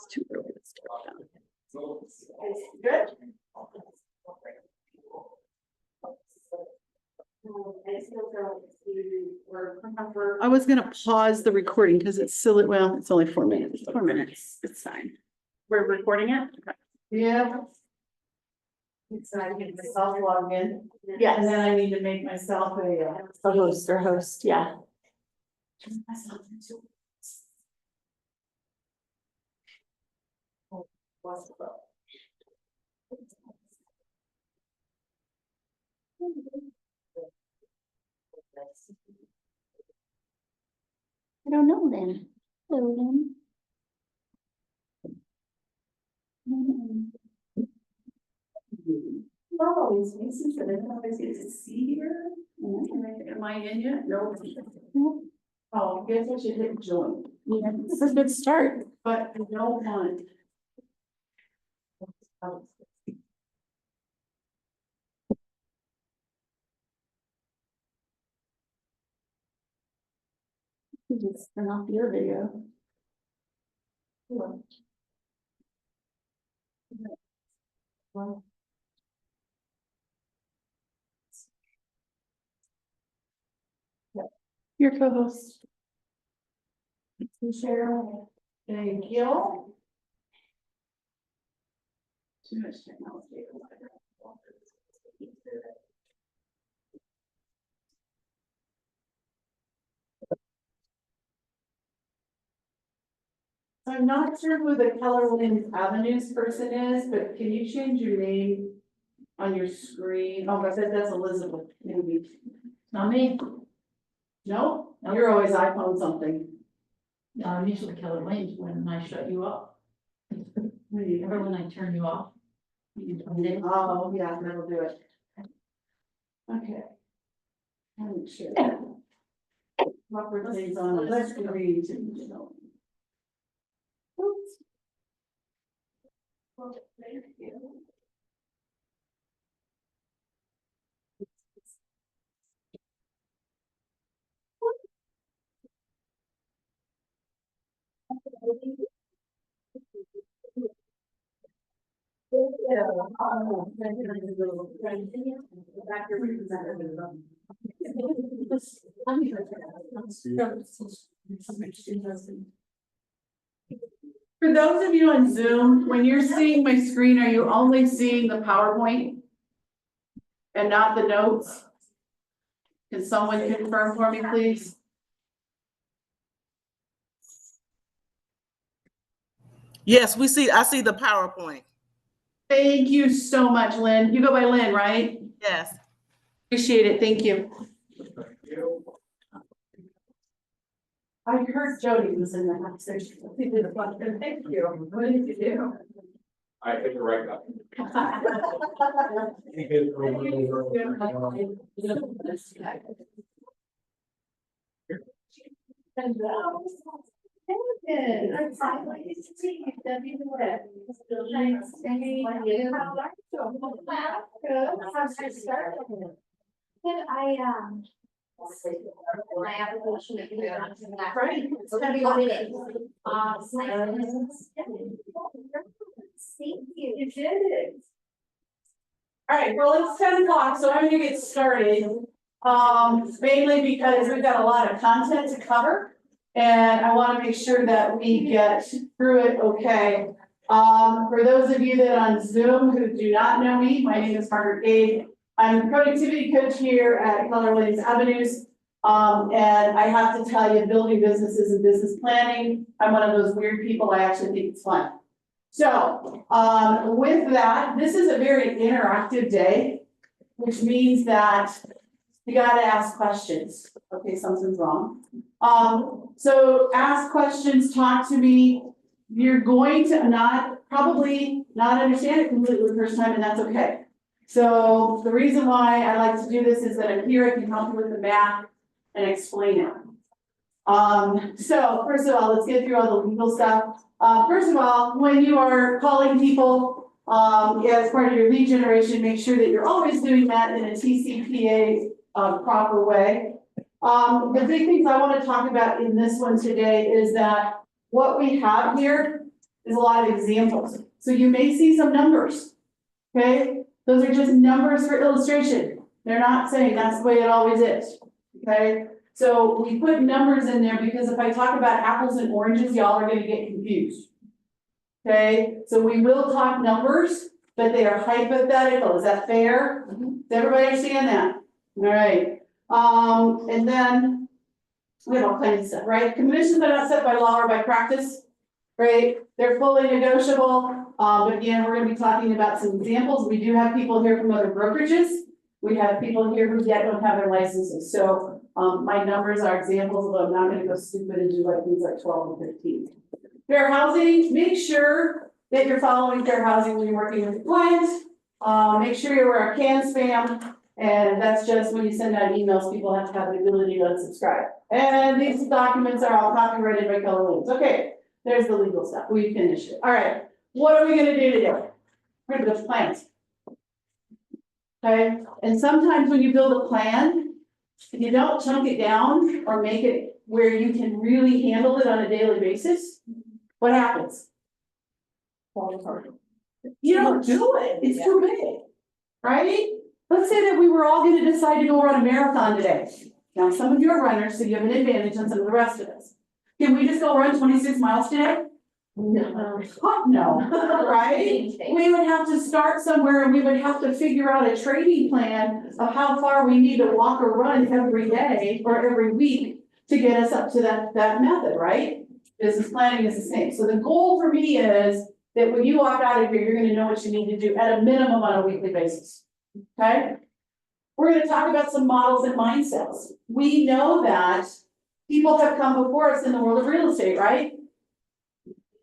It's too early to start down. Good. I was gonna pause the recording because it's silly. Well, it's only 4 minutes. 4 minutes. It's fine. We're recording it? Okay. Yeah. So I get myself logged in. Yes. And then I need to make myself a. A host or host, yeah. I don't know then. Hello then. Oh, it's amazing, but I don't always get to see here. Am I in yet? No. Oh, I guess I should hit join, Yeah, this is a good start. but I don't want. Just turn off your video. Your co-host. Cheryl. Thank you. Too much technology. I'm not sure who the Keller Williams Avenues person is, but can you change your name on your screen? Oh, I said that's Elizabeth, maybe. Not me. No, you're always iPhone something. No, I'm usually Keller Williams when I shut you off. Remember when I turn you off? You turned it. Oh, yeah, that'll do it. Okay. I'm sure. Proper things on the screen to, you know. Oops. Well, thank you. For those of you on Zoom, when you're seeing my screen, are you only seeing the PowerPoint? And not the notes? Can someone confirm for me, please? Yes, I see the PowerPoint. Thank you so much, Lynn. You go by Lynn, right? Yes. Appreciate it. Thank you. I heard Jody was in the house. She did a bunch of, thank you. What did you do? I hit the right button. I'm finally to see you, Debbie. Good, my application. Right. It's gonna be what it is. Thank you. You did it. All right, well, it's 10 o'clock, so I'm gonna get started. Mainly because we've got a lot of content to cover. And I wanna make sure that we get through it okay. For those of you that are on Zoom who do not know me, my name is Margaret Gade. I'm the productivity coach here at Keller Williams Avenues. And I have to tell you, building businesses and business planning, I'm one of those weird people, I actually think it's fun. So, with that, this is a very interactive day, which means that you gotta ask questions. Okay, something's wrong. So ask questions, talk to me. You're going to probably not understand it completely the first time, and that's okay. So the reason why I like to do this is that I'm here, I can help you with the math and explain it. So first of all, let's get through all the legal stuff. First of all, when you are calling people, as part of your lead generation, make sure that you're always doing that in a TCPA proper way. The big things I want to talk about in this one today is that what we have here is a lot of examples. So you may see some numbers. Okay, those are just numbers for illustration. They're not saying that's the way it always is. Okay, so we put numbers in there because if I talk about apples and oranges, y'all are gonna get confused. Okay, so we will talk numbers, but they are hypothetical. Is that fair? Does everybody understand that? All right, and then we have all kinds of stuff, right? Commissions are not set by law or by practice, right? They're fully negotiable. But again, we're gonna be talking about some examples. We do have people here from other brokerages. We have people here who yet don't have their licenses. So, my numbers are examples, but I'm not gonna go stupid and do like things like 12 and 15. Fair housing, make sure that you're following fair housing when you're working with clients. Make sure you're aware of can spam. And that's just when you send out emails, people have to have the ability to unsubscribe. And these documents are all copyrighted by Keller Williams. Okay, there's the legal stuff. We finished it. All right, what are we gonna do today? We're gonna build plans. Okay, and sometimes when you build a plan, if you don't chunk it down or make it where you can really handle it on a daily basis, what happens? Fall apart. You don't do it, it's too big, right? Let's say that we were all gonna decide to go run a marathon today. Now, some of you are runners, so you have an advantage on some of the rest of us. Can we just go run 26 miles today? No. Fuck no, right? We would have to start somewhere and we would have to figure out a training plan of how far we need to walk or run every day or every week to get us up to that method, right? Business planning is the same. So the goal for me is that when you walk out of here, you're gonna know what you need to do at a minimum on a weekly basis. Okay? We're gonna talk about some models and mindsets. We know that people have come before us in the world of real estate, right?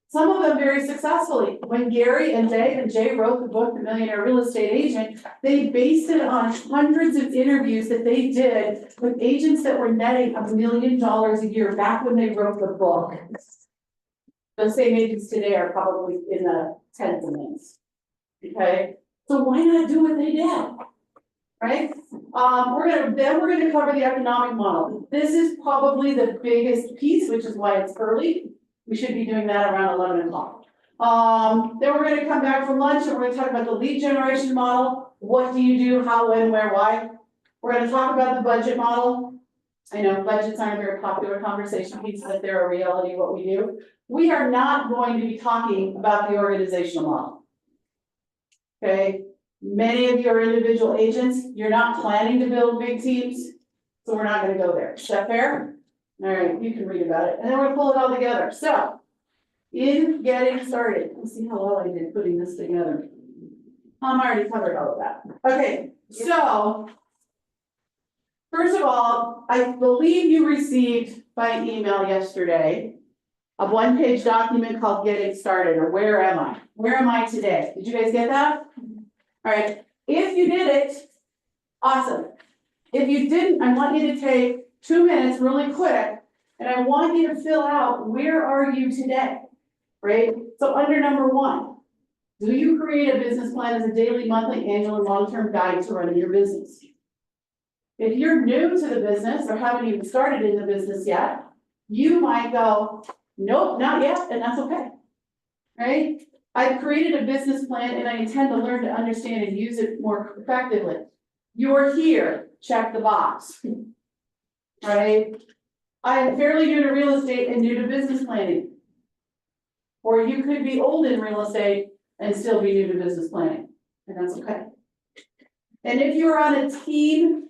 Some of them very successfully. When Gary and Jay wrote the book, The Millionaire Real Estate Agent, they based it on hundreds of interviews that they did with agents that were netting $1 million a year back when they wrote the book. Those same agents today are probably in the tens of millions. Okay, so why not do what they did? Right? We're gonna cover the economic model. This is probably the biggest piece, which is why it's early. We should be doing that around 11 o'clock. Then we're gonna come back from lunch and we're gonna talk about the lead generation model. What do you do, how, when, where, why? We're gonna talk about the budget model. I know budgets aren't a very popular conversation piece, but they're a reality of what we do. We are not going to be talking about the organizational model. Okay, many of you are individual agents. You're not planning to build big teams, so we're not gonna go there. Is that fair? All right, you can read about it, and then we're gonna pull it all together. So, in getting started, let's see how well I did putting this together. I already covered all of that. Okay, so first of all, I believe you received by email yesterday a one-page document called Getting Started, or Where Am I? Where am I today? Did you guys get that? All right, if you did it, awesome. If you didn't, I want you to take 2 minutes really quick, and I want you to fill out, where are you today? Right? So under number 1, do you create a business plan as a daily, monthly, annual, and long-term guide to running your business? If you're new to the business or haven't even started in the business yet, you might go, nope, not yet, and that's okay. Right? I've created a business plan and I intend to learn to understand and use it more effectively. You're here, check the box. Right? I am fairly new to real estate and new to business planning. Or you could be old in real estate and still be new to business planning, and that's okay. And if you're on a team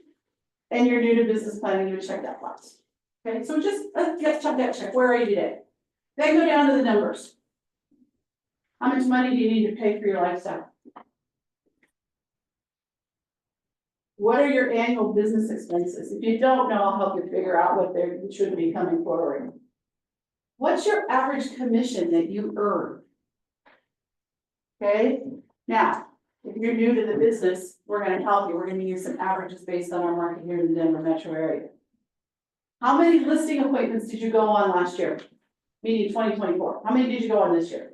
and you're new to business planning, you would check that box. Okay, so just check that check. Where are you today? Then go down to the numbers. How much money do you need to pay for your lifestyle? What are your annual business expenses? If you don't know, I'll help you figure out what they should be coming forward. What's your average commission that you earn? Okay, now, if you're new to the business, we're gonna help you. We're gonna use some averages based on our market here in the Denver metro area. How many listing appointments did you go on last year? Meaning 2024. How many did you go on this year?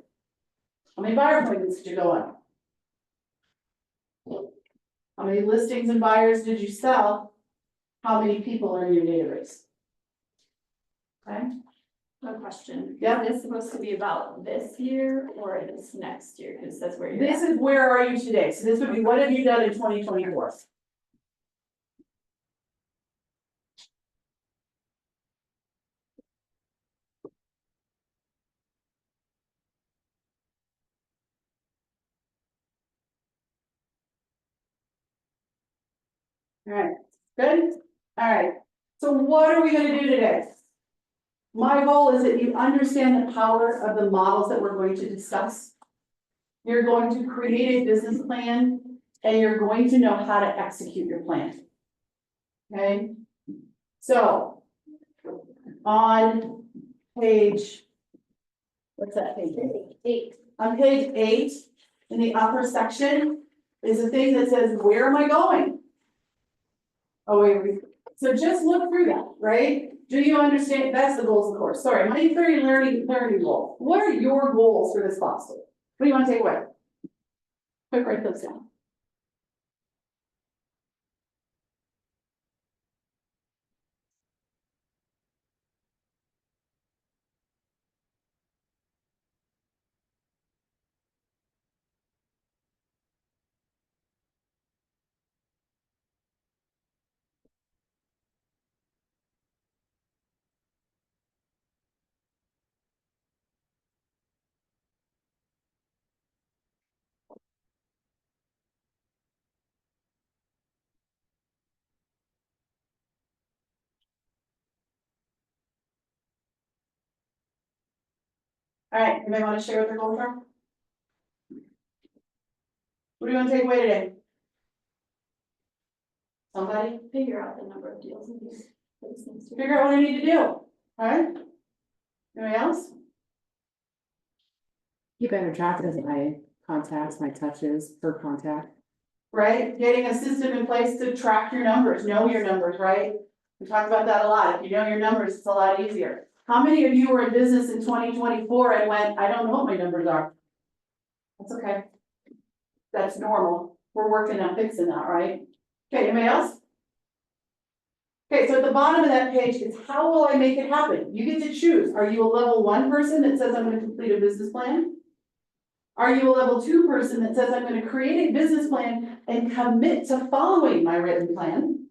How many buyer appointments did you go on? How many listings and buyers did you sell? How many people are in your database? Okay. A question. Yeah. Is this supposed to be about this year or is next year? Because that's where you're This at. is where are you today? So this would be, what have you done in 2024? Alright, good? Alright, so what are we gonna do today? My goal is that you understand the power of the models that we're going to discuss. You're going to create a business plan and you're going to know how to execute your plan. Okay? So, on page, what's that page? 8. On page 8, in the upper section, is a thing that says, where am I going? Oh, wait, so just look through that, right? Do you understand? That's the goals of the course. Sorry, Monday 30 learning goal. What are your goals for this class? What do you want to take away? Quick, write those down. All right, anybody want to share what their goals are? What do you want to take away today? Somebody? Figure out the number of deals in these places. Figure out what I need to do, all right? Anybody else? Keep better track of my contacts, my touches per contact. Right, getting a system in place to track your numbers, know your numbers, right? We talk about that a lot, if you know your numbers, it's a lot easier. How many of you were in business in 2024 and went, I don't know what my numbers are? That's okay. That's normal, we're working on fixing that, right? Okay, anybody else? Okay, so at the bottom of that page is how will I make it happen? You get to choose, are you a level 1 person that says I'm gonna complete a business plan? Are you a level 2 person that says I'm gonna create a business plan and commit to following my written plan?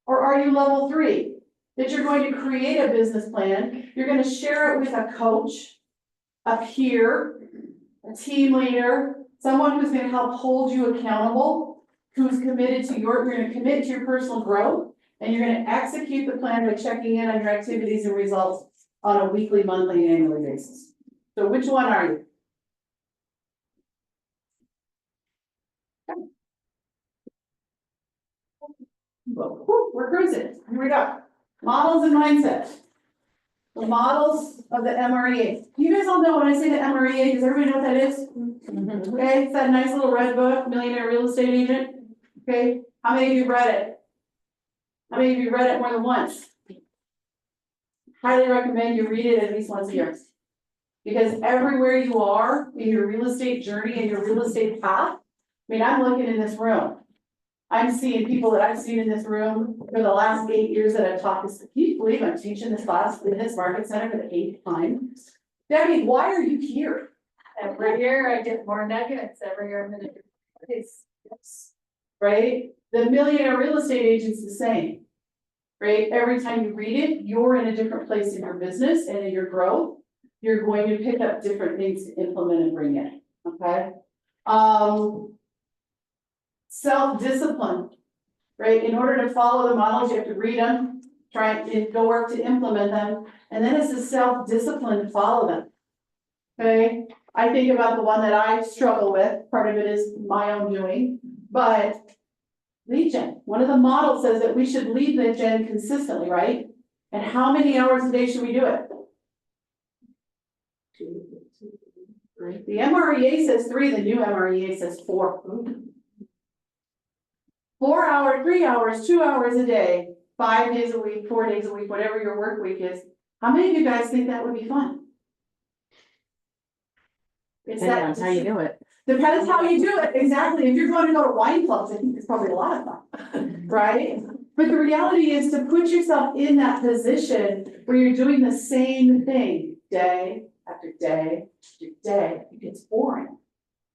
Or are you level 3, that you're going to create a business plan, you're gonna share it with a coach, a peer, a team leader, someone who's gonna help hold you accountable, who's committed to you're gonna commit to your personal growth, and you're gonna execute the plan by checking in on your activities and results on a weekly, monthly, and annual basis. So which one are you? Whew, we're cruising, here we go. Models and mindset. The models of the MREA. You guys all know when I say the MREA, does everybody know what that is? Okay, it's that nice little red book, Millionaire Real Estate Agent. Okay, how many of you read it? How many of you read it more than once? Highly recommend you read it at least once a year. Because everywhere you are in your real estate journey and your real estate path, I mean, I'm looking in this room. I'm seeing people that I've seen in this room for the last 8 years that I've taught this. Can you believe I'm teaching this class in this market center for the 8th time? Debbie, why are you here? Every year I get more nuggets. Every year I'm gonna do this. Right? The Millionaire Real Estate Agent's the same. Right? Every time you read it, you're in a different place in your business and in your growth. You're going to pick up different things to implement and bring in, okay? Self-discipline, right? In order to follow the models, you have to read them, try and go work to implement them, and then it's the self-discipline to follow them. Okay, I think about the one that I struggle with, part of it is my own doing, but lead gen, one of the models says that we should lead gen consistently, right? And how many hours a day should we do it? The MREA says 3, the new MREA says 4. 4 hours, 3 hours, 2 hours a day, 5 days a week, 4 days a week, whatever your work week is. How many of you guys think that would be fun? It's that, Depends on how you do it. depends how you do it, exactly. If you're going to go to wine clubs, I think it's probably a lot of fun, right? But the reality is to put yourself in that position where you're doing the same thing day after day after day, it gets boring.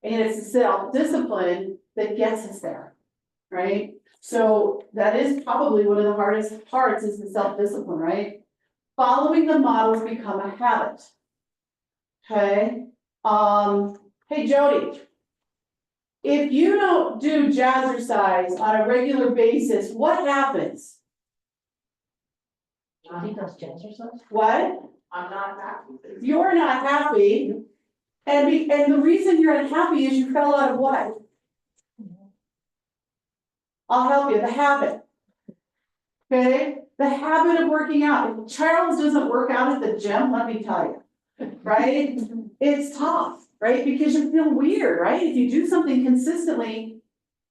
And it's the self-discipline that gets us there, right? So that is probably one of the hardest parts is the self-discipline, right? Following the models become a habit. Okay, hey Jody. If you don't do jazzercise on a regular basis, what happens? He does jazzercise? What? I'm not happy. You're not happy. And the reason you're unhappy is you fell out of what? I'll help you, the habit. Okay, the habit of working out. If Charles doesn't work out at the gym, let me tell you, right? It's tough, right? Because you feel weird, right? If you do something consistently,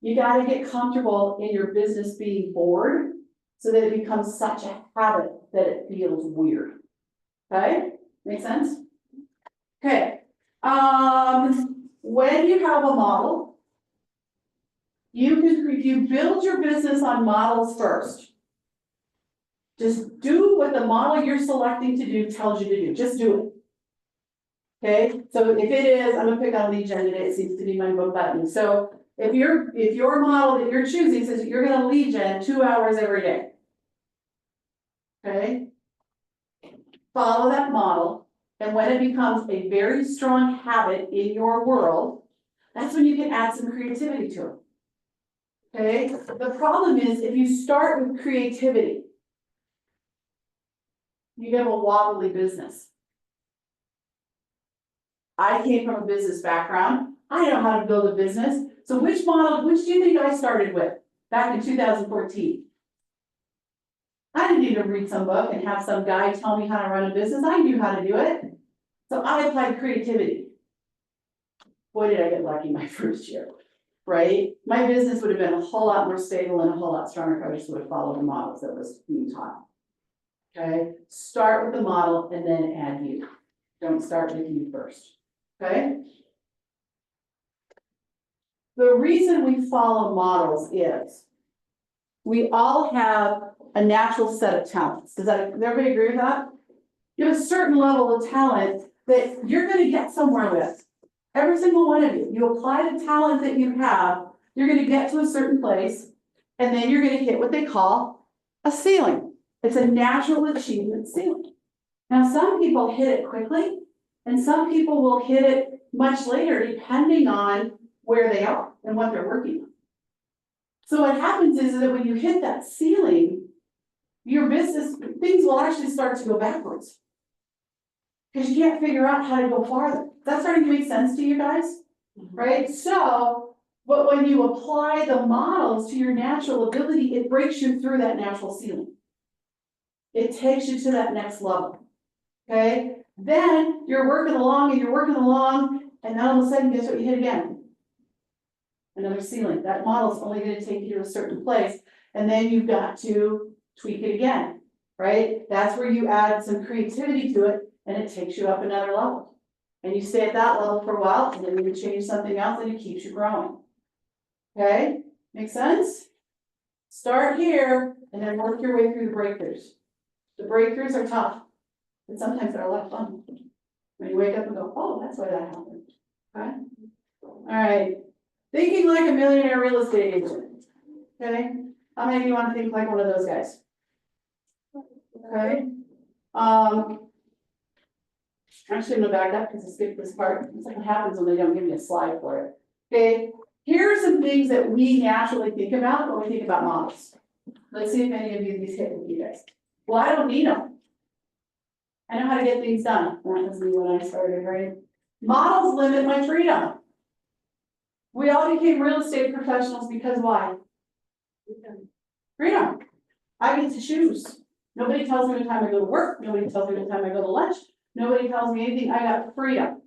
you gotta get comfortable in your business being bored so that it becomes such a habit that it feels weird. Okay, make sense? Okay, when you have a model, you build your business on models first. Just do what the model you're selecting to do tells you to do, just do it. Okay, so if it is, I'm gonna pick on lead gen today, it seems to be my book button, so if your model that you're choosing says that you're gonna lead gen 2 hours every day. Okay? Follow that model, and when it becomes a very strong habit in your world, that's when you can add some creativity to it. Okay, the problem is if you start with creativity, you have a wobbly business. I came from a business background. I know how to build a business. So which do you think I started with back in 2014? I didn't need to read some book and have some guy tell me how to run a business. I knew how to do it. So I applied creativity. Boy, did I get lucky my first year, right? My business would have been a whole lot more stable and a whole lot stronger if I just would have followed the models that was being taught. Okay, start with the model and then add you. Don't start with you first, okay? The reason we follow models is we all have a natural set of talents. Does everybody agree with that? You have a certain level of talent that you're gonna get somewhere with. Every single one of you. You apply the talent that you have, you're gonna get to a certain place, and then you're gonna hit what they call a ceiling. It's a natural achievement ceiling. Now, some people hit it quickly, and some people will hit it much later, depending on where they are and what they're working on. So what happens is that when you hit that ceiling, your business, things will actually start to go backwards. Because you can't figure out how to go farther. That's starting to make sense to you guys, right? So, but when you apply the models to your natural ability, it breaks you through that natural ceiling. It takes you to that next level, okay? Then you're working along, and then all of a sudden, guess what you hit again? Another ceiling. That model's only gonna take you to a certain place, and then you've got to tweak it again, right? That's where you add some creativity to it, and it takes you up another level. And you stay at that level for a while, and then you change something else, and it keeps you growing. Okay, make sense? Start here, and then work your way through the breakthroughs. The breakthroughs are tough, but sometimes they're a lot of fun. When you wake up and go, oh, that's why that happened, okay? All right, thinking like a millionaire real estate agent, okay? How many of you want to think like one of those guys? Okay, actually, I'm gonna back up because I skipped this part. It's like what happens when they don't give me a slide for it. Okay, here are some things that we naturally think about when we think about models. Let's see if any of these hit with you guys. Well, I don't need them. I know how to get things done. That was me when I started, right? Models limit my freedom. We all became real estate professionals because why? Freedom. I get to choose. Nobody tells me what time I go to work. Nobody tells me what time I go to lunch. Nobody tells me anything. I got freedom.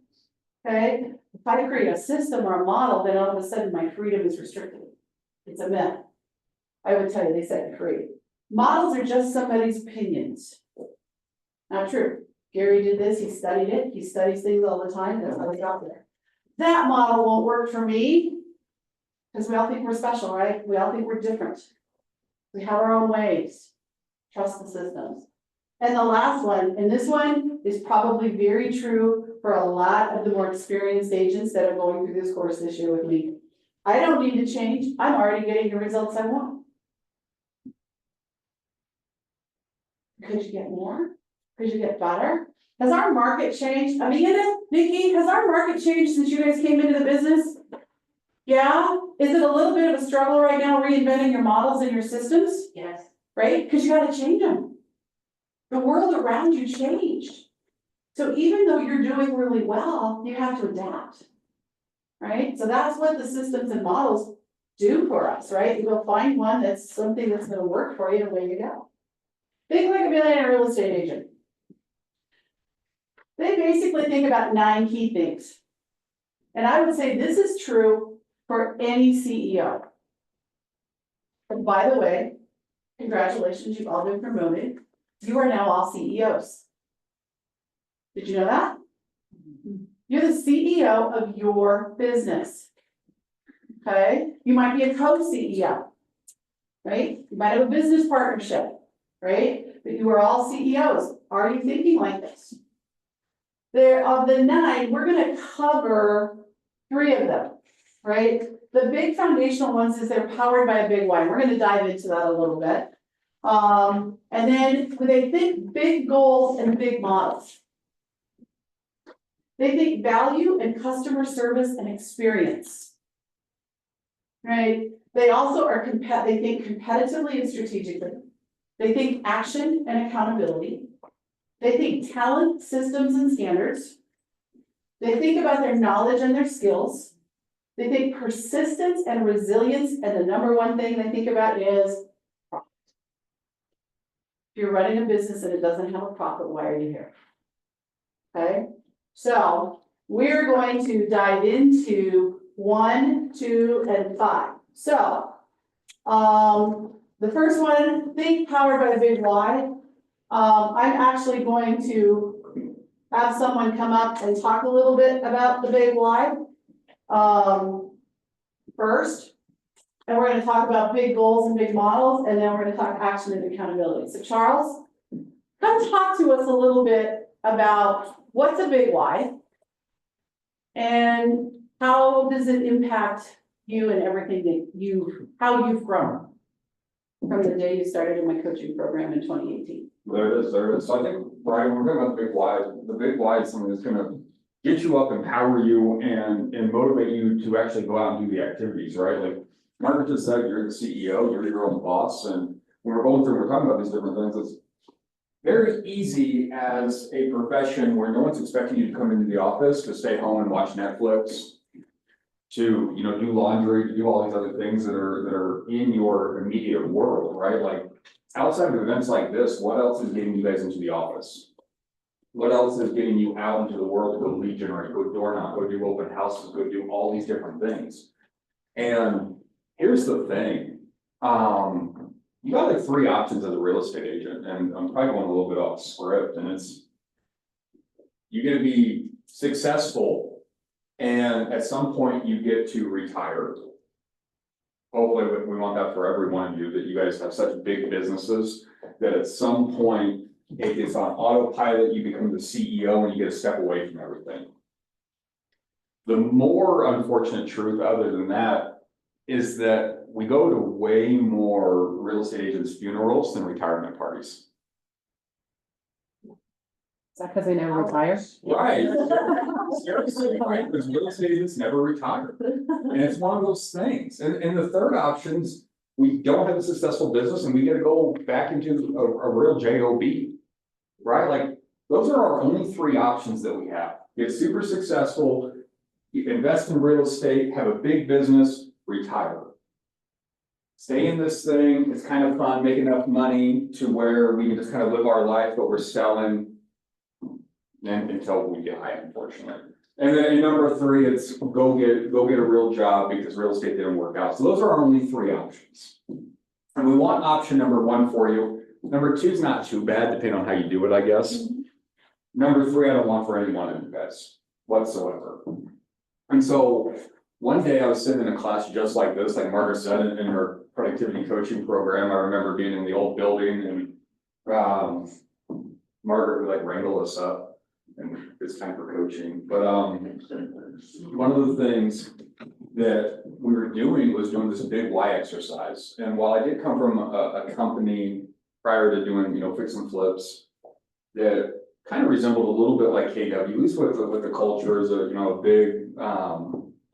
Okay? If I create a system or a model, then all of a sudden my freedom is restricted. It's a myth. I would tell you, they set me free. Models are just somebody's opinions. Not true. Gary did this, he studied it, he studies things all the time, that's how he got there. That model won't work for me, because we all think we're special, right? We all think we're different. We have our own ways. Trust the systems. And the last one, and this one is probably very true for a lot of the more experienced agents that are going through this course this year with me. I don't need to change. I'm already getting the results I want. Could you get more? Could you get better? Has our market changed? I mean, Nikki, has our market changed since you guys came into the business? Yeah? Is it a little bit of a struggle right now reinventing your models and your systems? Yes. Right? Because you gotta change them. The world around you changed. So even though you're doing really well, you have to adapt. Right? So that's what the systems and models do for us, right? You'll find one that's something that's gonna work for you and away you go. Think like a millionaire real estate agent. They basically think about 9 key things. And I would say this is true for any CEO. And by the way, congratulations, you've all been promoted. You are now all CEOs. Did you know that? You're the CEO of your business. Okay, you might be a co-CEO, right? You might have a business partnership, right? But you are all CEOs. Are you thinking like this? There, of the 9, we're gonna cover 3 of them, right? The big foundational ones is they're powered by a big why. We're gonna dive into that a little bit. And then they think big goals and big models. They think value and customer service and experience. Right? They also are they think competitively and strategically. They think action and accountability. They think talent, systems, and standards. They think about their knowledge and their skills. They think persistence and resilience, and the number one thing they think about is profit. If you're running a business and it doesn't have a profit, why are you here? Okay, so we're going to dive into 1, 2, and 5. So, the first one, think powered by a big why. I'm actually going to have someone come up and talk a little bit about the big why. First, and we're going to talk about big goals and big models, and then we're going to talk action and accountability. So Charles, come talk to us a little bit about what's a big why and how does it impact you and everything that how you've grown from the day you started in my coaching program in 2018. There it is. So I think, Brian, we're talking about the big why is something that's gonna get you up, empower you, and motivate you to actually go out and do the activities, right? Like Margaret just said, you're the CEO, you're your own boss, and when we're talking about these different things, it's very easy as a profession where no one's expecting you to come into the office to stay home and watch Netflix, to, you know, do laundry, to do all these other things that are in your immediate world, right? Like outside of events like this, what else is getting you guys into the office? What else is getting you out into the world to go lead generate, go door knock, go do open houses, go do all these different things? And here's the thing, you got like 3 options as a real estate agent, and I'm probably going a little bit off script, and it's, you're gonna be successful, and at some point you get to retire. Hopefully, we want that for every one of you, that you guys have such big businesses that at some point it is on autopilot, you become the CEO and you get to step away from everything. The more unfortunate truth other than that is that we go to way more real estate agents' funerals than retirement parties. Is that because they never retire? Right. Seriously, right? Because real estate agents never retire. And it's one of those things. And the third option's, we don't have a successful business and we gotta go back into a real job. Right? Like, those are our only 3 options that we have. Get super successful, invest in real estate, have a big business, retire. Stay in this thing, it's kind of fun, make enough money to where we can just kind of live our life, but we're selling. And until we die, unfortunately. And then number 3, it's go get a real job because real estate didn't work out. So those are our only 3 options. And we want option number 1 for you. Number 2 is not too bad, depending on how you do it, I guess. Number 3, I don't want for any one of you guys whatsoever. And so one day I was sitting in a class just like this, like Margaret said in her productivity coaching program. I remember being in the old building and, Margaret would like wrangle us up and it's time for coaching. But, one of the things that we were doing was doing this big Y exercise. And while I did come from a company prior to doing, fix and flips, that kind of resembled a little bit like KW, at least with the culture is a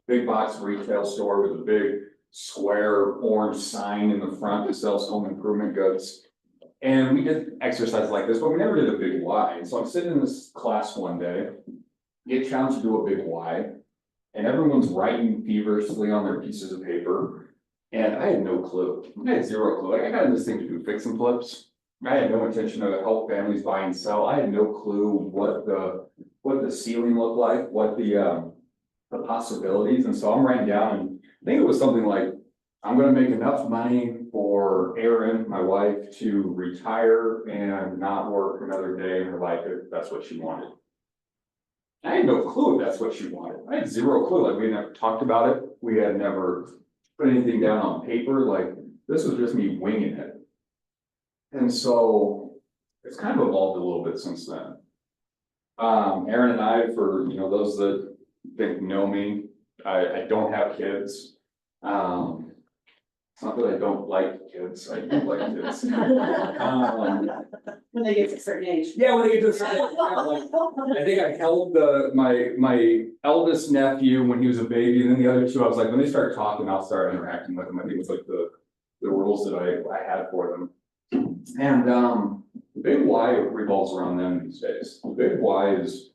big box retail store with a big square orange sign in the front that sells home improvement goods. And we did exercises like this, but we never did a big Y. And so I'm sitting in this class one day, get challenged to do a big Y, and everyone's writing feverishly on their pieces of paper. And I had no clue. I had zero clue. Like I got in this thing to do fix and flips. I had no intention to help families buy and sell. I had no clue what the ceiling looked like, what the possibilities. And so I'm writing down, and I think it was something like, I'm gonna make enough money for Erin, my wife, to retire and not work another day in her life if that's what she wanted. I had no clue if that's what she wanted. I had zero clue. Like we had never talked about it. We had never put anything down on paper. Like this was just me winging it. And so it's kind of evolved a little bit since then. Erin and I, for those that know me, I don't have kids. It's not that I don't like kids, I do like kids. When they get to a certain age. Yeah, when they get to a certain age, I think I held my eldest nephew when he was a baby, and then the other two, I was like, when they start talking, I'll start interacting with them. I think it was like the rules that I had for them. And the big why revolves around them these days. The big why is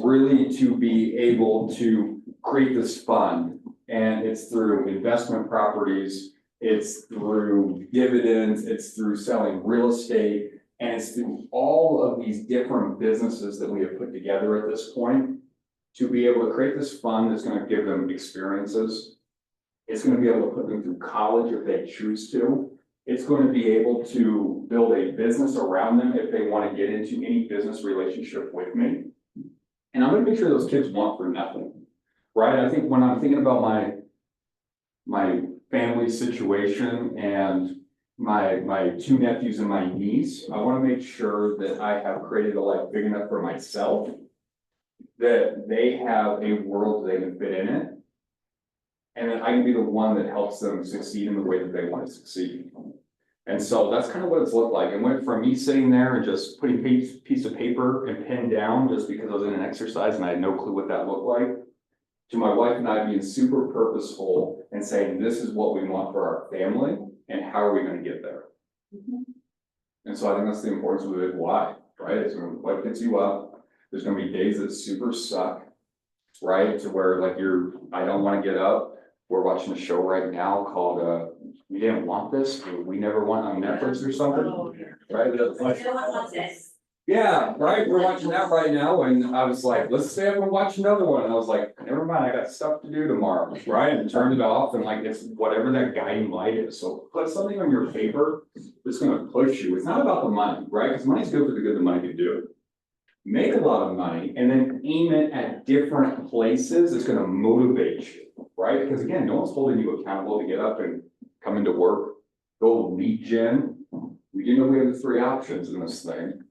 really to be able to create this fund, and it's through investment properties, it's through dividends, it's through selling real estate, and it's through all of these different businesses that we have put together at this point to be able to create this fund that's going to give them experiences. It's going to be able to put them through college if they choose to. It's going to be able to build a business around them if they want to get into any business relationship with me. And I'm going to make sure those kids want for nothing, right? I think when I'm thinking about my family situation and my two nephews and my niece, I want to make sure that I have created a life big enough for myself, that they have a world they can fit in it, and that I can be the one that helps them succeed in the way that they want to succeed. And so that's kind of what it's looked like. It went from me sitting there and just putting piece of paper and pen down just because I was in an exercise and I had no clue what that looked like, to my wife and I being super purposeful and saying, this is what we want for our family and how are we going to get there? And so I think that's the importance of the big why, right? It's going to, what gets you up. There's going to be days that super suck, right? To where like I don't want to get up. We're watching a show right now called We Didn't Want This, or We Never Want on Netflix or something, right? Yeah, right, we're watching that right now, and I was like, let's stay up and watch another one, and I was like, never mind, I got stuff to do tomorrow, right? And turned it off, and like, it's whatever that guiding light is, so put something on your paper that's gonna push you. It's not about the money, right? Because money's good for the good the money can do. Make a lot of money and then aim it at different places. It's gonna motivate you, right? Because again, no one's holding you accountable to get up and come into work, go lead gen. We do know we have the three options in this thing.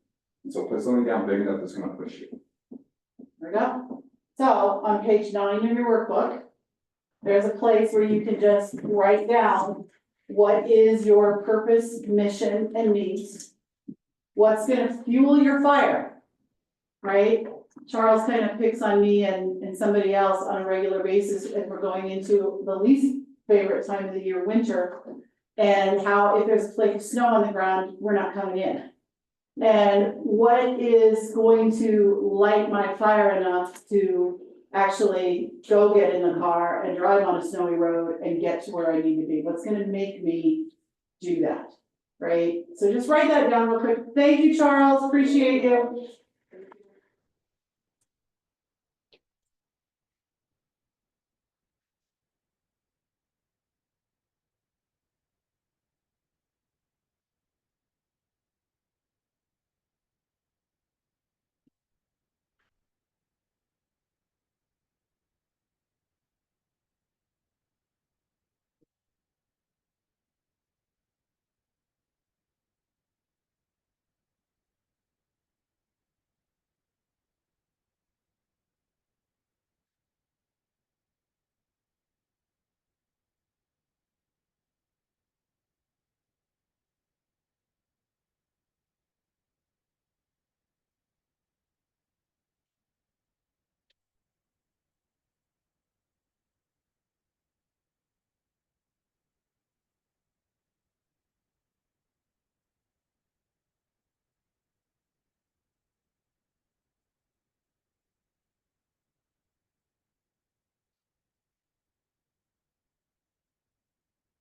And so put something down big enough that's gonna push you. There we go. So on page 9 of your workbook, there's a place where you can just write down what is your purpose, mission, and needs. What's gonna fuel your fire, right? Charles kind of picks on me and somebody else on a regular basis as we're going into the least favorite time of the year, winter. And how if there's a flake of snow on the ground, we're not coming in. And what is going to light my fire enough to actually go get in the car and drive on a snowy road and get to where I need to be? What's gonna make me do that, right? So just write that down real quick. Thank you, Charles, appreciate you.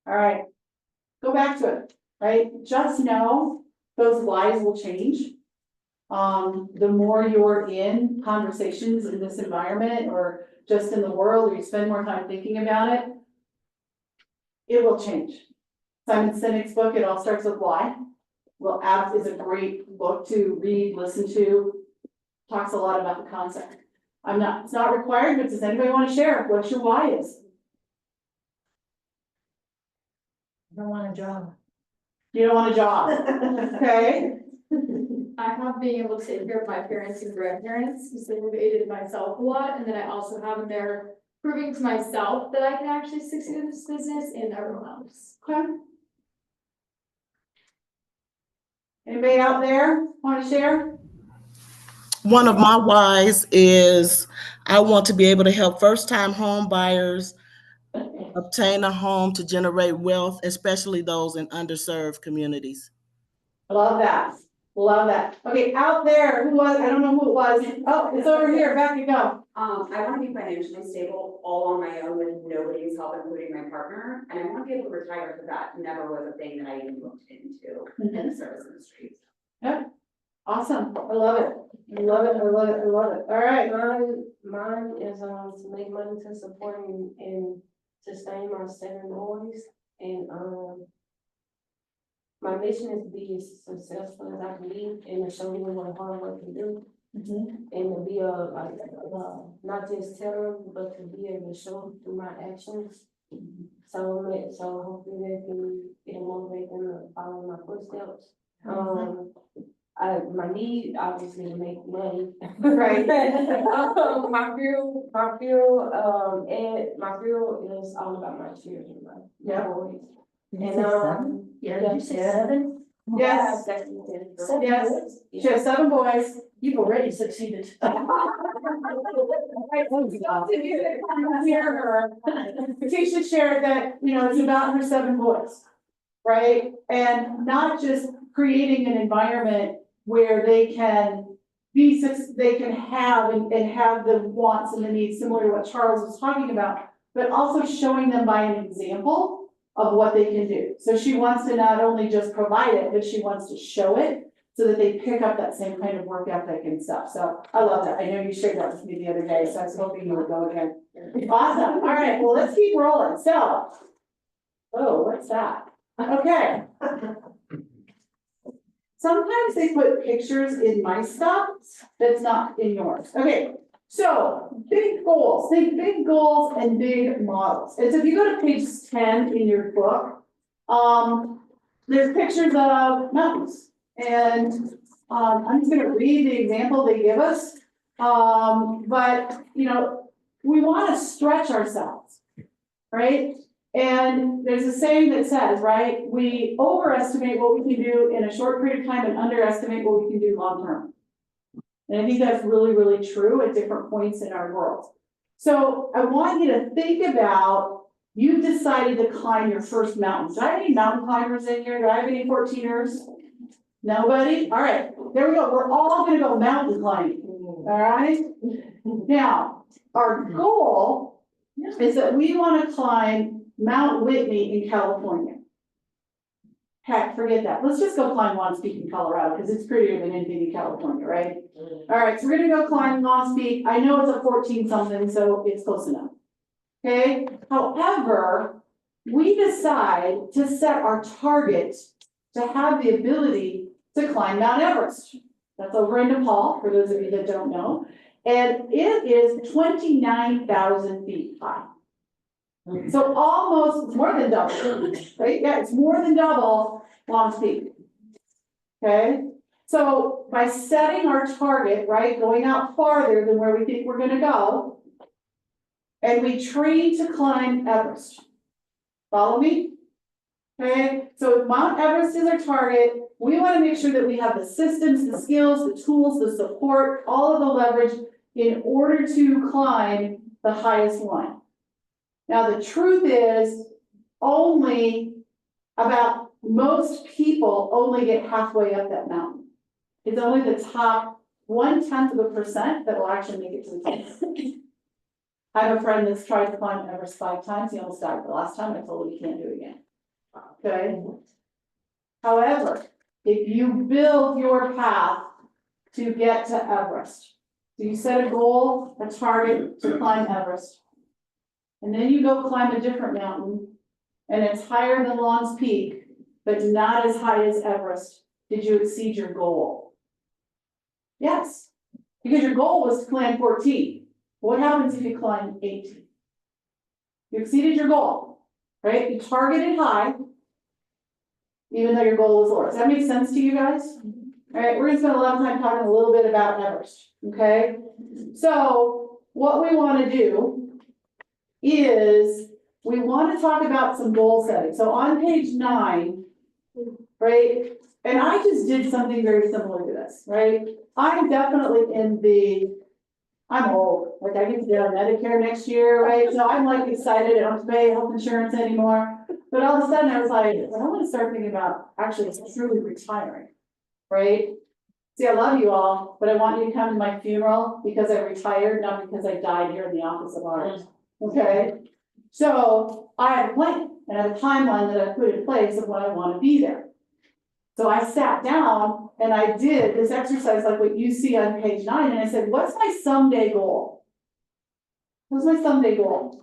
All right. Go back to it, right? Just know those whys will change. The more you're in conversations in this environment or just in the world, or you spend more time thinking about it, it will change. Simon Sinek's book, It All Starts With Why, well, App is a great book to read, listen to, talks a lot about the concept. It's not required, but does anybody want to share what your why is? I don't want a job. You don't want a job, okay? I have been able to take care of my parents and grandparents, so they've aided myself a lot, and then I also have them there proving to myself that I can actually succeed in this business and everyone else. Okay. Anybody out there want to share? One of my whys is I want to be able to help first-time home buyers obtain a home to generate wealth, especially those in underserved communities. Love that, love that. Okay, out there, who was, I don't know who it was. Oh, it's over here, back you go. I want to be financially stable all on my own with nobody's help, including my partner, and I want to be able to retire, because that never was a thing that I even looked into in the service industry. Awesome, I love it, I love it, I love it, I love it. All right, Mine is, to make money to support and sustain my 7 boys, and, my mission is to be as successful as I can be, and to show them what hard work can do, and to be not just tell them, but to be able to show them through my actions. So hopefully they can motivate them to follow my footsteps. My need obviously to make money. Right. My fuel is all about my children, my boys. And, Yeah, did you say 7? Yes. Yes. She has 7 boys. You've already succeeded. Tisha shared that, it's about her 7 boys, right? And not just creating an environment where they can they can have and have the wants and the needs similar to what Charles was talking about, but also showing them by an example of what they can do. So she wants to not only just provide it, but she wants to show it so that they pick up that same kind of work ethic and stuff. So I love that. I know you shared that with me the other day, so I was hoping you would go again. Awesome. All right, well, let's keep rolling. So, oh, what's that? Okay. Sometimes they put pictures in my stuff that's not in yours. Okay, so big goals, think big goals and big models. And so if you go to page 10 in your book, there's pictures of mountains. And I'm just gonna read the example they give us. But we wanna stretch ourselves, right? And there's a saying that says, right, we overestimate what we can do in a short period of time and underestimate what we can do long term. And I think that's really, really true at different points in our world. So I want you to think about, you decided to climb your first mountain. Do I have any mountain climbers in here? Do I have any 14ers? Nobody? All right, there we go. We're all gonna go mountain climbing, all right? Now, our goal is that we wanna climb Mount Whitney in California. Heck, forget that. Let's just go climb Long's Peak in Colorado, because it's prettier than anything in California, right? All right, so we're gonna go climb Long's Peak. I know it's a 14 something, so it's close enough. Okay, however, we decide to set our target to have the ability to climb Mount Everest. That's over in Nepal, for those of you that don't know. And it is 29,000 feet high. So almost more than double, right? Yeah, it's more than double Long's Peak. Okay, so by setting our target, right, going out farther than where we think we're gonna go, and we train to climb Everest. Follow me? Okay, so if Mount Everest is our target, we wanna make sure that we have the systems, the skills, the tools, the support, all of the leverage in order to climb the highest one. Now, the truth is, most people only get halfway up that mountain. It's only the top 0.1% that will actually make it to the top. I have a friend that's tried to climb Everest 5 times, he almost died the last time, I told him he can't do it again. Okay? However, if you build your path to get to Everest, so you set a goal, a target to climb Everest. And then you go climb a different mountain, and it's higher than Long's Peak, but not as high as Everest. Did you exceed your goal? Yes, because your goal was to climb 14. What happens if you climb 18? You exceeded your goal, right? You targeted high, even though your goal was lower. Does that make sense to you guys? All right, we're gonna spend a lot of time talking a little bit about Everest, okay? So what we wanna do is we wanna talk about some goal setting. So on page 9, right? And I just did something very similar to this, right? I'm definitely I'm old, like I get to get on Medicare next year, right? So I'm like excited, I don't have to pay health insurance anymore. But all of a sudden I was like, well, I wanna start thinking about actually truly retiring, right? See, I love you all, but I want you to come to my funeral because I retired, not because I died here in the office of art, okay? So I have a plan and I have a timeline that I put in place of when I wanna be there. So I sat down and I did this exercise like what you see on page 9, and I said, what's my someday goal? What's my someday goal?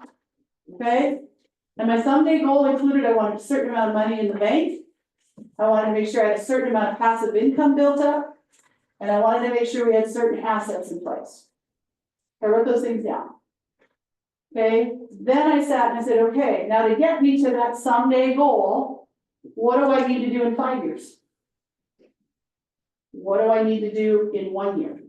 Okay? And my someday goal included, I wanted a certain amount of money in the bank. I wanted to make sure I had a certain amount of passive income built up. And I wanted to make sure we had certain assets in place. I wrote those things down. Okay, then I sat and I said, okay, now to get me to that someday goal, what do I need to do in 5 years? What do I need to do in 1 year?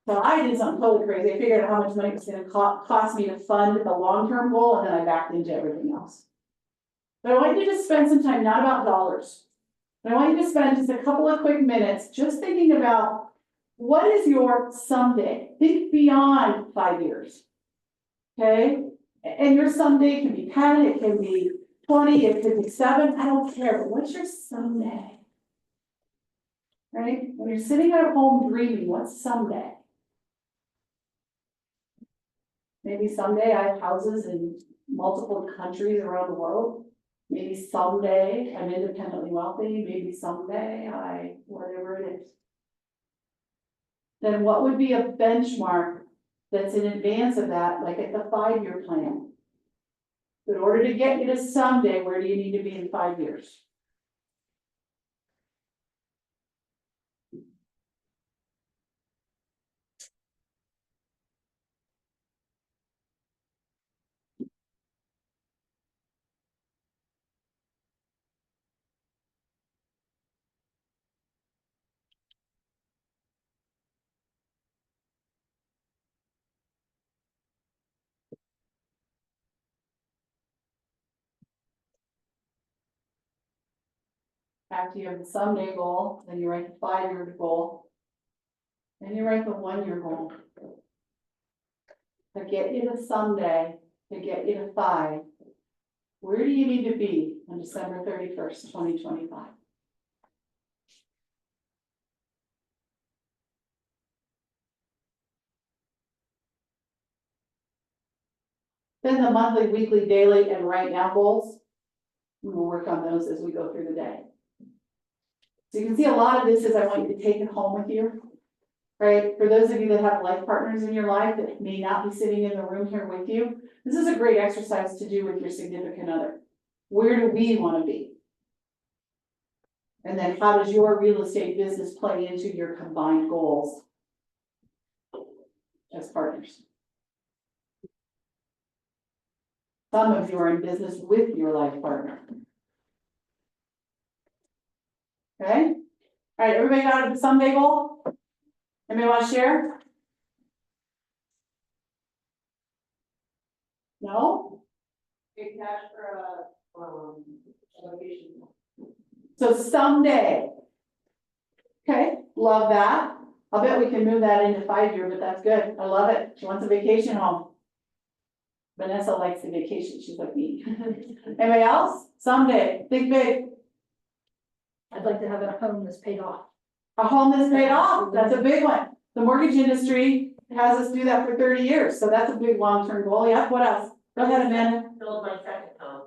So I did something totally crazy. I figured out how much money it was gonna cost me to fund the long-term goal, and then I backed into everything else. But I want you to just spend some time, not about dollars. But I want you to spend just a couple of quick minutes just thinking about what is your someday? Think beyond 5 years. Okay? And your someday can be 10, it can be 20, it could be 7, I don't care, but what's your someday? Right? When you're sitting at home dreaming, what's someday? Maybe someday I have houses in multiple countries around the world. Maybe someday I'm independently wealthy, maybe someday whatever it is. Then what would be a benchmark that's in advance of that, like at the 5-year plan? In order to get you to someday, where do you need to be in 5 years? After you have the someday goal, then you write the 5-year goal. Then you write the 1-year goal. To get you to someday, to get you to 5, where do you need to be on December 31st, 2025? Then the monthly, weekly, daily, and right now goals. We'll work on those as we go through the day. So you can see a lot of this is I want you to take it home with you. Right? For those of you that have life partners in your life that may not be sitting in the room here with you, this is a great exercise to do with your significant other. Where do we want to be? And then how does your real estate business play into your combined goals as partners? Some of you are in business with your life partner. Okay? All right, everybody got a someday goal? Anybody want to share? No? Big cash for a location. So someday. Okay, love that. I'll bet we can move that into 5-year, but that's good. I love it. She wants a vacation home. Vanessa likes the vacation. She's like me. Anybody else? Someday. Think big. I'd like to have a home that's paid off. A home that's paid off. That's a big one. The mortgage industry has us do that for 30 years. So that's a big long-term goal. Yeah, what else? Go ahead, Amanda. Build my second home.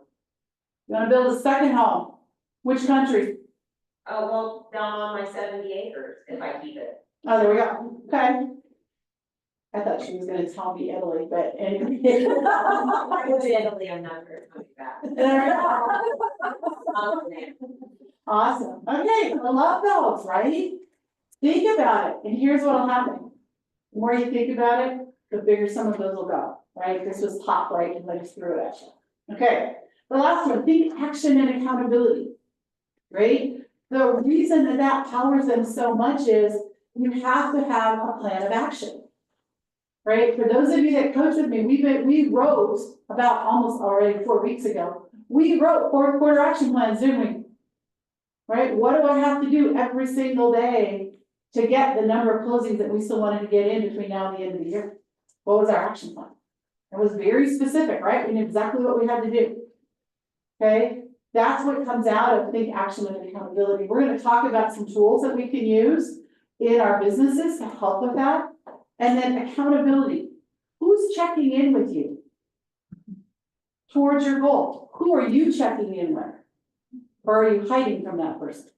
You wanna build a second home? Which country? Oh, well, down on my 70 acres, if I keep it. Oh, there we go, okay. I thought she was gonna tell me Italy, but anyway. I go to Italy, I'm not very good at that. There we go. Awesome, okay, I love those, right? Think about it, and here's what'll happen. The more you think about it, the bigger some of those will go, right? This was top right, and I just threw it at you. Okay, the last one, think action and accountability. Right? The reason that that powers them so much is you have to have a plan of action. Right? For those of you that coach with me, we wrote about almost already 4 weeks ago. We wrote fourth quarter action plans, didn't we? Right? What do I have to do every single day to get the number of closings that we still wanted to get in between now and the end of the year? What was our action plan? It was very specific, right? We knew exactly what we had to do. Okay? That's what comes out of think action and accountability. We're gonna talk about some tools that we can use in our businesses to help with that. And then accountability. Who's checking in with you towards your goal? Who are you checking in with? Or are you hiding from that person?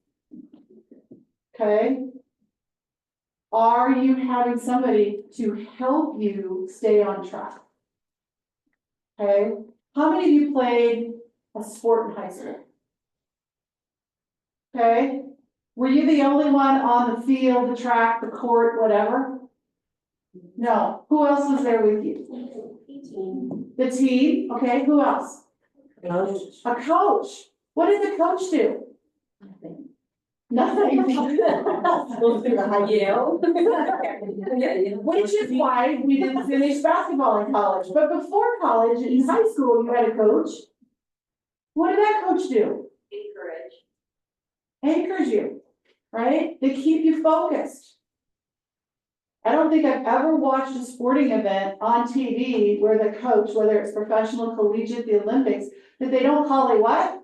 Okay? Are you having somebody to help you stay on track? Okay? How many of you played a sport in high school? Okay? Were you the only one on the field, the track, the court, whatever? No. Who else was there with you? The team, okay, who else? A coach. What did the coach do? Nothing. Which is why we didn't finish basketball in college, but before college, in high school, you had a coach. What did that coach do? Anchors you, right? They keep you focused. I don't think I've ever watched a sporting event on TV where the coach, whether it's professional, collegiate, the Olympics, that they don't call a what?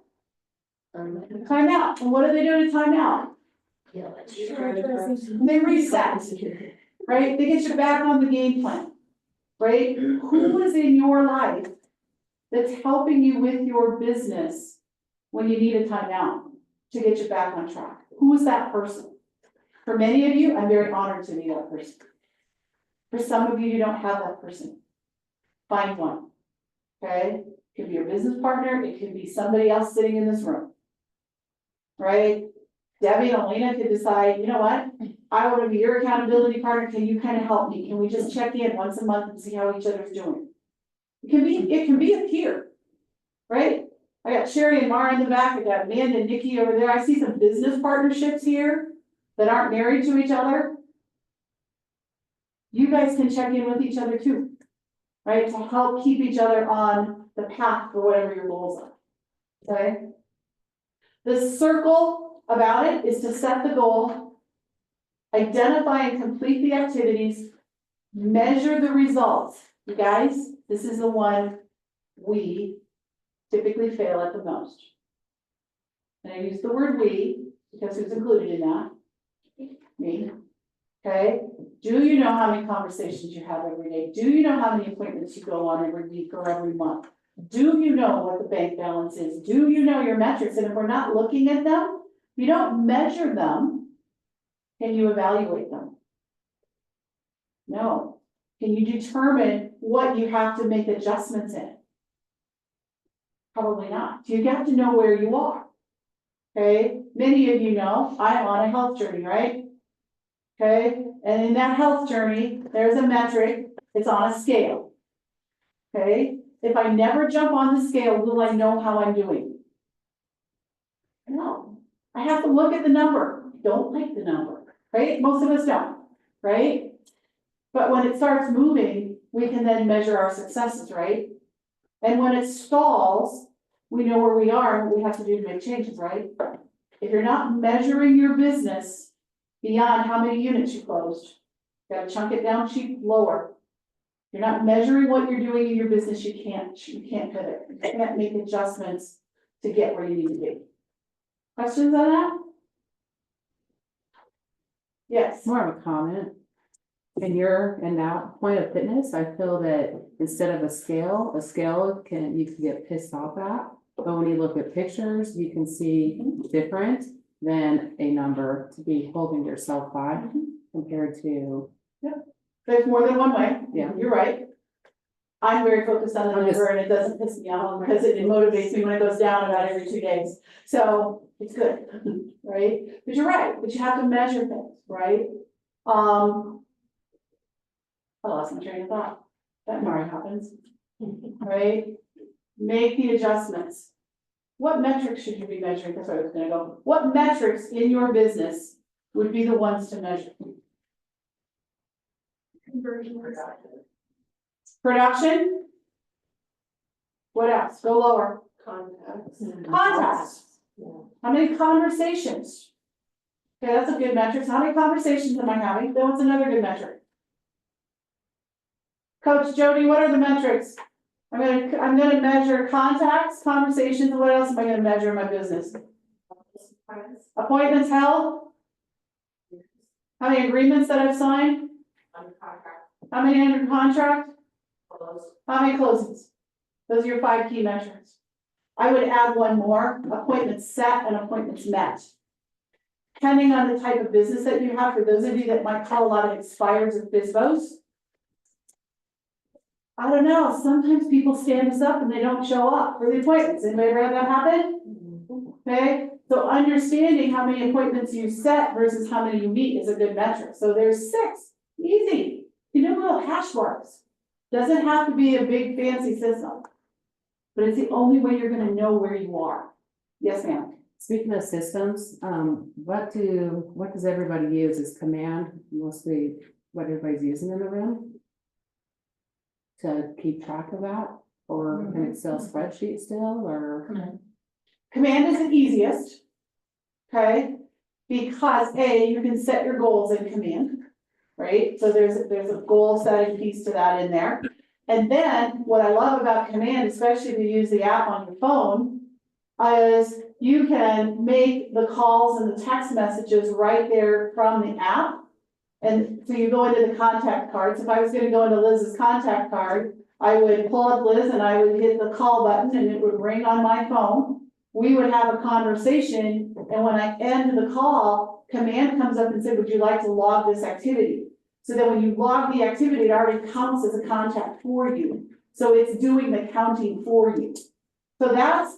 Timeout. And what do they do in a timeout? They reset, right? They get you back on the game plan, right? Who is in your life that's helping you with your business when you need a timeout to get you back on track? Who is that person? For many of you, I'm very honored to be that person. For some of you, you don't have that person. Find one, okay? It could be your business partner, it could be somebody else sitting in this room. Right? Debbie and Elena could decide, you know what? I want to be your accountability partner, can you kind of help me? Can we just check in once a month and see how each other's doing? It can be a peer, right? I got Sherry and Mara in the back, I got Amanda and Nikki over there, I see some business partnerships here that aren't married to each other. You guys can check in with each other too, right? To help keep each other on the path for whatever your goals are, okay? The circle about it is to set the goal, identify and complete the activities, measure the results. You guys, this is the one we typically fail at the most. And I use the word we because who's included in that? Me. Okay? Do you know how many conversations you have every day? Do you know how many appointments you go on every week or every month? Do you know what the bank balance is? Do you know your metrics? And if we're not looking at them, if you don't measure them, can you evaluate them? No. Can you determine what you have to make adjustments in? Probably not. You got to know where you are. Okay, many of you know I'm on a health journey, right? Okay, and in that health journey, there's a metric, it's on a scale. Okay, if I never jump on the scale, will I know how I'm doing? No, I have to look at the number. Don't like the number, right? Most of us don't, right? But when it starts moving, we can then measure our successes, right? And when it stalls, we know where we are and what we have to do to make changes, right? If you're not measuring your business beyond how many units you closed, you gotta chunk it down cheap lower. You're not measuring what you're doing in your business, you can't pivot. You can't make adjustments to get where you need to be. Questions on that? Yes. More of a comment. In that point of fitness, I feel that instead of a scale you can get pissed off at. But when you look at pictures, you can see different than a number to be holding yourself by compared to, There's more than one way. Yeah. You're right. I'm very focused on the I'm just- number and it doesn't piss me off because it motivates me when it goes down about every 2 days. So it's good, right? But you're right, but you have to measure things, right? I lost my train of thought. That never happens, right? Make the adjustments. What metrics should you be measuring? That's where I was gonna go. What metrics in your business would be the ones to measure? Production? What else? Go lower. Contacts. How many conversations? Okay, that's a good metric. How many conversations am I having? Then what's another good metric? Coach Jody, what are the metrics? I'm gonna measure contacts, conversations, and what else am I gonna measure in my business? Appointments held? How many agreements that I've signed? How many under contract? How many closings? Those are your 5 key metrics. I would add one more, appointments set and appointments met. Depending on the type of business that you have, for those of you that might call a lot of expires and FISBOs. I don't know, sometimes people stand us up and they don't show up for the appointments. Anybody ever had that happen? Okay, so understanding how many appointments you set versus how many you meet is a good metric. So there's 6, easy. You do little hash marks. Doesn't have to be a big fancy system. But it's the only way you're gonna know where you are. Yes, ma'am. speaking of systems, what does everybody use? Is Command mostly what everybody's using in the room? To keep track of that, or an Excel spreadsheet still, or? Command is the easiest. Okay, because you can set your goals in Command, right? So there's a goal setting piece to that in there. And then what I love about Command, especially if you use the app on your phone, is you can make the calls and the text messages right there from the app. And so you go into the contact cards. If I was gonna go into Liz's contact card, I would pull up Liz and I would hit the call button and it would ring on my phone. We would have a conversation, and when I end the call, Command comes up and said, would you like to log this activity? So that when you log the activity, it already counts as a contact for you. So it's doing the counting for you. So that's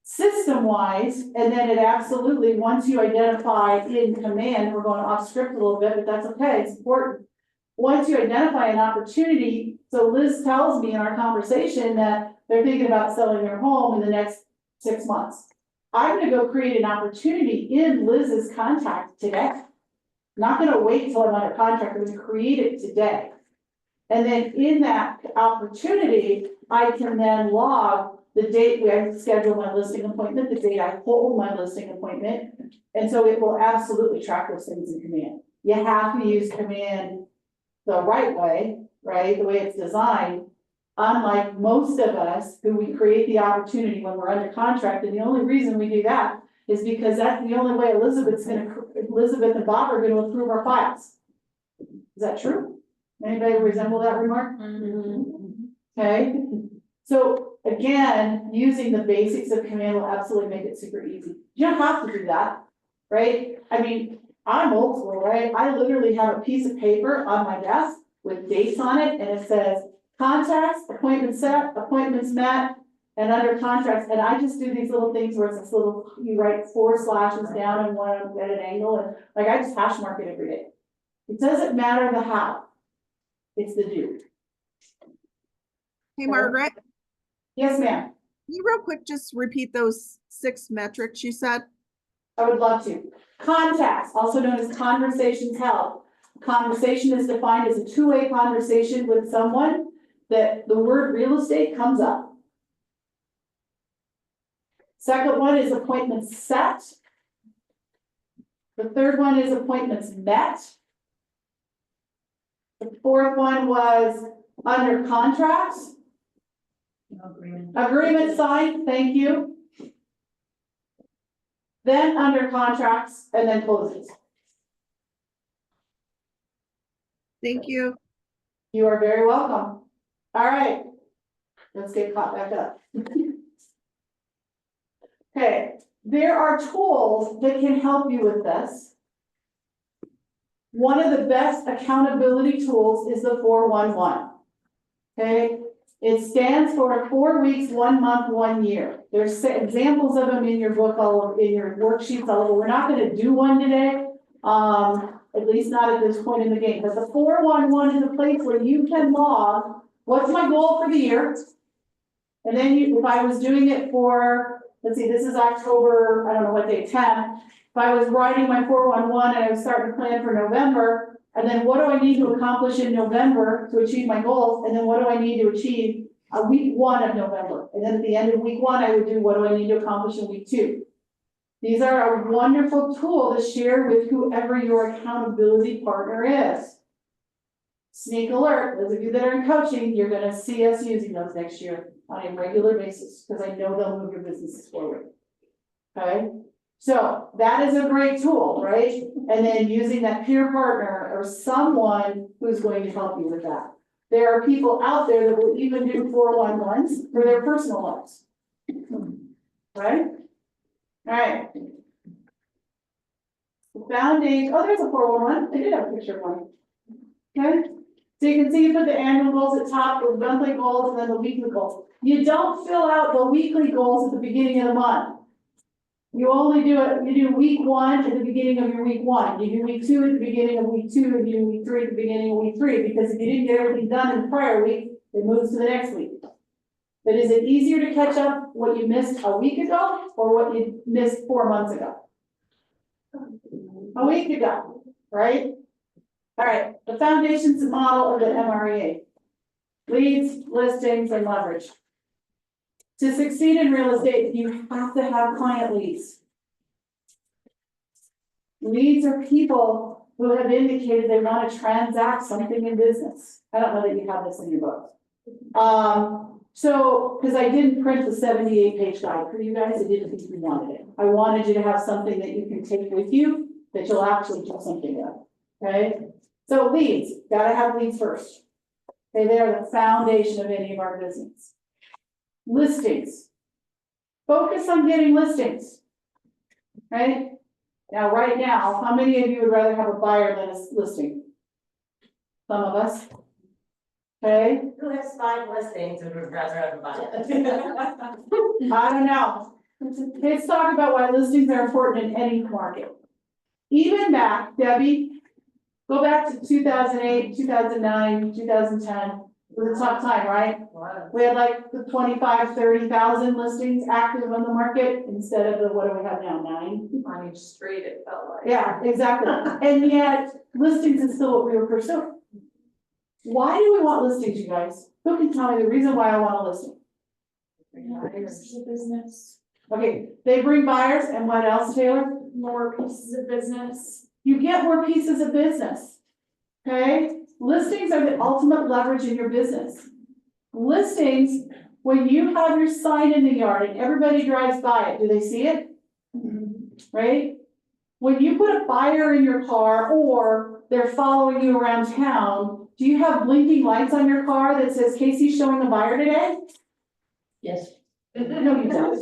system-wise, and then it absolutely, once you identify in Command, we're going off script a little bit, but that's okay, it's important. Once you identify an opportunity, so Liz tells me in our conversation that they're thinking about selling their home in the next 6 months. I'm gonna go create an opportunity in Liz's contact today. Not gonna wait till I'm under contract, I'm gonna create it today. And then in that opportunity, I can then log the date where I schedule my listing appointment, the date I hold my listing appointment. And so it will absolutely track those things in Command. You have to use Command the right way, right, the way it's designed. Unlike most of us, who we create the opportunity when we're under contract, and the only reason we do that is because that's the only way Elizabeth and Bob are gonna approve our files. Is that true? Anybody resemble that remark? Okay, so again, using the basics of Command will absolutely make it super easy. You don't have to do that, right? I mean, I'm old school, right? I literally have a piece of paper on my desk with dates on it, and it says contacts, appointments set, appointments met, and under contracts, and I just do these little things where it's this little, you write 4 slashes down and one at an angle, and like I just hash mark it every day. It doesn't matter the how, it's the do. Hey, Margaret, Yes, ma'am, can you real quick just repeat those 6 metrics you said? I would love to. Contacts, also known as conversations held. Conversation is defined as a 2-way conversation with someone that the word real estate comes up. Second one is appointments set. The third one is appointments met. The fourth one was under contracts. Agreement signed, thank you. Then under contracts and then closings. Thank you. You are very welcome. All right. Let's get caught back up. Okay, there are tools that can help you with this. One of the best accountability tools is the 411. Okay, it stands for 4 weeks, 1 month, 1 year. There's examples of them in your book, in your worksheets, all over. We're not gonna do one today. At least not at this point in the game, but the 411 is a place where you can log, what's my goal for the year? And then if I was doing it for, let's see, this is October, I don't know what day, 10. If I was writing my 411 and I was starting to plan for November, and then what do I need to accomplish in November to achieve my goals? And then what do I need to achieve week 1 of November? And then at the end of week 1, I would do, what do I need to accomplish in week 2? These are a wonderful tool to share with whoever your accountability partner is. Sneak alert, those of you that are in coaching, you're gonna see us using those next year on a regular basis, because I know they'll move your businesses forward. Okay, so that is a great tool, right? And then using that peer partner or someone who's going to help you with that. There are people out there that will even do 411s for their personal lives. Right? All right. The foundation, oh, there's a 411, I did have a picture of one. Okay, so you can see you put the annual goals at top, the monthly goals, and then the weekly goals. You don't fill out the weekly goals at the beginning of the month. You only do it, you do week 1 at the beginning of your week 1. You do week 2 at the beginning of week 2, and you do week 3 at the beginning of week 3, because if you didn't get everything done in the prior week, it moves to the next week. But is it easier to catch up what you missed a week ago or what you missed 4 months ago? A week ago, right? All right, the foundations model of the MREA. Leads, listings, and leverage. To succeed in real estate, you have to have client leads. Leads are people who have indicated they want to transact something in business. I don't know that you have this in your book. So, because I didn't print the 78-page guide for you guys, I didn't think you wanted it. I wanted you to have something that you can take with you that you'll actually do something with, okay? So leads, gotta have leads first. Okay, they are the foundation of any of our business. Listings. Focus on getting listings, right? Now, right now, how many of you would rather have a buyer than a listing? Some of us. Okay, Who has 5 listings and would rather have a buyer? I don't know. Let's talk about why listings are important in any market. Even back, Debbie, go back to 2008, 2009, 2010, it was a tough time, right? We had like the 25, 30,000 listings active on the market instead of the, what do we have now, 9? On each street, it felt like. Yeah, exactly. And yet listings is still what we were pursuing. Why do we want listings, you guys? Who can tell me the reason why I want a listing? Business, Okay, they bring buyers and what else, Taylor? more pieces of business. You get more pieces of business. Okay, listings are the ultimate leverage in your business. Listings, when you have your sign in the yard and everybody drives by it, do they see it? Right? When you put a buyer in your car or they're following you around town, do you have blinking lights on your car that says Casey's showing a buyer today? Yes. No, you don't.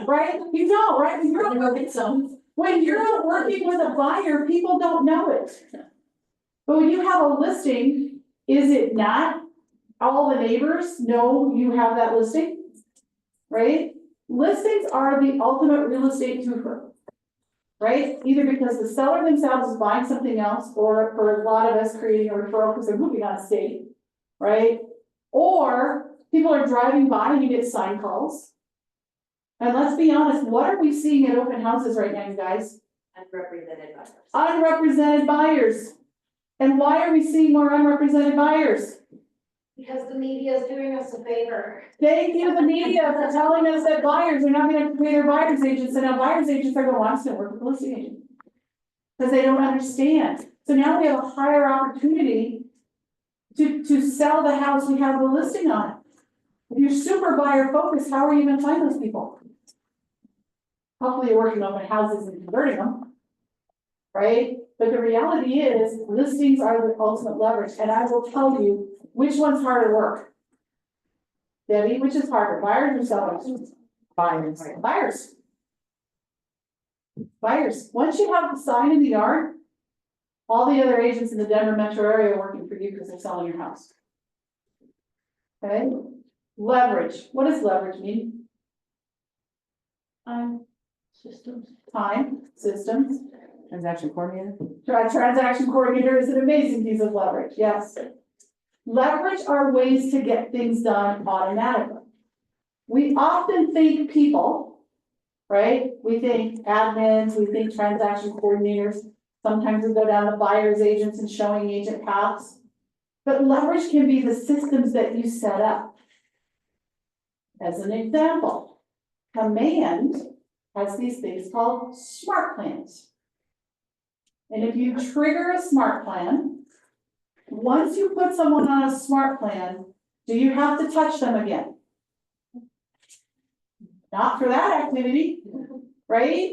Right? You don't, right? When you're, Go get some. when you're out working with a buyer, people don't know it. But when you have a listing, is it not all the neighbors know you have that listing? Right? Listings are the ultimate real estate twofer. Right? Either because the seller themselves is buying something else, or for a lot of us creating a referral because they're moving out of state. Right? Or people are driving by and you get sign calls. And let's be honest, what are we seeing at open houses right now, you guys? Unrepresented buyers. Unrepresented buyers. And why are we seeing more unrepresented buyers? Because the media is doing us a favor. Thank you, the media, for telling us that buyers are not gonna pay their buyer's agents, and now buyer's agents are going, well, I'm just gonna work with the listing agent. Because they don't understand. So now we have a higher opportunity to sell the house we have the listing on. If you're super buyer focused, how are you gonna find those people? Hopefully you're working on houses and converting them. Right? But the reality is, listings are the ultimate leverage, and I will tell you which one's harder work. Debbie, which is harder, buyers or sellers? Buyers. Buyers. Buyers. Once you have the sign in the yard, all the other agents in the Denver metro area are working for you because they're selling your house. Okay, leverage. What does leverage mean? Systems. Time, systems. Transaction coordinator? Transaction coordinator is an amazing piece of leverage, yes. Leverage are ways to get things done automatically. We often think people, right? We think admins, we think transaction coordinators. Sometimes we go down the buyer's agents and showing agent paths. But leverage can be the systems that you set up. As an example, Command has these things called smart plans. And if you trigger a smart plan, once you put someone on a smart plan, do you have to touch them again? Not for that activity, right?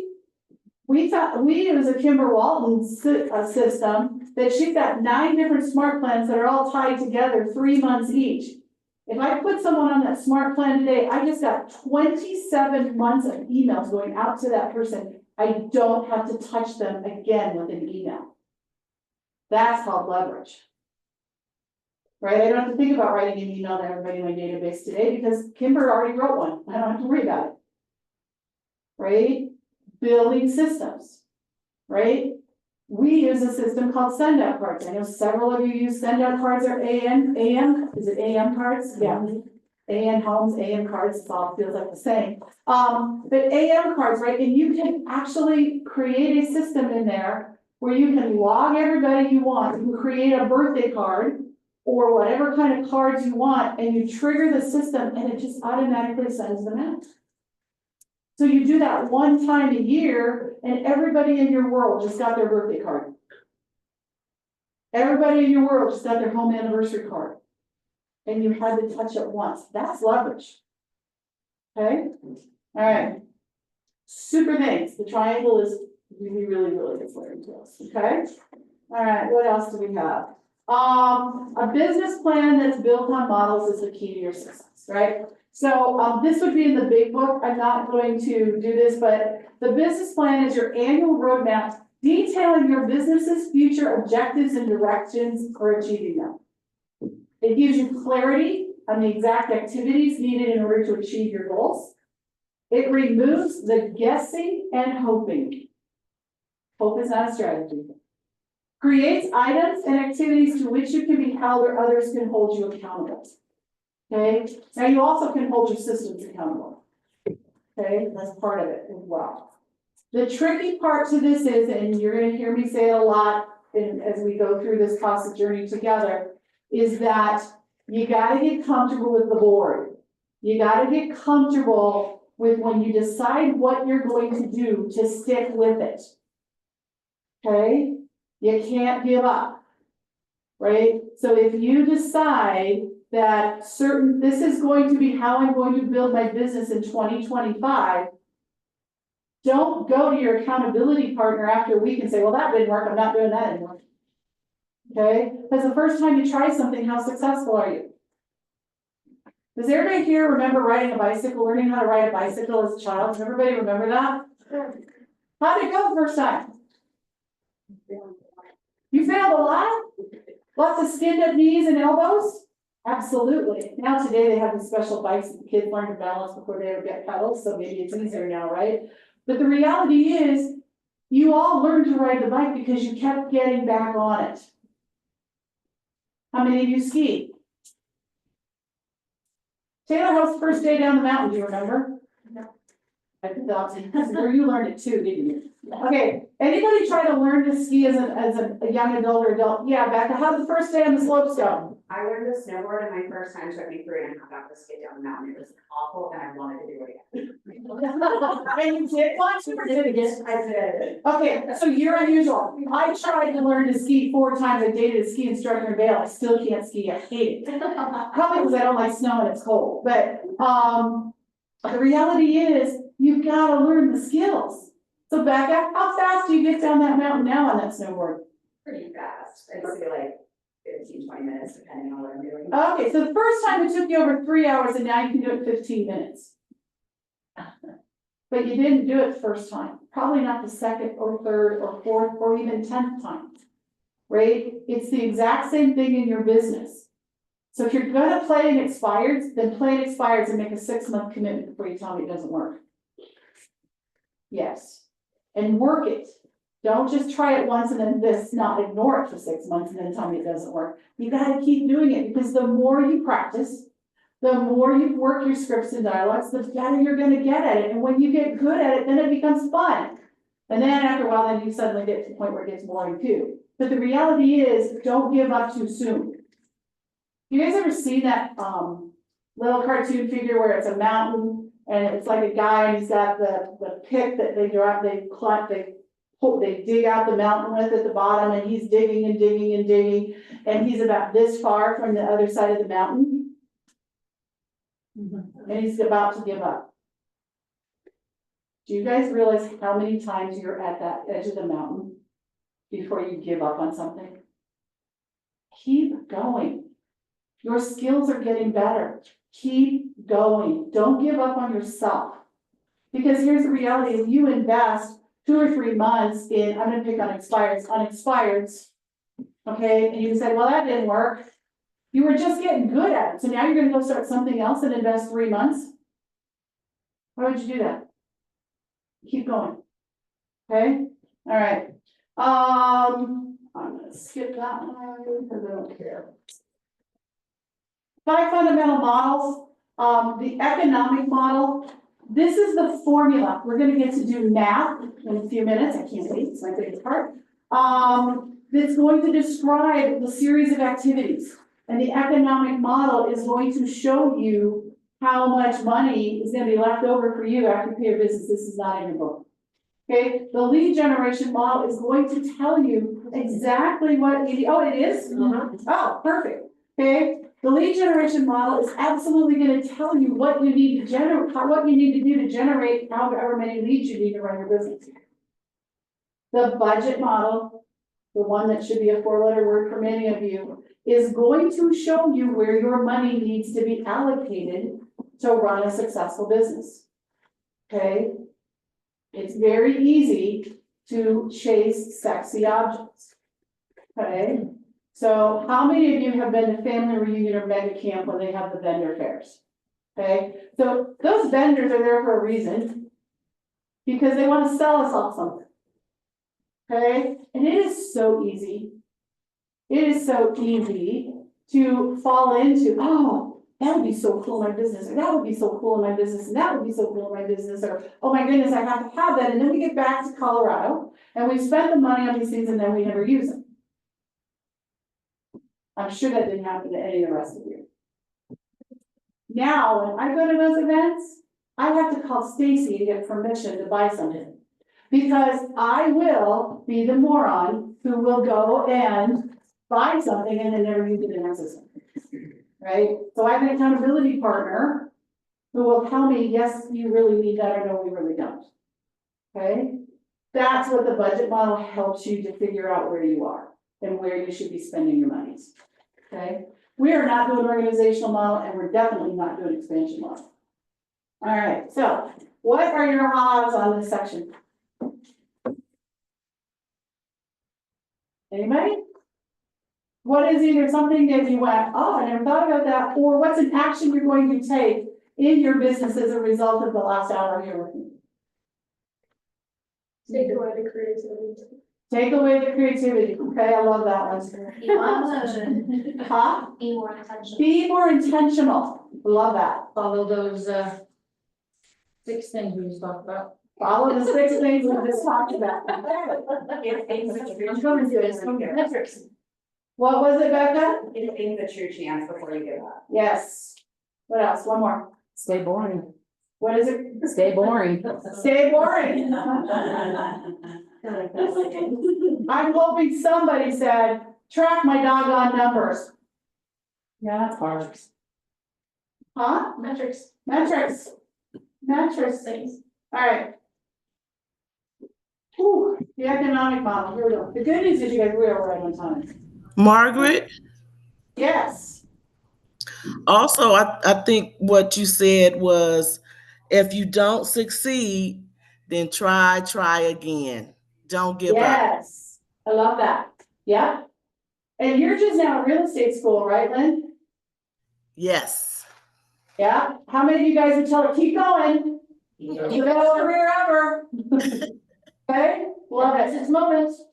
We use a Kimber Walton system that she's got 9 different smart plans that are all tied together 3 months each. If I put someone on that smart plan today, I just got 27 months of emails going out to that person. I don't have to touch them again with an email. That's called leverage. Right? I don't have to think about writing an email to everybody in my database today because Kimber already wrote one. I don't have to worry about it. Right? Building systems. Right? We use a system called send out cards. I know several of you use send out cards or AM, is it AM cards? Yeah. AM homes, AM cards, it all feels like the same. But AM cards, right? And you can actually create a system in there where you can log everybody you want. You can create a birthday card or whatever kind of cards you want, and you trigger the system and it just automatically sends them out. So you do that one time a year and everybody in your world just got their birthday card. Everybody in your world just got their home anniversary card. And you had to touch it once. That's leverage. Okay? All right. Super things. The triangle is really, really, really good for us. Okay? All right, what else do we have? A business plan that's built on models is the key to your success, right? So this would be in the big book. I'm not going to do this, but the business plan is your annual roadmap detailing your business's future objectives and directions for achieving them. It gives you clarity on the exact activities needed in order to achieve your goals. It removes the guessing and hoping. Hope is not a strategy. Creates items and activities to which you can be held or others can hold you accountable. Okay, now you also can hold your systems accountable. Okay, that's part of it as well. The tricky part to this is, and you're going to hear me say it a lot as we go through this process journey together, is that you got to get comfortable with the board. You got to get comfortable with when you decide what you're going to do to stick with it. Okay, you can't give up, right? So if you decide that this is going to be how I'm going to build my business in 2025, don't go to your accountability partner after a week and say, well, that didn't work, I'm not doing that anymore. Okay, because the first time you try something, how successful are you? Does everybody here remember riding a bicycle, learning how to ride a bicycle as a child? Does everybody remember that? How did it go the first time? You failed a lot? Lots of skinned up knees and elbows? Absolutely. Now today they have these special bikes that the kids learn to balance before they ever get pedals, so maybe it's easier now, right? But the reality is, you all learned to ride the bike because you kept getting back on it. How many of you ski? Taylor, how was the first day down the mountain, do you remember? No. I thought, you learned it too, didn't you? Okay, anybody try to learn to ski as a young adult or adult? Yeah, Becca, how did the first day on the slopes go? I learned to snowboard and my first time took me 3.5 hours to get down the mountain. It was awful and I wanted to do it again. And you did want to or did it? I did. Okay, so you're unusual. I tried to learn to ski 4 times. I dated a ski instructor in Vail. I still can't ski. I hate it. Probably because I don't like snow and it's cold. But the reality is you've got to learn the skills. So Becca, how fast do you get down that mountain now on that snowboard? Pretty fast. I'd say like 15, 20 minutes, depending on what I'm doing. Okay, so the first time it took you over 3 hours and now you can do it 15 minutes. But you didn't do it the first time, probably not the second or third or fourth or even 10th time. Right? It's the exact same thing in your business. So if you're gonna play in expireds, then play in expireds and make a 6-month commitment before you tell me it doesn't work. Yes, and work it. Don't just try it once and then not ignore it for 6 months and then tell me it doesn't work. You gotta keep doing it because the more you practice, the more you work your scripts and dialogues, the better you're gonna get at it. And when you get good at it, then it becomes fun. And then after a while, then you suddenly get to the point where it gets boring too. But the reality is, don't give up too soon. You guys ever seen that, little cartoon figure where it's a mountain and it's like a guy and he's got the pick that they dig out the mountain with at the bottom and he's digging and digging and digging and he's about this far from the other side of the mountain? And he's about to give up. Do you guys realize how many times you're at that edge of the mountain before you give up on something? Keep going. Your skills are getting better. Keep going. Don't give up on yourself. Because here's the reality, if you invest 2 or 3 months in, I'm gonna pick on expireds, okay, and you say, well, that didn't work. You were just getting good at it, so now you're gonna go start something else and invest 3 months? Why would you do that? Keep going. Okay, all right. I'm gonna skip that one because I don't care. 5 fundamental models. The economic model. This is the formula. We're gonna get to do math in a few minutes. I can't wait, it's my favorite part. That's going to describe the series of activities. And the economic model is going to show you how much money is gonna be left over for you after you pay your business. This is not in your book. Okay, the lead generation model is going to tell you exactly what you, oh, it is? Oh, perfect. Okay, the lead generation model is absolutely gonna tell you what you need to generate, what you need to do to generate however many leads you need to run your business. The budget model, the one that should be a 4-letter word for many of you, is going to show you where your money needs to be allocated to run a successful business. Okay? It's very easy to chase sexy objects. Okay? So how many of you have been to family reunion or mega camp when they have the vendor fairs? Okay? So those vendors are there for a reason because they want to sell us all something. Okay? And it is so easy. It is so easy to fall into, oh, that would be so cool in my business, or that would be so cool in my business, and that would be so cool in my business, or, oh my goodness, I have to have that. And then we get back to Colorado and we spend the money on these things and then we never use them. I'm sure that didn't happen to any of the rest of you. Now, when I go to those events, I have to call Stacy to get permission to buy something. Because I will be the moron who will go and buy something and then never use it in our system. Right? So I have an accountability partner who will tell me, yes, you really need that, or no, we really don't. Okay? That's what the budget model helps you to figure out where you are and where you should be spending your monies. Okay? We are not doing organizational model and we're definitely not doing expansion model. All right, so what are your odds on this section? Anybody? What is either something that you went, oh, I never thought about that, or what's an action you're going to take in your business as a result of the last hour here with me? Take away the creativity. Take away the creativity. Okay, I love that one. Huh? Be more intentional. Be more intentional. Love that. Follow those, 6 things we just talked about. Follow the 6 things we just talked about. Give things a true I'm coming to it. It's coming to chance. metrics. What was it, Becca? Give things a true chance before you give up. Yes. What else? One more. Stay boring. What is it? Stay boring. Stay boring. I'm hoping somebody said, track my doggone numbers. Yeah, that's hard. Huh? Metrics. Metrics. Metrics. Things. All right. Whew, the economic model, here we go. The good news is you guys, we are right on time. Margaret, Yes. Also, I think what you said was, if you don't succeed, then try again. Don't give up. Yes, I love that. Yeah. And you're just now at real estate school, right, Lynn? Yes. Yeah. How many of you guys would tell her, keep going? It's the best career ever. Okay, love it. 6 moments.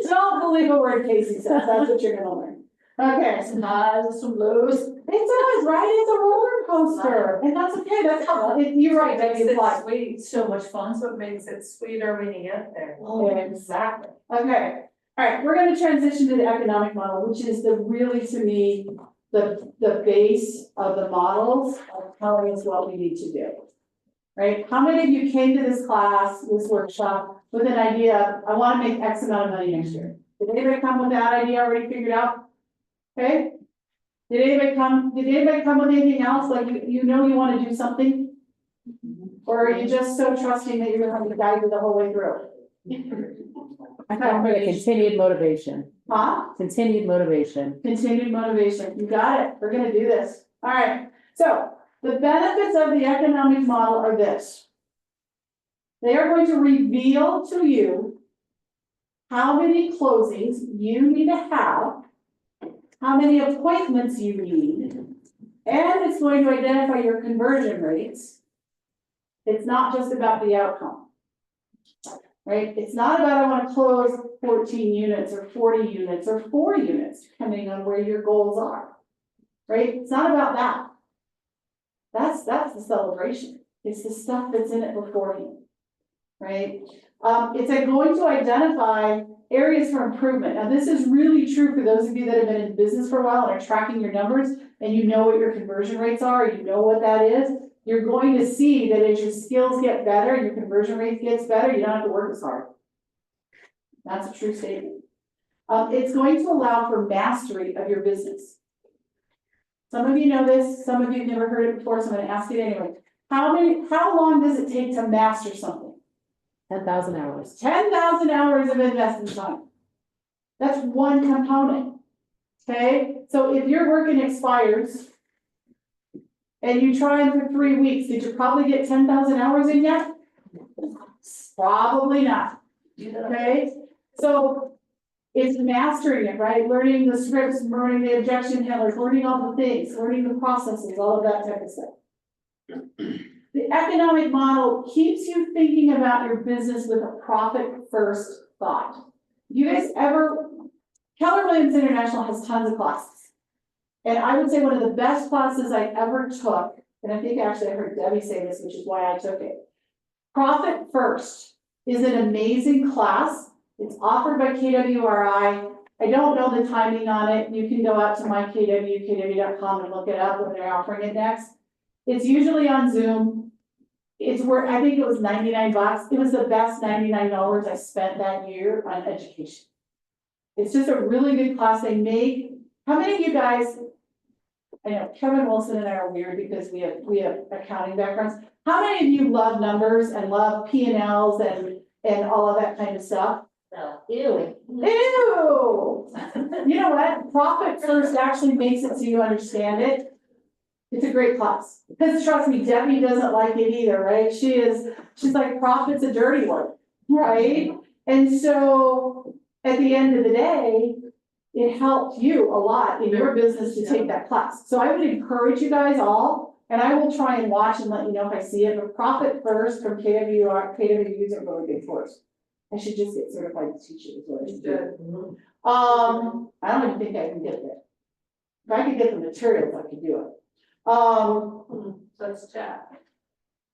Don't believe a word Casey says, that's what you're gonna learn. Okay. Some highs, some lows. It does, right? It's a roller coaster, and that's okay, that's how, you're right, Debbie, it's like. Sweet, so much fun, so it makes it sweeter when you get there. Exactly. Okay, all right, we're gonna transition to the economic model, which is really, to me, the base of the models of telling us what we need to do. Right? How many of you came to this class, this workshop, with an idea of, I wanna make X amount of money next year? Did anybody come with that idea already figured out? Okay? Did anybody come with anything else, like you know you wanna do something? Or are you just so trusting that you're gonna have to guide you the whole way through? I thought for the continued motivation, Huh? continued motivation. Continued motivation, you got it, we're gonna do this. All right, so the benefits of the economic model are this. They are going to reveal to you how many closings you need to have, how many appointments you need, and it's going to identify your conversion rates. It's not just about the outcome. Right? It's not about, I want to close 14 units or 40 units or 4 units, depending on where your goals are. Right? It's not about that. That's the celebration. It's the stuff that's in it beforehand. Right? It's going to identify areas for improvement. Now, this is really true for those of you that have been in business for a while and are tracking your numbers, and you know what your conversion rates are, you know what that is. You're going to see that as your skills get better, your conversion rate gets better, you don't have to work as hard. That's a true statement. It's going to allow for mastery of your business. Some of you know this, some of you have never heard it before, so I'm gonna ask it anyway. How long does it take to master something? 10,000 hours. 10,000 hours of investment time. That's one component. Okay, so if your working expires and you try it for 3 weeks, did you probably get 10,000 hours in yet? Probably not. Okay, so it's mastering it, right? Learning the scripts, learning the objection handlers, learning all the things, learning the processes, all of that type of stuff. The economic model keeps you thinking about your business with a profit first thought. You guys ever, Keller Williams International has tons of classes. And I would say one of the best classes I ever took, and I think actually I heard Debbie say this, which is why I took it. Profit First is an amazing class. It's offered by KWRI. I don't know the timing on it. You can go out to kw.com and look it up when they're offering it next. It's usually on Zoom. It's where, I think it was $99. It was the best $99 I spent that year on education. It's just a really good class they make. How many of you guys, I know Kevin Wilson and I are weird because we have accounting backgrounds. How many of you love numbers and love P&Ls and all of that kind of stuff? No, ew. Ew! You know what? Profit First actually makes it so you understand it. It's a great class. Because trust me, Debbie doesn't like it either, right? She's like, profit's a dirty word, right? And so at the end of the day, it helped you a lot in your business to take that class. So I would encourage you guys all, and I will try and watch and let you know if I see it, but Profit First from KWU's are really good course. I should just get certified to teach it as well. I should do. I don't even think I can get there. If I could get the materials, I could do it. Let's chat.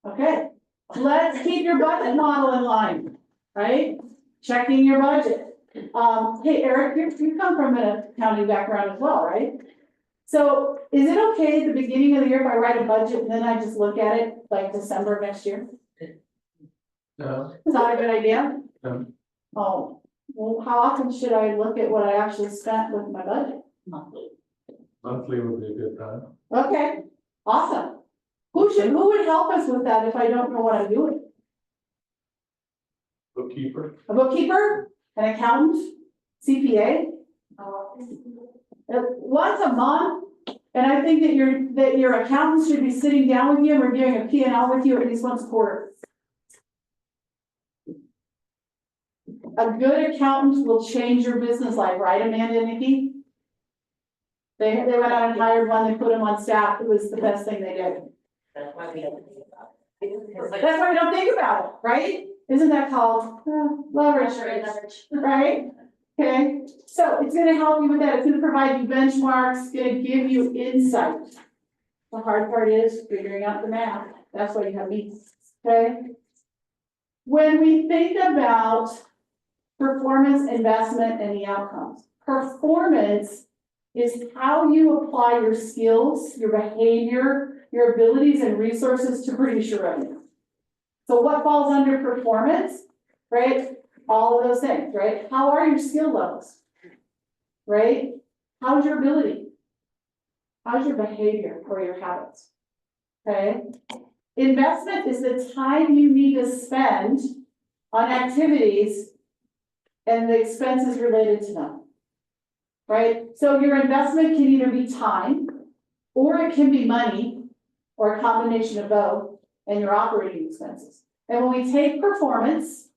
Okay, let's keep your budget model in line, right? Checking your budget. Hey, Eric, you come from an accounting background as well, right? So is it okay at the beginning of the year if I write a budget and then I just look at it like December of next year? No. Is that a good idea? No. Oh, well, how often should I look at what I actually spent with my budget? Monthly. Monthly would be a good time. Okay, awesome. Who would help us with that if I don't know what I'm doing? Bookkeeper? A bookkeeper, an accountant, CPA? Once a month, and I think that your accountant should be sitting down with you and reviewing a P&L with you at least once a quarter. A good accountant will change your business life, right, Amanda and Nikki? They went out and hired one, they put him on staff, it was the best thing they did. That's why we don't think about it. That's why we don't think about it, right? Isn't that called leverage, right? Okay, so it's gonna help you with that, it's gonna provide you benchmarks, gonna give you insight. The hard part is figuring out the math, that's why you have meetings, okay? When we think about performance, investment, and the outcomes, performance is how you apply your skills, your behavior, your abilities and resources to produce your revenue. So what falls under performance, right? All of those things, right? How are your skill levels? Right? How's your ability? How's your behavior or your habits? Okay? Investment is the time you need to spend on activities and the expenses related to them. Right? So your investment can either be time, or it can be money, or a combination of both, and your operating expenses. And when we take performance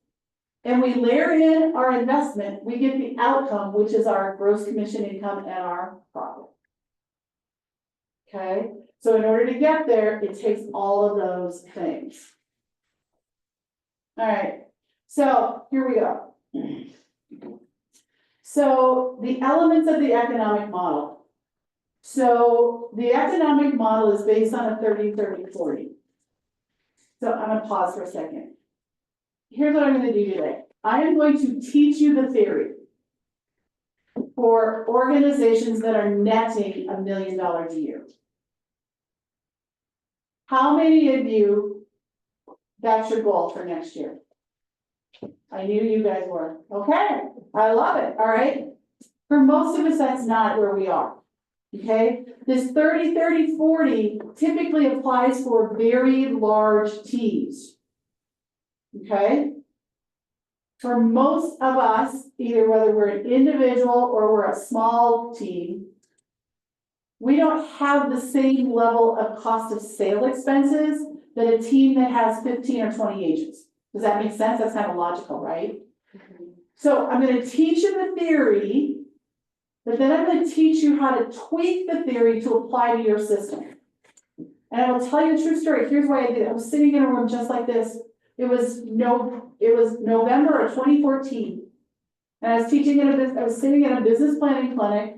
and we layer in our investment, we get the outcome, which is our gross commission income and our profit. Okay, so in order to get there, it takes all of those things. All right, so here we go. So the elements of the economic model. So the economic model is based on a 30-30-40. So I'm gonna pause for a second. Here's what I'm gonna do today. I am going to teach you the theory for organizations that are netting $1 million a year. How many of you, that's your goal for next year? I knew you guys were. Okay, I love it, all right? For most of us, that's not where we are, okay? This 30-30-40 typically applies for very large teams, okay? For most of us, either whether we're an individual or we're a small team, we don't have the same level of cost of sale expenses that a team that has 15 or 20 agents. Does that make sense? That's kind of logical, right? So I'm going to teach you the theory, but then I'm going to teach you how to tweak the theory to apply to your system. And I will tell you a true story. Here's why I did it. I was sitting in a room just like this. It was November of 2014. And I was sitting in a business planning clinic,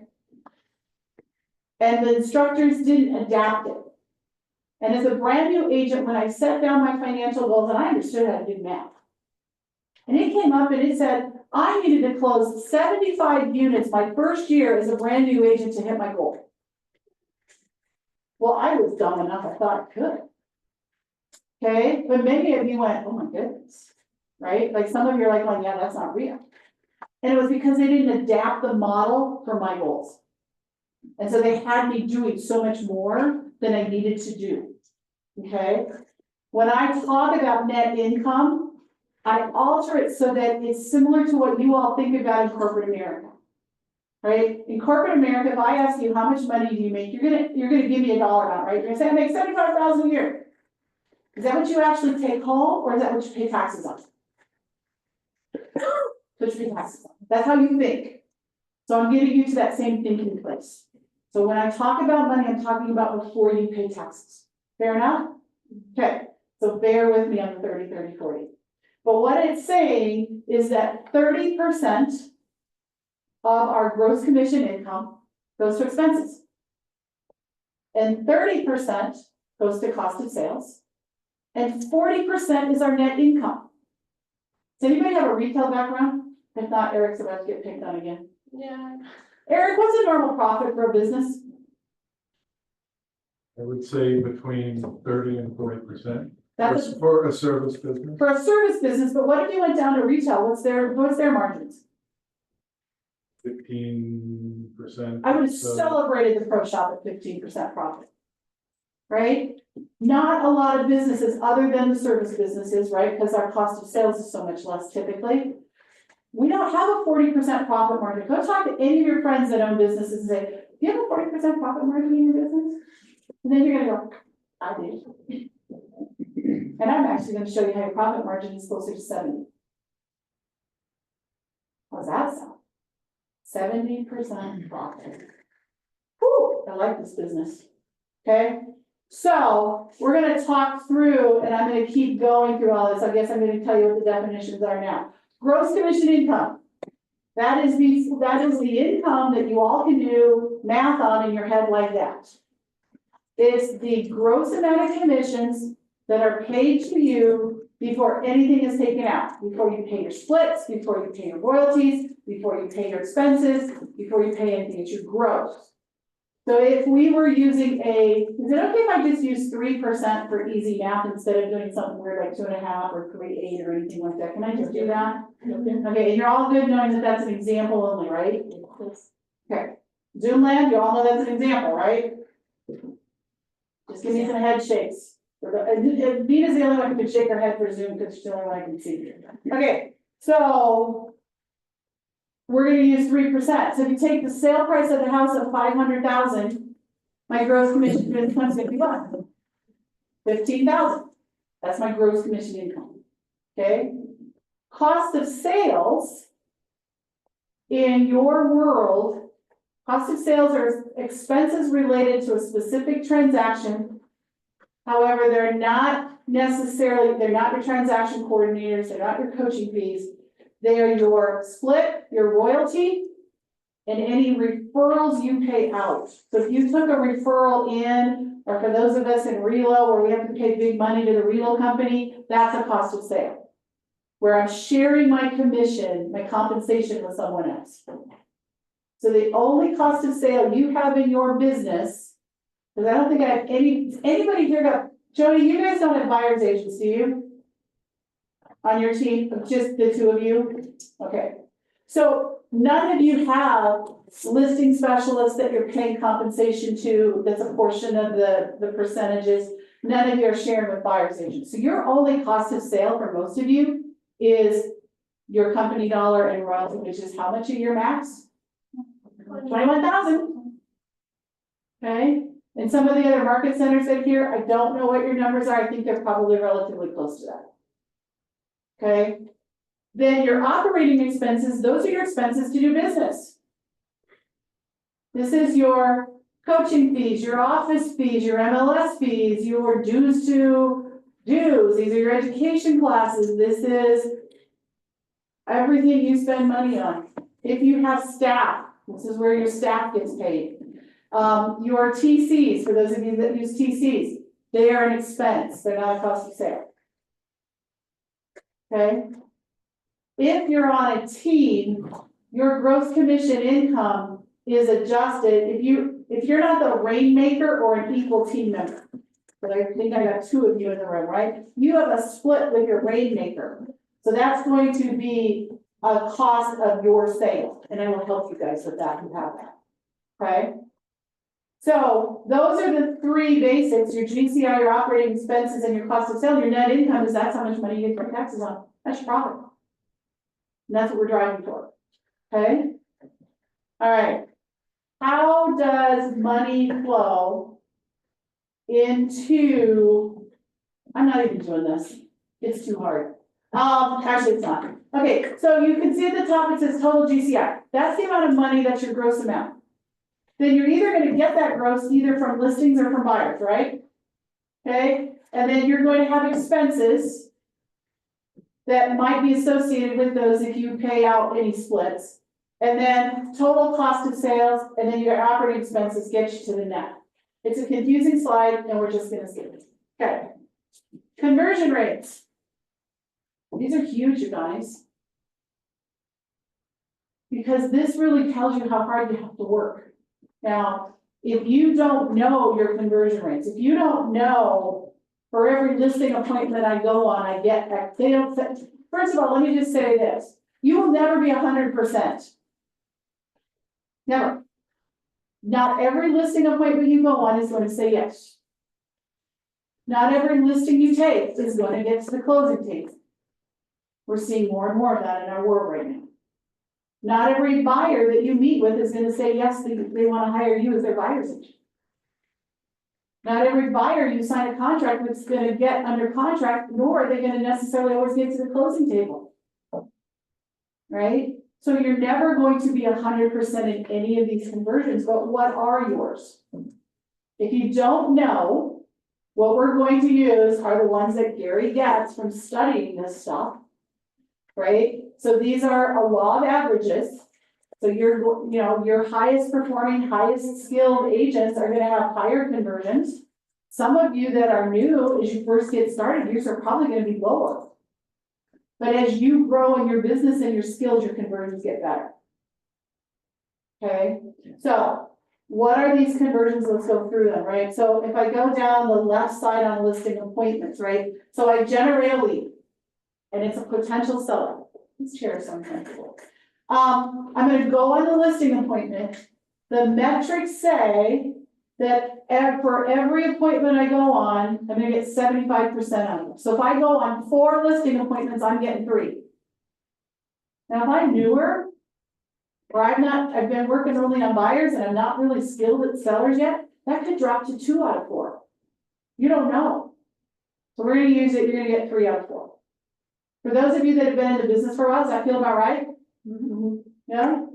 and the instructors didn't adapt it. And as a brand new agent, when I set down my financial goals, and I understood how to do math, and it came up and it said, I needed to close 75 units my first year as a brand new agent to hit my goal. Well, I was dumb enough, I thought I could. Okay, but many of you went, oh my goodness, right? Like some of you are like, well, yeah, that's not real. And it was because they didn't adapt the model for my goals. And so they had me doing so much more than I needed to do, okay? When I talk about net income, I alter it so that it's similar to what you all think about in corporate America, right? In corporate America, if I ask you how much money do you make, you're gonna give me a dollar amount, right? You're gonna say I make $75,000 a year. Is that what you actually take home, or is that what you pay taxes on? What you pay taxes on. That's how you think. So I'm getting you to that same thinking place. So when I talk about money, I'm talking about before you pay taxes. Fair enough? Okay, so bear with me on the 30-30-40. But what it's saying is that 30% of our gross commission income goes to expenses. And 30% goes to cost of sales. And 40% is our net income. Does anybody have a retail background? If not, Eric's about to get picked on again. Yeah. Eric, what's a normal profit for a business? I would say between 30 and 40%. That's For a service business. for a service business, but what if you went down to retail? What's their margins? 15%. I would have celebrated the pro shop at 15% profit. Right? Not a lot of businesses other than the service businesses, right? Because our cost of sales is so much less typically. We don't have a 40% profit margin. Go talk to any of your friends that own businesses and say, do you have a 40% profit margin in your business? And then you're gonna go, I do. And I'm actually gonna show you how your profit margin is closer to 70. How's that sound? 70% profit. Whew, I like this business. Okay, so we're gonna talk through, and I'm gonna keep going through all this. I guess I'm gonna tell you what the definitions are now. Gross commission income. That is the income that you all can do math on in your head like that. It's the gross amount of commissions that are paid to you before anything is taken out, before you pay your splits, before you pay your royalties, before you pay your expenses, before you pay anything, it's your gross. So if we were using is it okay if I just use 3% for easy math instead of doing something weird like 2.5 or 3.8 or anything like that? Can I just do that? Okay, and you're all good knowing that that's an example only, right? Okay, Zoomland, you all know that's an example, right? Just give me some head shakes. Vita's the only one who can shake her head for Zoom because she's the only one I can see. Okay, so we're gonna use 3%. So if you take the sale price of the house of 500,000, my gross commission income is gonna be what? 15,000. That's my gross commission income. Okay? Cost of sales in your world, cost of sales are expenses related to a specific transaction. However, they're not your transaction coordinators, they're not your coaching fees. They are your split, your royalty, and any referrals you pay out. So if you took a referral in, or for those of us in Relo where we have to pay big money to the Relo company, that's a cost of sale. Where I'm sharing my commission, my compensation with someone else. So the only cost of sale you have in your business, because I don't think I have anybody here got, Jody, you guys don't have buyer's agents, do you? On your team, just the two of you? Okay. So none of you have listing specialists that you're paying compensation to, that's a portion of the percentages. None of you are sharing with buyer's agents. So your only cost of sale for most of you is your company dollar and royalty, which is how much a year max? 21,000. Okay, and some of the other market centers in here, I don't know what your numbers are. I think they're probably relatively close to that. Okay, then your operating expenses, those are your expenses to do business. This is your coaching fees, your office fees, your MLS fees, your dues to dues. These are your education classes. This is everything you spend money on. If you have staff, this is where your staff gets paid. Your TCs, for those of you that use TCs, they are an expense. They're not a cost of sale. Okay, if you're on a team, your gross commission income is adjusted. If you're not the rainmaker or an equal team member, but I think I got two of you in the room, right? You have a split with your rainmaker, so that's going to be a cost of your sale, and I will help you guys with that. You have that, okay? So those are the three basics, your GCI, your operating expenses, and your cost of sale. Your net income is that's how much money you get for taxes on. That's your profit. And that's what we're driving for. Okay? All right. How does money flow into, I'm not even doing this. It's too hard. Actually it's not. Okay, so you can see at the top it says total GCI. That's the amount of money, that's your gross amount. Then you're either going to get that gross either from listings or from buyers, right? Okay, and then you're going to have expenses that might be associated with those if you pay out any splits. And then total cost of sales, and then your operating expenses get you to the net. It's a confusing slide, and we're just going to see it. Okay, conversion rates. These are huge, you guys. Because this really tells you how hard you have to work. Now, if you don't know your conversion rates, if you don't know for every listing appointment I go on, I get, they don't, first of all, let me just say this. You will never be 100%. Never. Not every listing appointment you go on is going to say yes. Not every listing you take is going to get to the closing table. We're seeing more and more of that in our world right now. Not every buyer that you meet with is gonna say, yes, they wanna hire you as their buyer's agent. Not every buyer you sign a contract with is gonna get under contract, nor are they gonna necessarily always get to the closing table. Right? So you're never going to be 100% in any of these conversions, but what are yours? If you don't know, what we're going to use are the ones that Gary gets from studying this stuff. Right? So these are a law of averages. So your highest performing, highest skilled agents are gonna have higher conversions. Some of you that are new, as you first get started, yours are probably gonna be lower. But as you grow in your business and your skills, your conversions get better. Okay, so what are these conversions? Let's go through them, right? So if I go down the left side on listing appointments, right? So I generate a lead and it's a potential seller. This chair is so uncomfortable. I'm gonna go on the listing appointment. The metrics say that for every appointment I go on, I'm gonna get 75% of them. So if I go on 4 listing appointments, I'm getting 3. Now, if I'm newer, or I've been working only on buyers and I'm not really skilled at sellers yet, that could drop to 2 out of 4. You don't know. So we're gonna use it, you're gonna get 3 out of 4. For those of you that have been in the business for a while, does that feel about right? Yeah?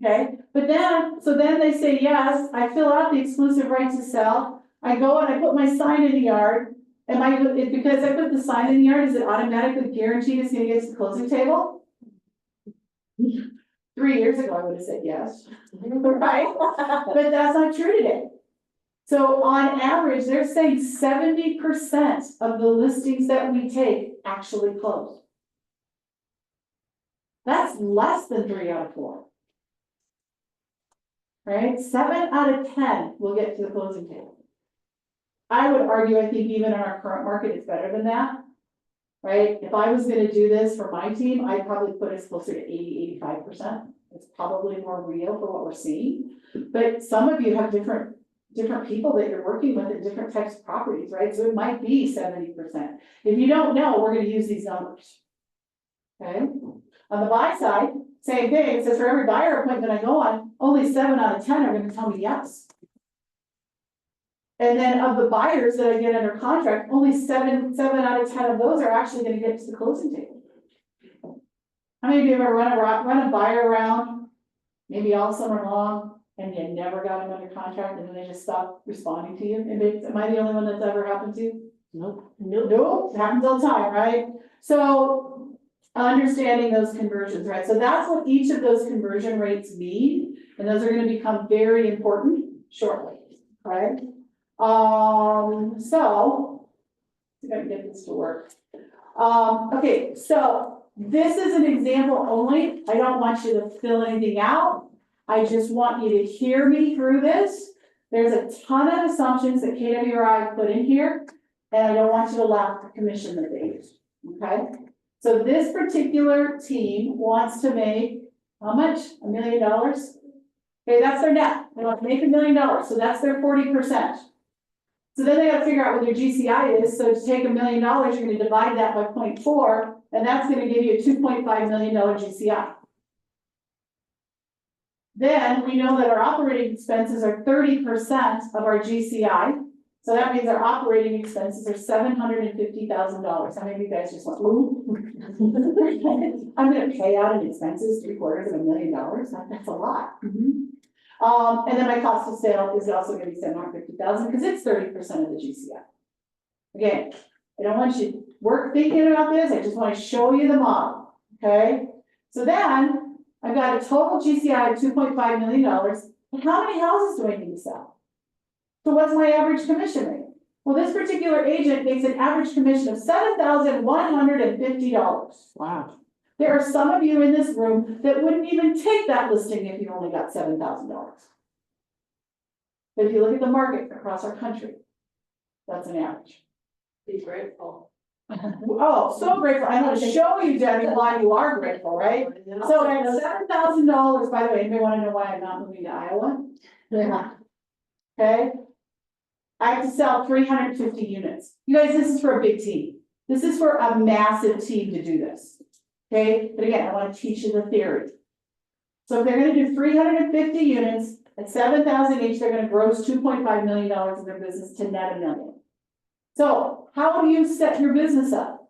Okay, but then, so then they say, yes, I fill out the exclusive right to sell. I go and I put my sign in the yard. Because I put the sign in the yard, is it automatically guaranteed it's gonna get to the closing table? 3 years ago, I would have said yes. Right? But that's not true today. So on average, they're saying 70% of the listings that we take actually close. That's less than 3 out of 4. Right? 7 out of 10 will get to the closing table. I would argue, I think even in our current market, it's better than that. Right? If I was gonna do this for my team, I'd probably put us closer to 80-85%. It's probably more real for what we're seeing. But some of you have different people that you're working with in different types of properties, right? So it might be 70%. If you don't know, we're gonna use these numbers. Okay? On the buy side, same thing. It says for every buyer appointment I go on, only 7 out of 10 are gonna tell me yes. And then of the buyers that I get under contract, only 7 out of 10 of those are actually gonna get to the closing table. How many of you ever run a buyer around, maybe all summer long, and you never got them under contract, and then they just stop responding to you? Am I the only one that's ever happened to? Nope. Nope, it happens all the time, right? So understanding those conversions, right? So that's what each of those conversion rates mean, and those are gonna become very important shortly, right? So, I gotta get this to work. Okay, so this is an example only. I don't want you to fill anything out. I just want you to hear me through this. There's a ton of assumptions that KWRI put in here, and I don't want you to laugh at the commission that they use, okay? So this particular team wants to make, how much? $1 million? Okay, that's their net. They want to make $1 million, so that's their 40%. So then they gotta figure out what their GCI is. So to take $1 million, you're gonna divide that by 0.4, and that's gonna give you a $2.5 million GCI. Then we know that our operating expenses are 30% of our GCI. So that means our operating expenses are $750,000. How many of you guys just went, ooh? I'm gonna pay out in expenses $750,000. That's a lot. And then my cost of sale is also gonna be $750,000 because it's 30% of the GCI. Again, I don't want you to work thinking about this. I just want to show you the model. Okay. So then I've got a total GCI of $2.5 million. And how many houses do I need to sell? So what's my average commission rate? Well, this particular agent makes an average commission of $7,150. Wow. There are some of you in this room that wouldn't even take that listing if you only got $7,000. But if you look at the market across our country, that's an average. Be grateful. Oh, so grateful. I'm going to show you, Debbie, why you are grateful, right? So at $7,000, by the way, anybody want to know why I'm not moving to Iowa? Yeah. Okay. I have to sell 350 units. You guys, this is for a big team. This is for a massive team to do this. Okay, but again, I want to teach you the theory. So if they're gonna do 350 units at 7,000 each, they're gonna gross $2.5 million in their business to net $1 million. So how do you set your business up?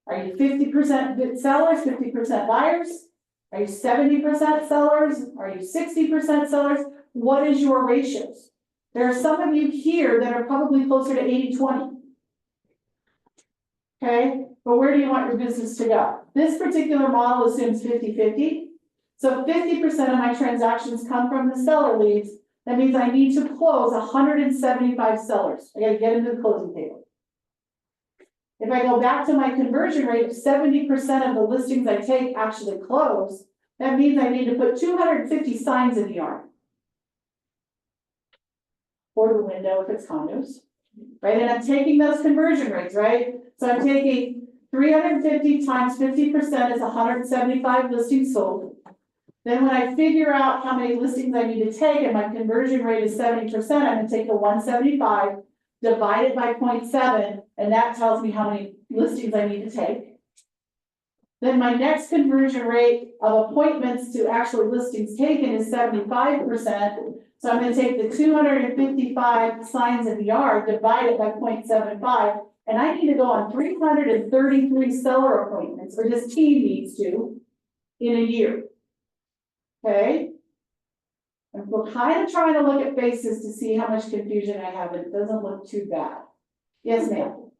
Are you 50% sellers, 50% buyers? Are you 70% sellers? Are you 60% sellers? What is your ratios? There are some of you here that are probably closer to 80-20. Okay, but where do you want your business to go? This particular model assumes 50-50. So 50% of my transactions come from the seller leads. That means I need to close 175 sellers. I gotta get into the closing table. If I go back to my conversion rate of 70% of the listings I take actually close, that means I need to put 250 signs in the yard. Or the window if it's condos, right? And I'm taking those conversion rates, right? So I'm taking 350 times 50% is 175 listings sold. Then when I figure out how many listings I need to take and my conversion rate is 70%, I'm gonna take the 175, divide it by 0.7, and that tells me how many listings I need to take. Then my next conversion rate of appointments to actual listings taken is 75%. So I'm gonna take the 255 signs in the yard, divide it by 0.75, and I need to go on 333 seller appointments, or this team needs to, in a year. Okay? And we're kind of trying to look at faces to see how much confusion I have, and it doesn't look too bad. Yes, ma'am.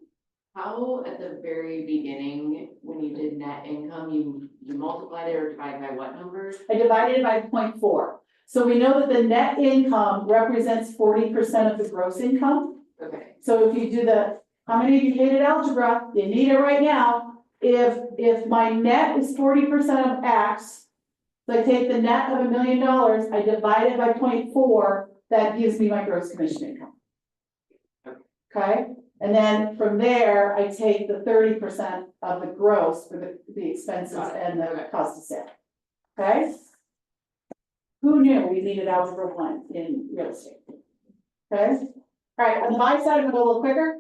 How at the very beginning, when you did net income, you multiplied it or divided by what number? I divided it by 0.4. So we know that the net income represents 40% of the gross income. Okay. So if you do how many of you hated algebra? You need it right now. If my net is 40% of X, so I take the net of $1 million, I divide it by 0.4, that gives me my gross commission income. Okay? And then from there, I take the 30% of the gross for the expenses and the cost of sale. Okay? Who knew we needed algebra 1 in real estate? Okay? All right, on the buy side, I'm gonna go a little quicker.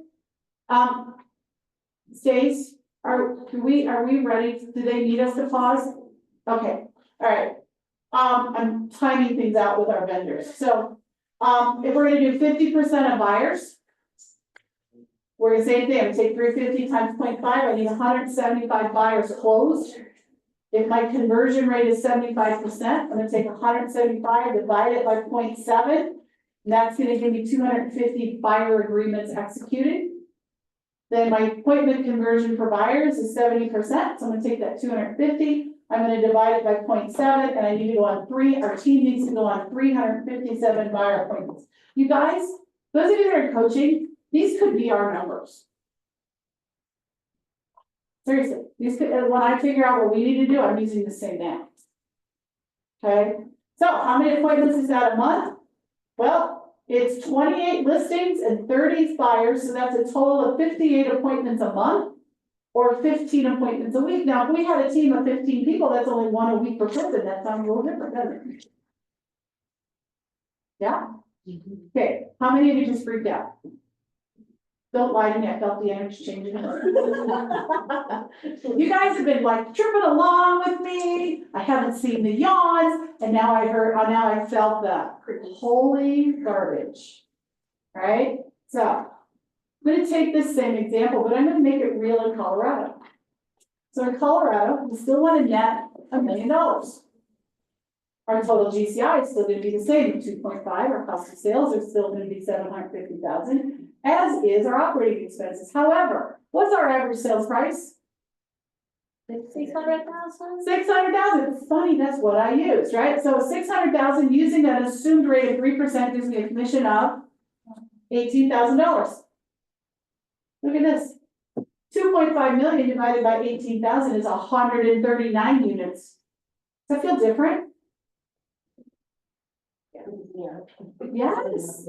Stace, are we ready? Do they need us to pause? Okay, all right. I'm timing things out with our vendors. So, if we're gonna do 50% of buyers, we're gonna say thing, I'm gonna take 350 times 0.5, I need 175 buyers closed. If my conversion rate is 75%, I'm gonna take 175, divide it by 0.7, and that's gonna give me 250 buyer agreements executed. Then my appointment conversion for buyers is 70%, so I'm gonna take that 250, I'm gonna divide it by 0.7, and I need to go on our team needs to go on 357 buyer appointments. You guys, those of you that are coaching, these could be our numbers. Seriously, these could, when I figure out what we need to do, I'm using the same now. Okay, so how many appointments is that a month? Well, it's 28 listings and 30 buyers, so that's a total of 58 appointments a month, or 15 appointments a week. Now, if we had a team of 15 people, that's only 1 a week per person. That sounds a little different, doesn't it? Yeah? Okay, how many of you just freaked out? Don't lie to me, I felt the energy changing. You guys have been like tripping along with me. I haven't seen the yawns, and now I felt the holy garbage. Right? So I'm gonna take this same example, but I'm gonna make it real in Colorado. So in Colorado, we still want to net $1 million. Our total GCI is still gonna be the same, 2.5, our cost of sales are still gonna be 750,000, as is our operating expenses. However, what's our average sales price? 600,000? 600,000, it's funny, that's what I use, right? So 600,000 using an assumed rate of 3% gives me a commission of $18,000. Look at this, 2.5 million divided by 18,000 is 139 units. Does that feel different? Yes,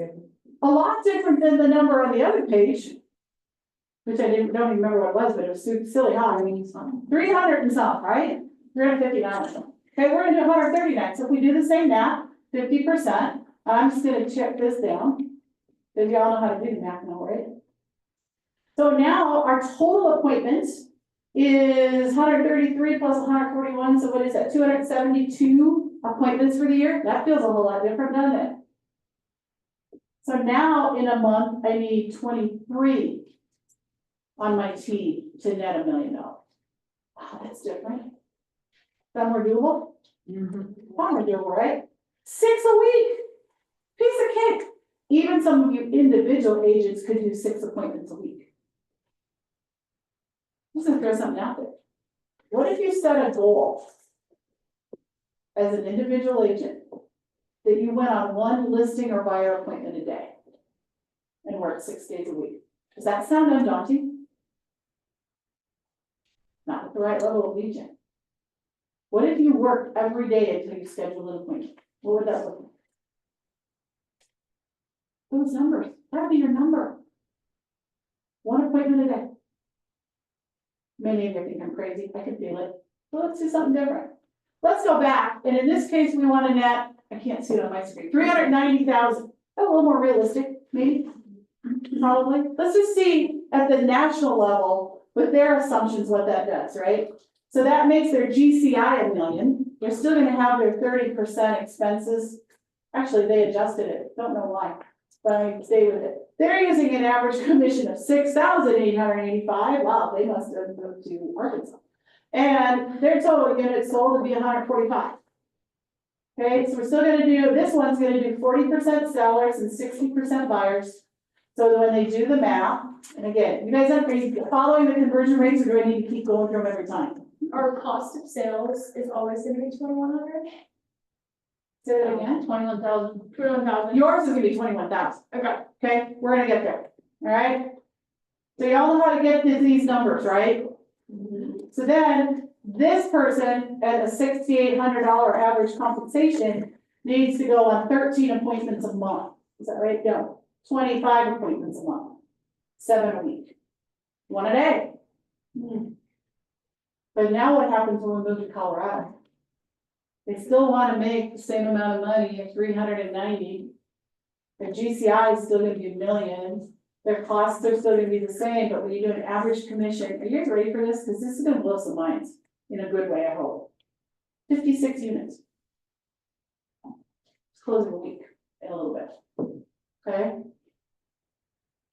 a lot different than the number on the other page, which I don't even remember what it was, but it was silly high. I mean, 300 and some, right? 359. Okay, we're gonna do 139. So if we do the same math, 50%, I'm just gonna check this down, because y'all know how to do the math now, right? So now our total appointments is 133 plus 141, so what is that, 272 appointments for the year? That feels a whole lot different, doesn't it? So now in a month, I need 23 on my team to net $1 million. Wow, that's different. That more doable? Far more doable, right? 6 a week, piece of cake. Even some of you individual agents could do 6 appointments a week. I'm just gonna throw something out there. What if you set a goal as an individual agent that you went on 1 listing or buyer appointment a day and worked 6 days a week? Does that sound undaunting? Not with the right level of lead gen. What if you worked every day until you schedule an appointment? What would that look like? Those numbers, that'd be your number. 1 appointment a day. Many of you think I'm crazy, I can feel it. Well, let's do something different. Let's go back, and in this case, we want to net, I can't see it on my screen, 390,000. A little more realistic, maybe, probably. Let's just see at the national level with their assumptions what that does, right? So that makes their GCI $1 million. They're still gonna have their 30% expenses. Actually, they adjusted it, don't know why, but I stay with it. They're using an average commission of 6,885. Wow, they must have moved to Arkansas. And their total units sold would be 145. Okay, so we're still gonna do, this one's gonna do 40% sellers and 60% buyers. So that when they do the math, and again, you guys are following the conversion rates, or do I need to keep going through them every time? Our cost of sales is always gonna be 2,100. Say that again, 21,000. 21,000. yours is gonna be 21,000. Okay. Okay, we're gonna get there, all right? So y'all know how to get to these numbers, right? So then, this person at a $6,800 average compensation needs to go on 13 appointments a month. Is that right? No, 25 appointments a month, 7 a week, 1 a day. But now what happens when we move to Colorado? They still wanna make the same amount of money at 390. Their GCI is still gonna be $1 million. Their costs are still gonna be the same, but when you do an average commission, are you guys ready for this? Cause this is gonna blow some minds in a good way, I hope. 56 units. It's closing a week in a little bit. Okay?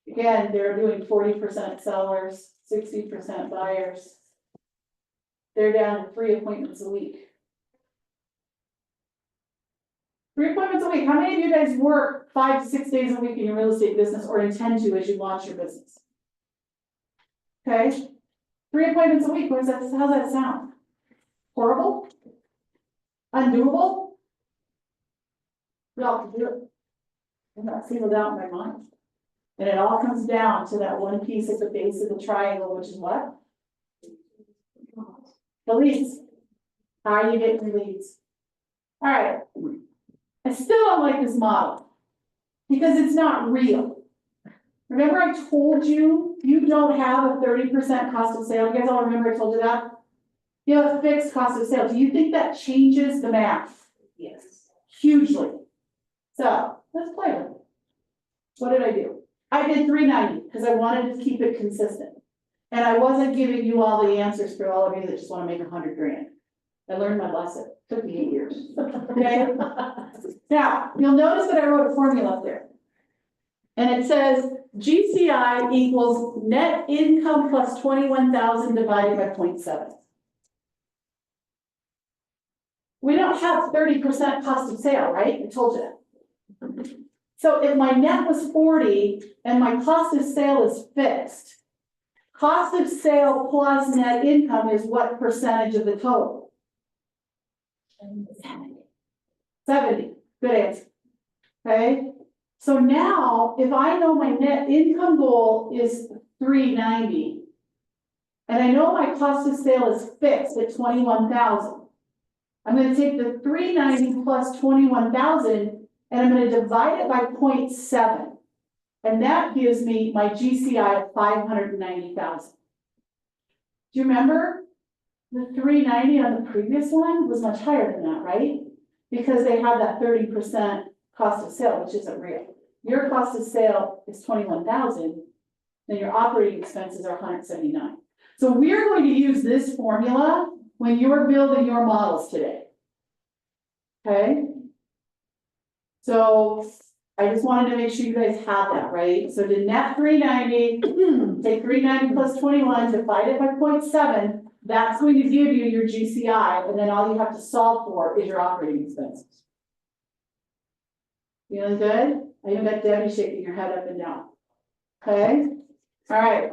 Again, they're doing 40% sellers, 60% buyers. They're down to 3 appointments a week. 3 appointments a week. How many of you guys work 5 to 6 days a week in your real estate business or intend to as you launch your business? Okay, 3 appointments a week. How's that sound? Horrible? Undoable? We all can do it. I'm not singled out in my mind. And it all comes down to that one piece at the base of the triangle, which is what? The leads. How are you getting your leads? All right. I still don't like this model because it's not real. Remember I told you, you don't have a 30% cost of sale. You guys all remember I told you that? You have a fixed cost of sale. Do you think that changes the math? Yes. Hugely. So let's play with it. What did I do? I did 390 because I wanted to keep it consistent. And I wasn't giving you all the answers for all of you that just want to make 100 grand. I learned my lesson. Took me 8 years. Okay. Now, you'll notice that I wrote a formula up there. And it says GCI equals net income plus 21,000 divided by 0.7. We don't have 30% cost of sale, right? I told you that. So if my net was 40 and my cost of sale is fixed, cost of sale plus net income is what percentage of the total? 70. Good answer. Okay. So now, if I know my net income goal is 390, and I know my cost of sale is fixed at 21,000, I'm going to take the 390 plus 21,000, and I'm going to divide it by 0.7, and that gives me my GCI of 590,000. Do you remember the 390 on the previous one was much higher than that, right? Because they had that 30% cost of sale, which isn't real. Your cost of sale is 21,000, then your operating expenses are 179. So we're going to use this formula when you're building your models today. Okay? So I just wanted to make sure you guys have that, right? So to net 390, take 390 plus 21, divide it by 0.7, that's going to give you your GCI, and then all you have to solve for is your operating expenses. Feeling good? I even got Debbie shaking her head up and down. Okay? All right.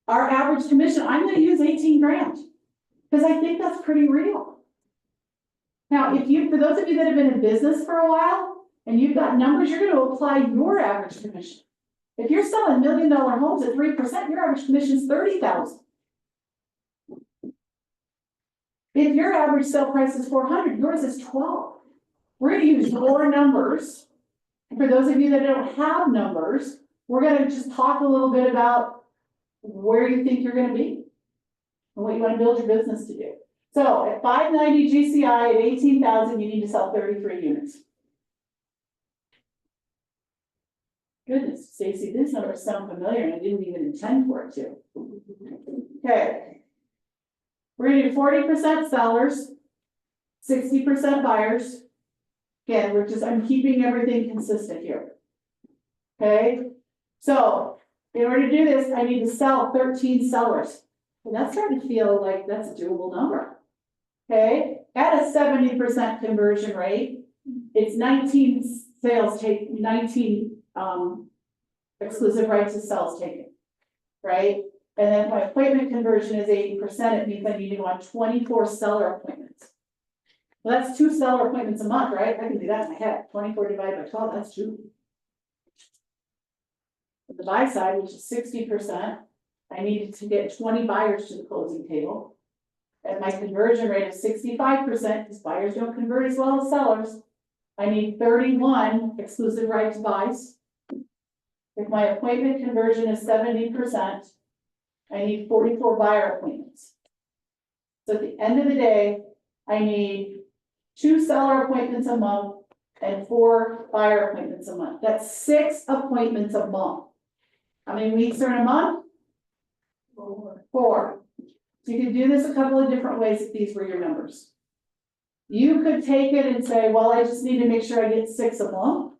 Our average commission, I'm gonna use 18 grand, because I think that's pretty real. Now, for those of you that have been in business for a while, and you've got numbers, you're gonna apply your average commission. If you're selling $1 million homes at 3%, your average commission is 30,000. If your average sale price is 400, yours is 12. We're gonna use your numbers. And for those of you that don't have numbers, we're gonna just talk a little bit about where you think you're gonna be and what you wanna build your business to do. So at 590 GCI at 18,000, you need to sell 33 units. Goodness, Stacy, these numbers sound familiar and I didn't even intend for it to. Okay. We're gonna do 40% sellers, 60% buyers. Again, I'm keeping everything consistent here. Okay, so in order to do this, I need to sell 13 sellers. And that's starting to feel like that's a doable number. Okay, at a 70% conversion rate, it's 19 sales take, 19 exclusive rights to sales taken, right? And then my appointment conversion is 80%, it means I need to go on 24 seller appointments. Well, that's 2 seller appointments a month, right? I can do that in my head. 24 divided by 12, that's 2. The buy side, which is 60%, I needed to get 20 buyers to the closing table. At my conversion rate of 65%, because buyers don't convert as well as sellers, I need 31 exclusive rights buys. If my appointment conversion is 70%, I need 44 buyer appointments. So at the end of the day, I need 2 seller appointments a month and 4 buyer appointments a month. That's 6 appointments a month. How many weeks are in a month? 4. So you can do this a couple of different ways if these were your numbers. You could take it and say, well, I just need to make sure I get 6 a month.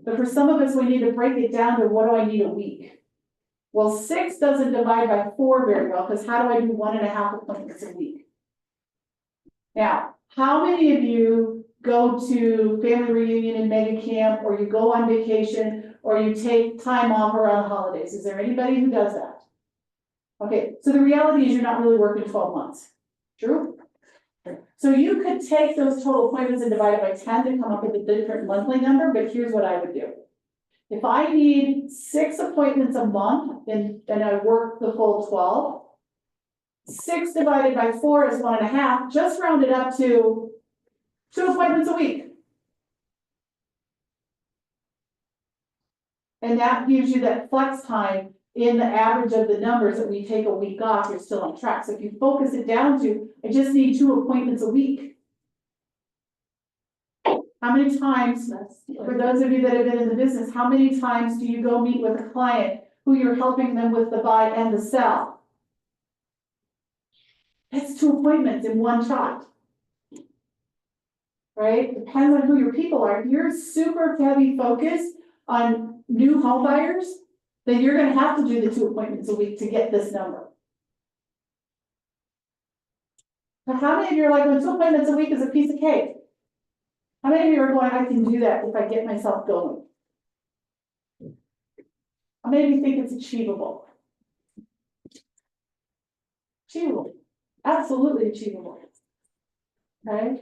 But for some of us, we need to break it down to what do I need a week? Well, 6 doesn't divide by 4 very well, because how do I do 1.5 appointments a week? Now, how many of you go to family reunion and mega camp, or you go on vacation, or you take time off around the holidays? Is there anybody who does that? Okay, so the reality is you're not really working 12 months. True? So you could take those total appointments and divide it by 10 to come up with a different monthly number, but here's what I would do. If I need 6 appointments a month and I work the full 12, 6 divided by 4 is 1.5, just round it up to 2 appointments a week. And that gives you that flex time in the average of the numbers that we take a week off, you're still on track. So if you focus it down to, I just need 2 appointments a week. How many times, for those of you that have been in the business, how many times do you go meet with a client who you're helping them with the buy and the sell? It's 2 appointments in one shot. Right? Depends on who your people are. If you're super heavy focused on new home buyers, then you're gonna have to do the 2 appointments a week to get this number. But how many of you are like, well, 2 appointments a week is a piece of cake? How many of you are going, I can do that if I get myself going? How many of you think it's achievable? Achievable, absolutely achievable. Okay,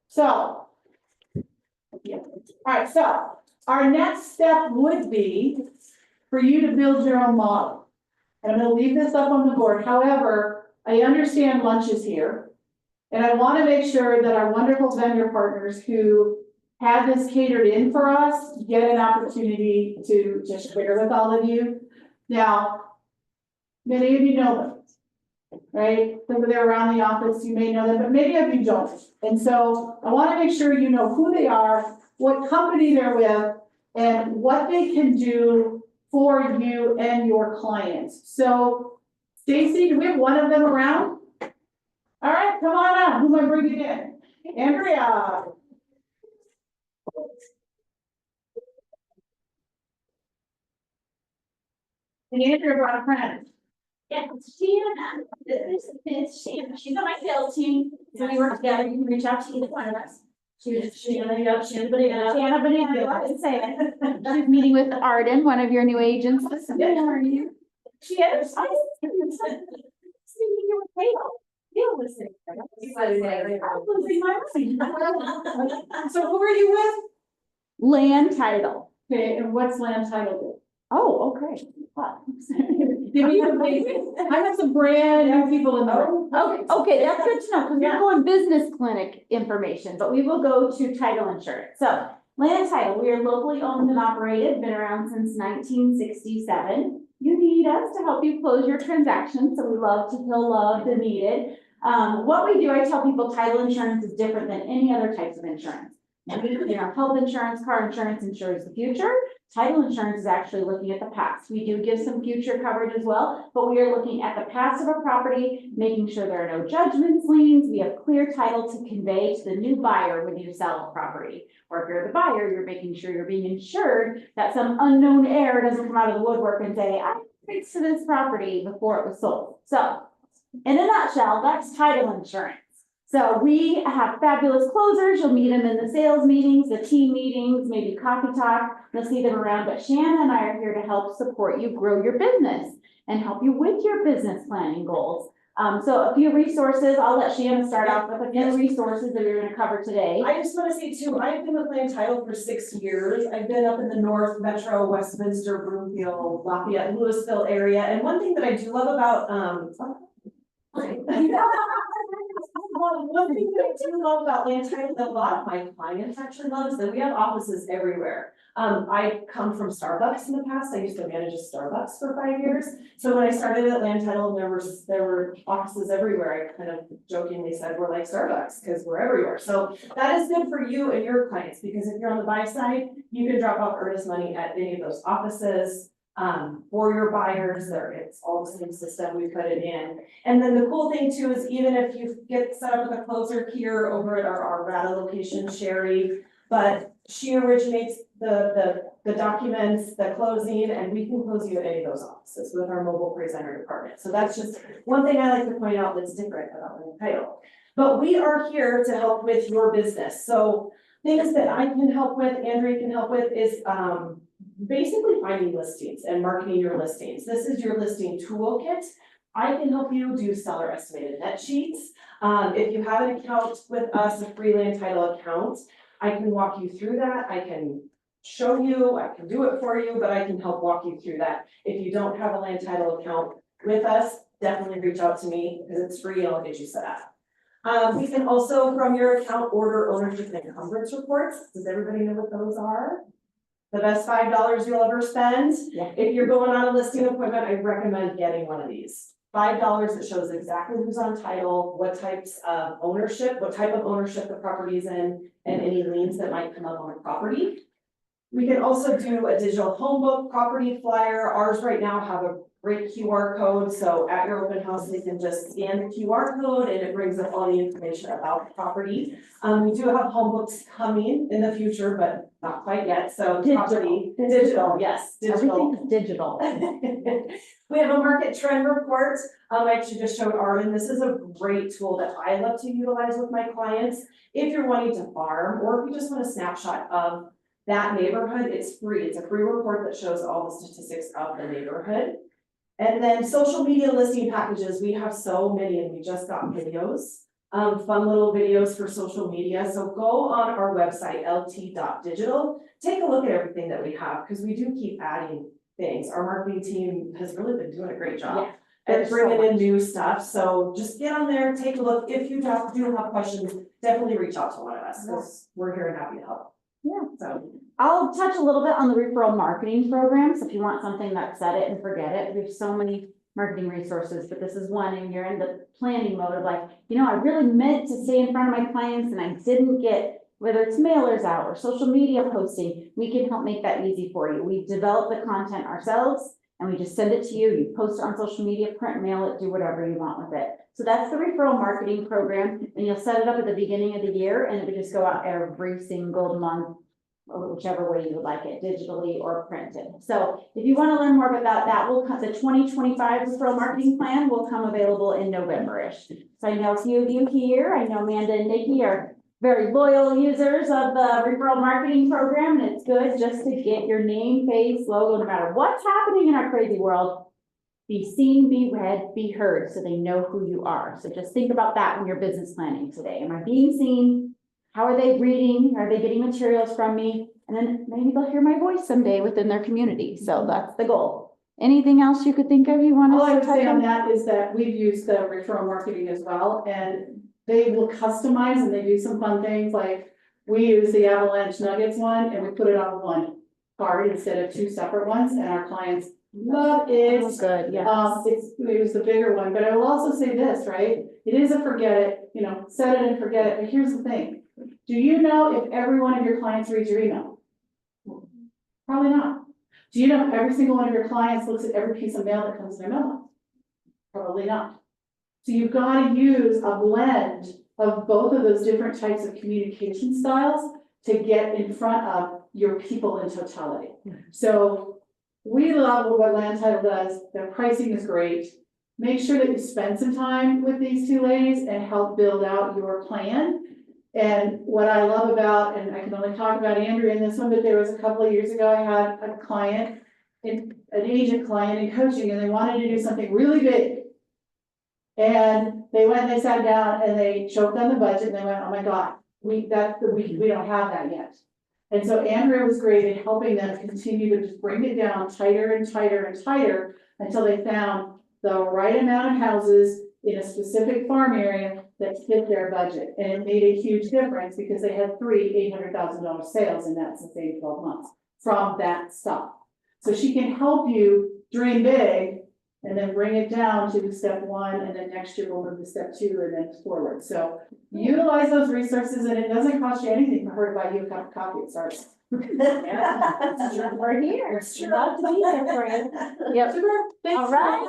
so, yeah, all right, so our next step would be for you to build your own model. And I'm gonna leave this up on the board. However, I understand lunch is here. And I wanna make sure that our wonderful vendor partners who had this catered in for us get an opportunity to share with all of you. Now, many of you know them, right? Some of them are around the office, you may know them, but many of you don't. And so I wanna make sure you know who they are, what company they're with, and what they can do for you and your clients. So Stacy, do we have one of them around? All right, come on up. Who am I bringing in? Andrea. And Andrea brought a friend. Yeah, Shanna, this is Shanna, she's on my sales team, so we work together, you can reach out to either one of us. She's Shanna, Shanna Bonita. Shanna Bonita, I was saying, she's meeting with Arden, one of your new agents. Yeah, how are you? She is. I was thinking you were pale. You were listening. I was losing my mind. So who are you with? Land title. Okay, and what's land title? Oh, okay. Give me the basics. I have some brand new people in the room. Okay, that's good to know, because we're going business clinic information, but we will go to title insurance. So, land title, we are locally owned and operated, been around since 1967. You need us to help you close your transactions, so we love to feel loved and needed. What we do, I tell people title insurance is different than any other types of insurance. Health insurance, car insurance insures the future. Title insurance is actually looking at the past. We do give some future coverage as well, but we are looking at the past of a property, making sure there are no judgments, liens. We have clear title to convey to the new buyer when you sell a property. Or if you're the buyer, you're making sure you're being insured that some unknown heir doesn't come out of the woodwork and say, I fixed to this property before it was sold. So, in a nutshell, that's title insurance. So we have fabulous closers. You'll meet them in the sales meetings, the team meetings, maybe coffee talk. You'll see them around, but Shanna and I are here to help support you grow your business and help you with your business planning goals. So a few resources, I'll let Shanna start off with a few resources that we're going to cover today. I just want to say too, I've been with Land Title for 6 years. I've been up in the North Metro, Westminster, Broomfield, Lafayette, Louisville area. And one thing that I do love about, one thing that I do love about Land Title that a lot of my clients actually love is that we have offices everywhere. I come from Starbucks in the past. I used to manage a Starbucks for 5 years. So when I started at Land Title, there were offices everywhere. I kind of jokingly said we're like Starbucks because we're everywhere. So that is good for you and your clients, because if you're on the buy side, you can drop off earnest money at any of those offices. For your buyers, it's all the same system, we put it in. And then the cool thing too is even if you get set up with a closer here over at our Rata location, Sherry, but she originates the documents, the closing, and we can close you at any of those offices with our mobile presenter department. So that's just one thing I like to point out that's different about Land Title. But we are here to help with your business. So things that I can help with, Andrea can help with is, basically finding listings and marketing your listings. This is your listing toolkit. I can help you do seller estimated net sheets. If you have an account with us, a free Land Title account, I can walk you through that. I can show you, I can do it for you, but I can help walk you through that. If you don't have a Land Title account with us, definitely reach out to me because it's free and I'll get you set up. We can also, from your account, order ownership and encumbrance reports. Does everybody know what those are? The best $5 you'll ever spend. Yeah. If you're going on a listing appointment, I recommend getting one of these. $5 that shows exactly who's on title, what types of ownership, what type of ownership the property is in, and any liens that might come up on the property. We can also do a digital home book, property flyer. Ours right now have a great QR code, so at your open house, you can just scan the QR code and it brings up all the information about the property. We do have home books coming in the future, but not quite yet, so digital, yes, digital. Everything's digital. We have a market trend report. I actually just showed Arden. This is a great tool that I love to utilize with my clients. If you're wanting to farm, or if you just want a snapshot of that neighborhood, it's free. It's a free report that shows all the statistics of the neighborhood. And then social media listing packages, we have so many and we just got videos, fun little videos for social media. So go on our website, lt.digital, take a look at everything that we have because we do keep adding things. Our marketing team has really been doing a great job at bringing in new stuff. So just get on there, take a look. If you do have questions, definitely reach out to one of us because we're here and happy to help. Yeah, so I'll touch a little bit on the referral marketing program. So if you want something that's set it and forget it, we have so many marketing resources, but this is one and you're in the planning mode of like, I really meant to stay in front of my clients and I didn't get, whether it's mailers out or social media posting, we can help make that easy for you. We develop the content ourselves And we just send it to you, you post it on social media, print, mail it, do whatever you want with it. So that's the referral marketing program, and you'll set it up at the beginning of the year, and it would just go out every single month, or whichever way you would like it, digitally or printed. So if you want to learn more about that, will come, the 2025 referral marketing plan will come available in November-ish. So I know a few of you here, I know Amanda and Nikki are very loyal users of the referral marketing program, and it's good just to get your name, face, logo, no matter what's happening in our crazy world. Be seen, be read, be heard, so they know who you are. So just think about that when you're business planning today. Am I being seen? How are they reading? Are they getting materials from me? And then maybe they'll hear my voice someday within their community. So that's the goal. Anything else you could think of you want All I to would say touch on on? that is that we've used the referral marketing as well, and they will customize and they do some fun things, like we use the Avalanche Nuggets one and we put it on one card instead of two separate ones, and our clients love it. Oh, good, yeah. It was the bigger one, but I will also say this, right? It is a forget it, set it and forget it, but here's the thing. Do you know if every one of your clients reads your email? Probably not. Do you know if every single one of your clients looks at every piece of mail that comes in their mailbox? Probably not. So you've got to use a blend of both of those different types of communication styles to get in front of your people in totality. So we love what Land Title does. Their pricing is great. Make sure that you spend some time with these two ladies and help build out your plan. And what I love about, and I can only talk about Andrea in this one, but there was a couple of years ago, I had a client, an agent client in coaching, and they wanted to do something really big. And they went, and they sat down and they choked on the budget and they went, oh my God, we don't have that yet. And so Andrea was great in helping them continue to just bring it down tighter and tighter and tighter until they found the right amount of houses in a specific farm area that fit their budget. And it made a huge difference because they had 3 $800,000 sales in that same 12 months from that stuff. So she can help you dream big and then bring it down to step 1, and then next year we'll move to step 2 and then forward. So utilize those resources, and it doesn't cost you anything for her to buy you a cup of coffee at Starbucks. We're here. It's love to be there for you. Yep. All right.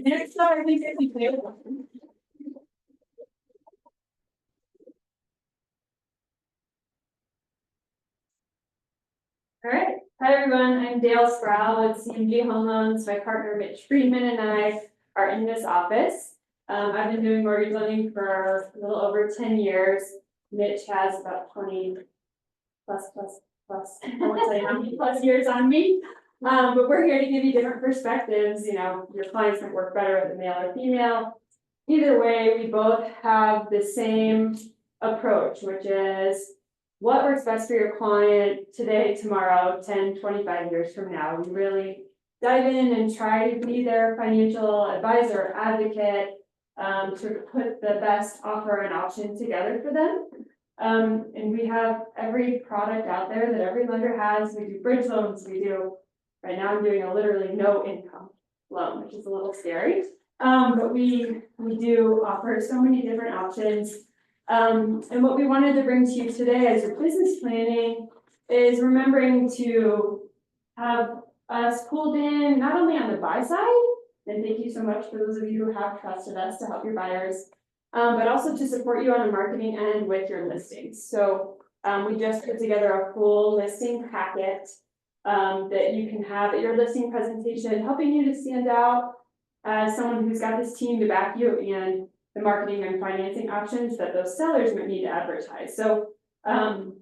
Next time, I think it'd be clear. All right, hi everyone, I'm Dale Sproul with CMG Home Loans. My partner Mitch Friedman and I are in this office. I've been doing mortgage lending for a little over 10 years. Mitch has about 20 plus, I won't say how many plus years on me. But we're here to give you different perspectives. Your clients might work better with a male or female. Either way, we both have the same approach, which is what works best for your client today, tomorrow, 10, 25 years from now. We really dive in and try to be their financial advisor, advocate, to put the best offer and option together for them. And we have every product out there that every lender has. We do bridge loans, right now I'm doing a literally no income loan, which is a little scary. But we do offer so many different options. And what we wanted to bring to you today as your business planning is remembering to have us pulled in, not only on the buy side, and thank you so much for those of you who have trusted us to help your buyers, but also to support you on the marketing end with your listings. So we just put together a full listing packet that you can have at your listing presentation, helping you to stand out as someone who's got this team to back you and the marketing and financing options that those sellers might need to advertise. So I'll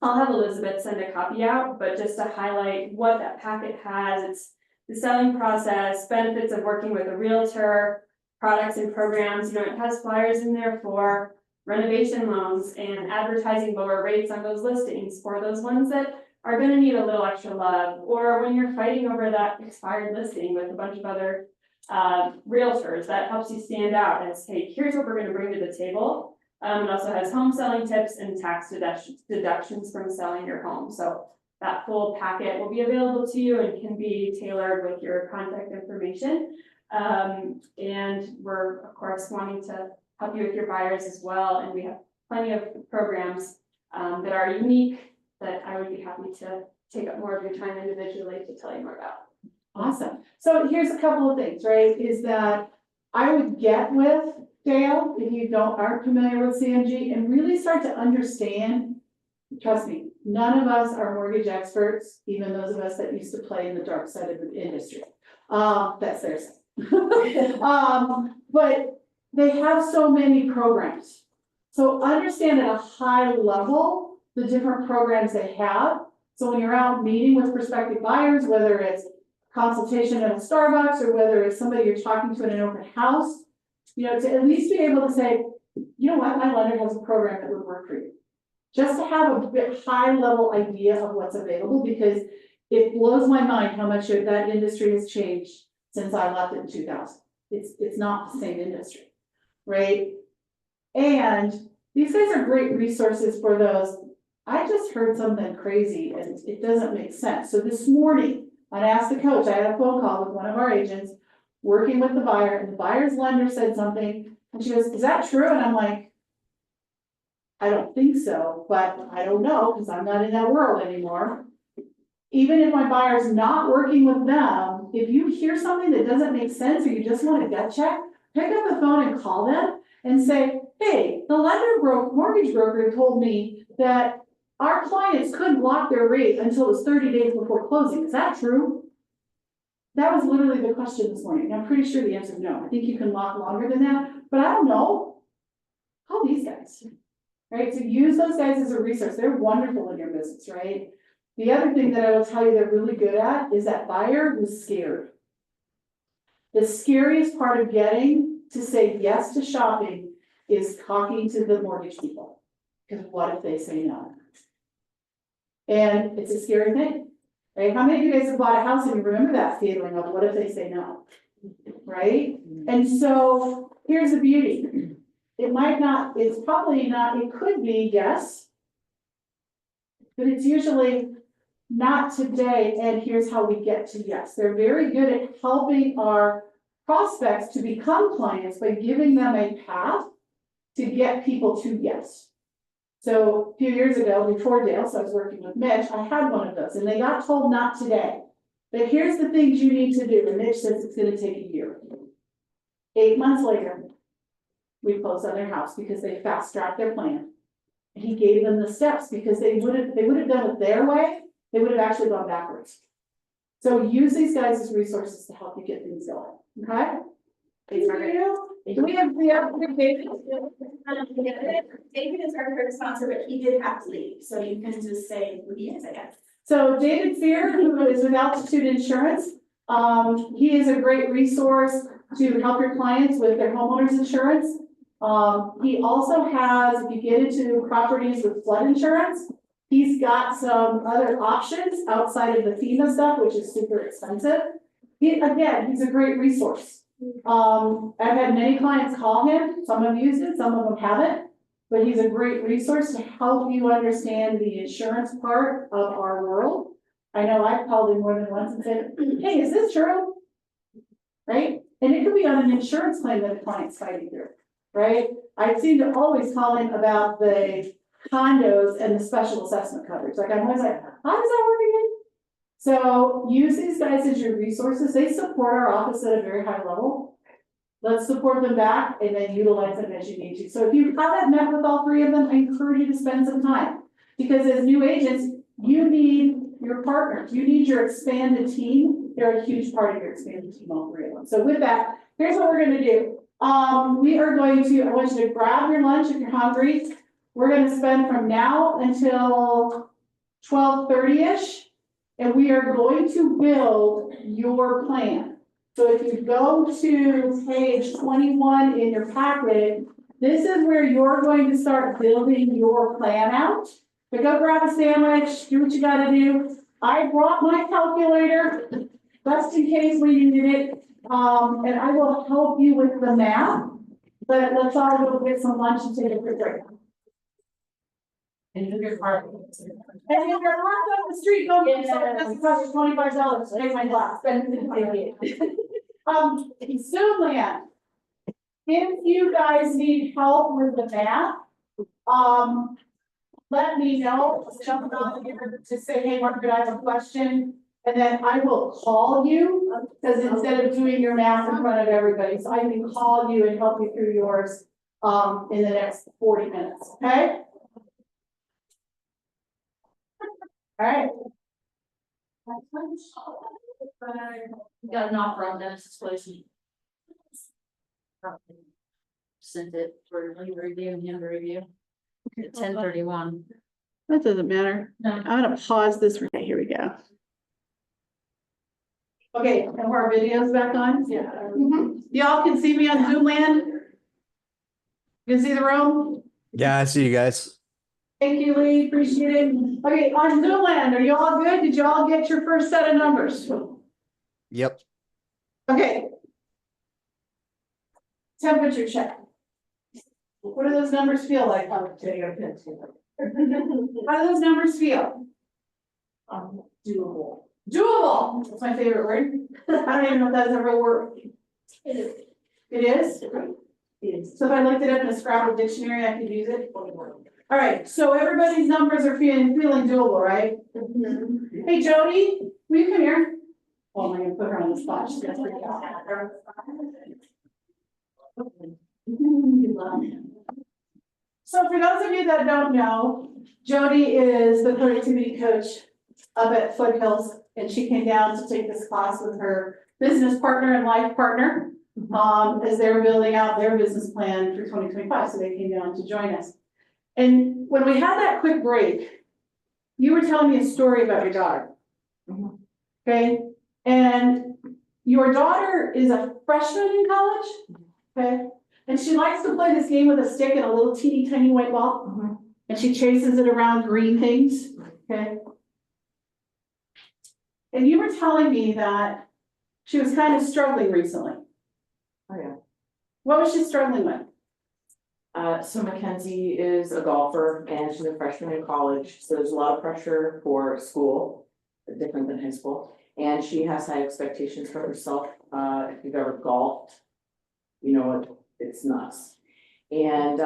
have Elizabeth send a copy out, but just to highlight what that packet has, it's the selling process, benefits of working with a realtor, products and programs. It has flyers in there for renovation loans and advertising lower rates on those listings for those ones that are going to need a little extra love, or when you're fighting over that expired listing with a bunch of other realtors, that helps you stand out as, hey, here's what we're going to bring to the table. It also has home selling tips and tax deductions from selling your home. So that full packet will be available to you and can be tailored with your contact information. And we're of course wanting to help you with your buyers as well. And we have plenty of programs that are unique that I would be happy to take up more of your time individually to tell you more about. Awesome. So here's a couple of things, right, is that I would get with Dale, if you aren't familiar with CMG, and really start to understand. Trust me, none of us are mortgage experts, even those of us that used to play in the dark side of the industry. That's their side. But they have so many programs. So understand at a high level, the different programs they have. So when you're out meeting with prospective buyers, whether it's consultation at a Starbucks or whether it's somebody you're talking to in an open house, you know, to at least be able to say, you know what, my lender has a program that would work for you. Just to have a bit high level idea of what's available, because it blows my mind how much that industry has changed since I left in 2000. It's not the same industry, right? And these guys are great resources for those. I just heard something crazy and it doesn't make sense. So this morning, I asked the coach, I had a phone call with one of our agents working with the buyer, and the buyer's lender said something, and she goes, is that true? And I'm like, I don't think so, but I don't know, because I'm not in that world anymore. Even if my buyer's not working with them, if you hear something that doesn't make sense, or you just want a gut check, pick up the phone and call them and say, hey, the mortgage broker told me that our clients couldn't lock their rate until it was 30 days before closing. Is that true? That was literally the question this morning. I'm pretty sure the answer is no. I think you can lock longer than that, but I don't know. Call these guys, right? So use those guys as a resource. They're wonderful in your business, right? The other thing that I will tell you they're really good at is that buyer who's scared. The scariest part of getting to say yes to shopping is talking to the mortgage people. Because what if they say no? And it's a scary thing, right? How many of you guys have bought a house and you remember that feeling of what if they say no? Right? And so here's the beauty. It might not, it's probably not, it could be yes. But it's usually not today, and here's how we get to yes. They're very good at helping our prospects to become clients by giving them a path to get people to yes. So a few years ago, before Dale, so I was working with Mitch, I had one of those, and they got told not today. But here's the things you need to do, and Mitch says it's gonna take a year. 8 months later, we closed on their house because they fast-tracked their plan. And he gave them the steps, because they would have done it their way, they would have actually gone backwards. So use these guys as resources to help you get things going, okay? Thanks, Margaret. Do we have David? David is our current sponsor, but he did have to leave, so you can just say who he is, I guess. So David Fear, who is with Altitude Insurance, he is a great resource to help your clients with their homeowners insurance. He also has, if you get into properties with flood insurance, he's got some other options outside of the FEMA stuff, which is super expensive. He's a great resource. I've had many clients call him, some have used it, some of them haven't, but he's a great resource to help you understand the insurance part of our world. I know I've called him more than once and said, hey, is this true? Right? And it could be on an insurance claim that a client's fighting through, right? I seem to always call him about the condos and the special assessment coverage. Like I'm always like, how does that work again? So use these guys as your resources. They support our office at a very high level. Let's support them back and then utilize them as you need to. So if you haven't met with all three of them, I encourage you to spend some time. Because as new agents, you need your partners. You need your expanded team. They're a huge part of your expanded team, all three of them. So with that, here's what we're going to do. We are going to, I want you to grab your lunch if you're hungry. We're going to spend from now until 12:30-ish. And we are going to build your plan. So if you go to page 21 in your packet, this is where you're going to start building your plan out. So go grab a sandwich, do what you gotta do. I brought my calculator, just in case we needed it. And I will help you with the math, but let's all go get some lunch and take a quick break. And do your part. And if you're locked on the street, go get something that's cost you $25, take my glass. Zoomland, if you guys need help with the math, let me know, jump on here to say, hey, Margaret, I have a question. And then I will call you, because instead of doing your math in front of everybody, so I can call you and help you through yours in the next 40 minutes, okay? All right. Got an offer on Dennis's place. Sent it for you to review and him to review. At 10:31. That doesn't matter. I'm gonna pause this. Okay, here we go. Okay, and our videos back on? Yeah. Y'all can see me on Zoom land? You can see the room? Yeah, I see you guys. Thank you, Lee, appreciate it. Okay, on Zoom land, are you all good? Did you all get your first set of numbers? Yep. Okay. Temperature check. What do those numbers feel like? How do those numbers feel? Doable. Doable, that's my favorite word. I don't even know if that's a real word. It is. It is? It is. So if I looked it up in a Scrabble dictionary, I could use it? All right, so everybody's numbers are feeling doable, right? Hey, Jody, will you come here? Oh, I'm gonna put her on the spot. She's gonna freak out. So for those of you that don't know, Jody is the productivity coach up at Foothills, and she came down to take this class with her business partner and life partner as they were building out their business plan for 2025. So they came down to join us. And when we had that quick break, you were telling me a story about your daughter. Okay, and your daughter is a freshman in college, okay? And she likes to play this game with a stick and a little teeny tiny white ball. And she chases it around green things, okay? And you were telling me that she was kind of struggling recently. Oh, yeah. What was she struggling with? So Mackenzie is a golfer and she's a freshman in college, so there's a lot of pressure for school, different than high school. And she has high expectations for herself. If you've ever golfed, you know, it's nuts. And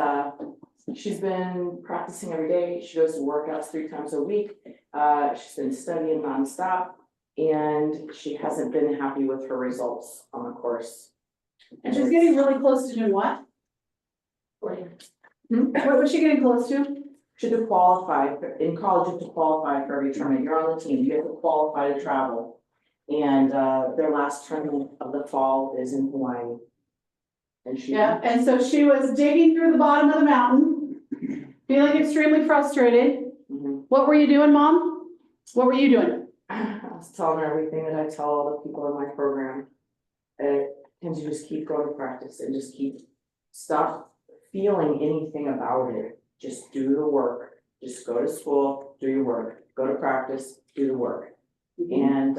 she's been practicing every day. She goes to workouts 3 times a week. She's been studying nonstop, and she hasn't been happy with her results on the course. And she's getting really close to doing what? What was she getting close to? She had to qualify, in college, you have to qualify for every tournament. You're on the team, you have to qualify to travel. And their last tournament of the fall is in Hawaii. And she. Yeah, and so she was digging through the bottom of the mountain, feeling extremely frustrated. What were you doing, Mom? What were you doing? I was telling her everything that I tell all the people in my program. And to just keep going to practice and just stop feeling anything about it. Just do the work. Just go to school, do your work. Go to practice, do the work. And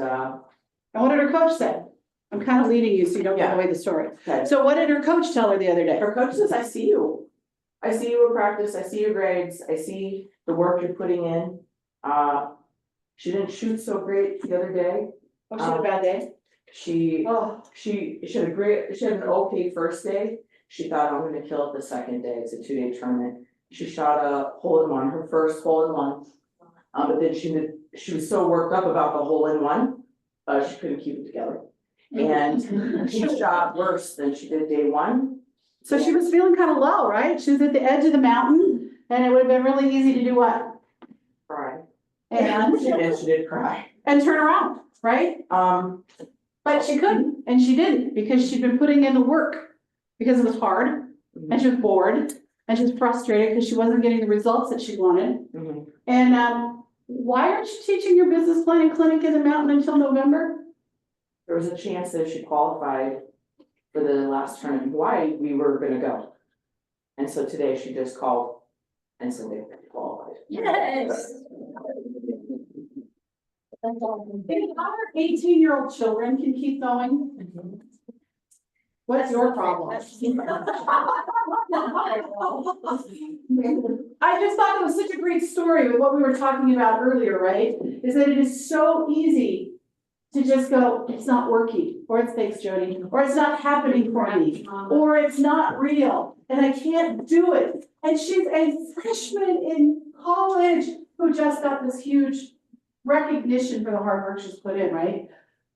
what did her coach say? I'm kind of leading you so you don't give away the story. Okay. So what did her coach tell her the other day? Her coach says, I see you. I see you at practice. I see your grades. I see the work you're putting in. She didn't shoot so great the other day. Oh, she had a bad day? She had an okay first day. She thought, I'm gonna kill it the second day. It's a 2-day tournament. She shot a hole-in-one, her first hole-in-one. But then she was so worked up about the hole-in-one, she couldn't keep it together. And she shot worse than she did day 1. So she was feeling kind of low, right? She was at the edge of the mountain, and it would have been really easy to do what? Cry. And she did cry. And turn around, right? But she couldn't, and she didn't, because she'd been putting in the work, because it was hard, and she was bored, and she was frustrated because she wasn't getting the results that she wanted. And why aren't you teaching your business planning clinic in the mountain until November? There was a chance that if she qualified for the last tournament in Hawaii, we were gonna go. And so today she just called and said they qualified. Yes. If our 18-year-old children can keep going, what's your problem? I just thought it was such a great story with what we were talking about earlier, right? Is that it is so easy to just go, it's not working, or it's thanks, Jody, or it's not happening for me, or it's not real, and I can't do it. And she's a freshman in college. who just got this huge recognition for the hard work she's put in, right?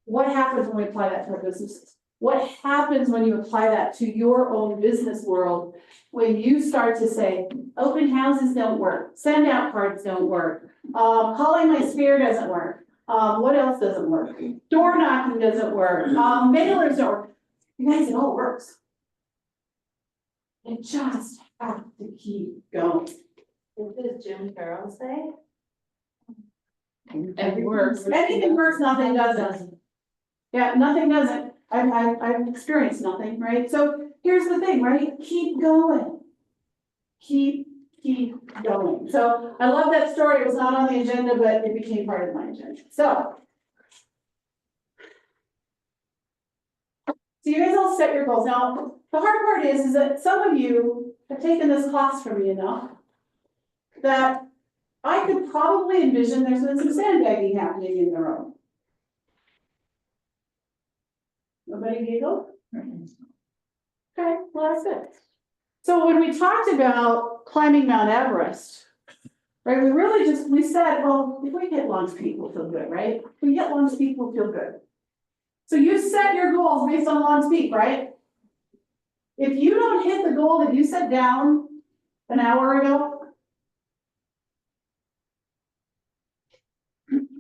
What happens when we apply that to our businesses? What happens when you apply that to your own business world? When you start to say, open houses don't work, send out cards don't work, calling my sphere doesn't work. What else doesn't work? Door knocking doesn't work, mailers don't work. You guys, it all works. You just have to keep going. What does Jim Carroll say? Everything works. Anything works, nothing doesn't. Yeah, nothing doesn't. I've experienced nothing, right? So here's the thing, right? Keep going. Keep going. So I love that story. It was not on the agenda, but it became part of my agenda. So you guys all set your goals. Now, the hard part is that some of you have taken this class from me enough that I could probably envision there's been some sandbagging happening in the room. Nobody giggled? Okay, well, that's good. So when we talked about climbing Mount Everest, right, we said, well, if we hit Long's Peak, we'll feel good, right? If we hit Long's Peak, we'll feel good. So you set your goals based on Long's Peak, right? If you don't hit the goal that you set down an hour ago,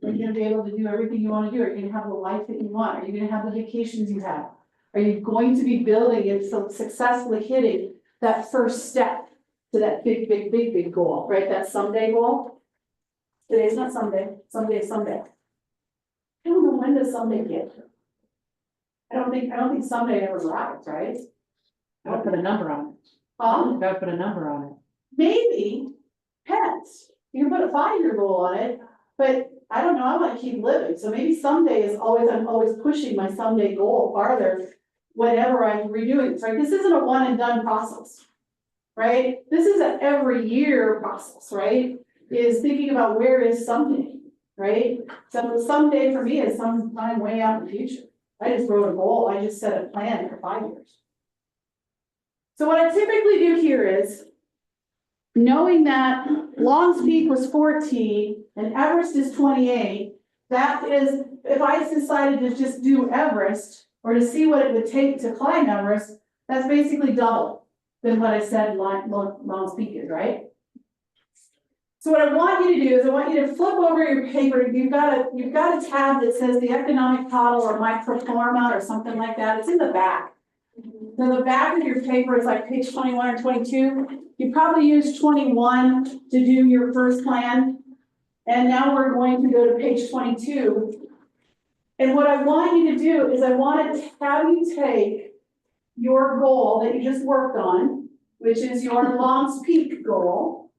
are you gonna be able to do everything you wanna do? Are you gonna have the life that you want? Are you gonna have the vacations you have? Are you going to be building and so successfully hitting that first step to that big goal, right? That someday goal? Today's not someday, someday is someday. I don't know, when does someday get? I don't think someday ever arrives, right? Gotta put a number on it. Gotta put a number on it. Maybe, depends. You can put a 5-year goal on it, but I don't know, I wanna keep living, so maybe someday is always, I'm always pushing my someday goal farther whenever I'm redoing this, right? This isn't a one and done process, right? This is an every year process, right? Is thinking about where is someday, right? So someday for me is sometime way out in the future. I just wrote a goal, I just set a plan for 5 years. So what I typically do here is, knowing that Long's Peak was 14 and Everest is 28, that is, if I decided to just do Everest or to see what it would take to climb Everest, that's basically double than what I said Long's Peak is, right? So what I want you to do is I want you to flip over your paper. You've got a tab that says the economic model or my performa or something like that. It's in the back. So the back of your paper is like page 21 or 22. You probably use 21 to do your first plan. And now we're going to go to page 22. And what I want you to do is I want to have you take your goal that you just worked on, which is your Long's Peak goal.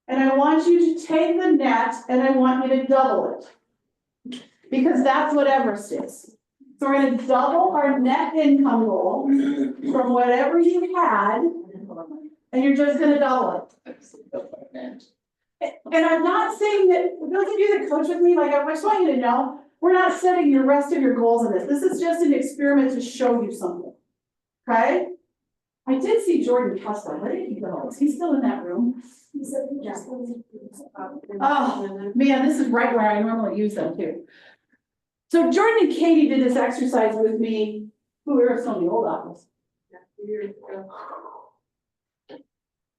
And I want you to take the net and I want you to double it. Because that's what Everest is. So we're gonna double our net income goal from whatever you had, and you're just gonna double it. And I'm not saying that, those of you that coach with me, like, I just want you to know, we're not setting the rest of your goals in this. This is just an experiment to show you something, okay? I did see Jordan Kessler. Where did he go? Is he still in that room? Oh, man, this is right where I normally use them too. So Jordan and Katie did this exercise with me. We were still in the old office.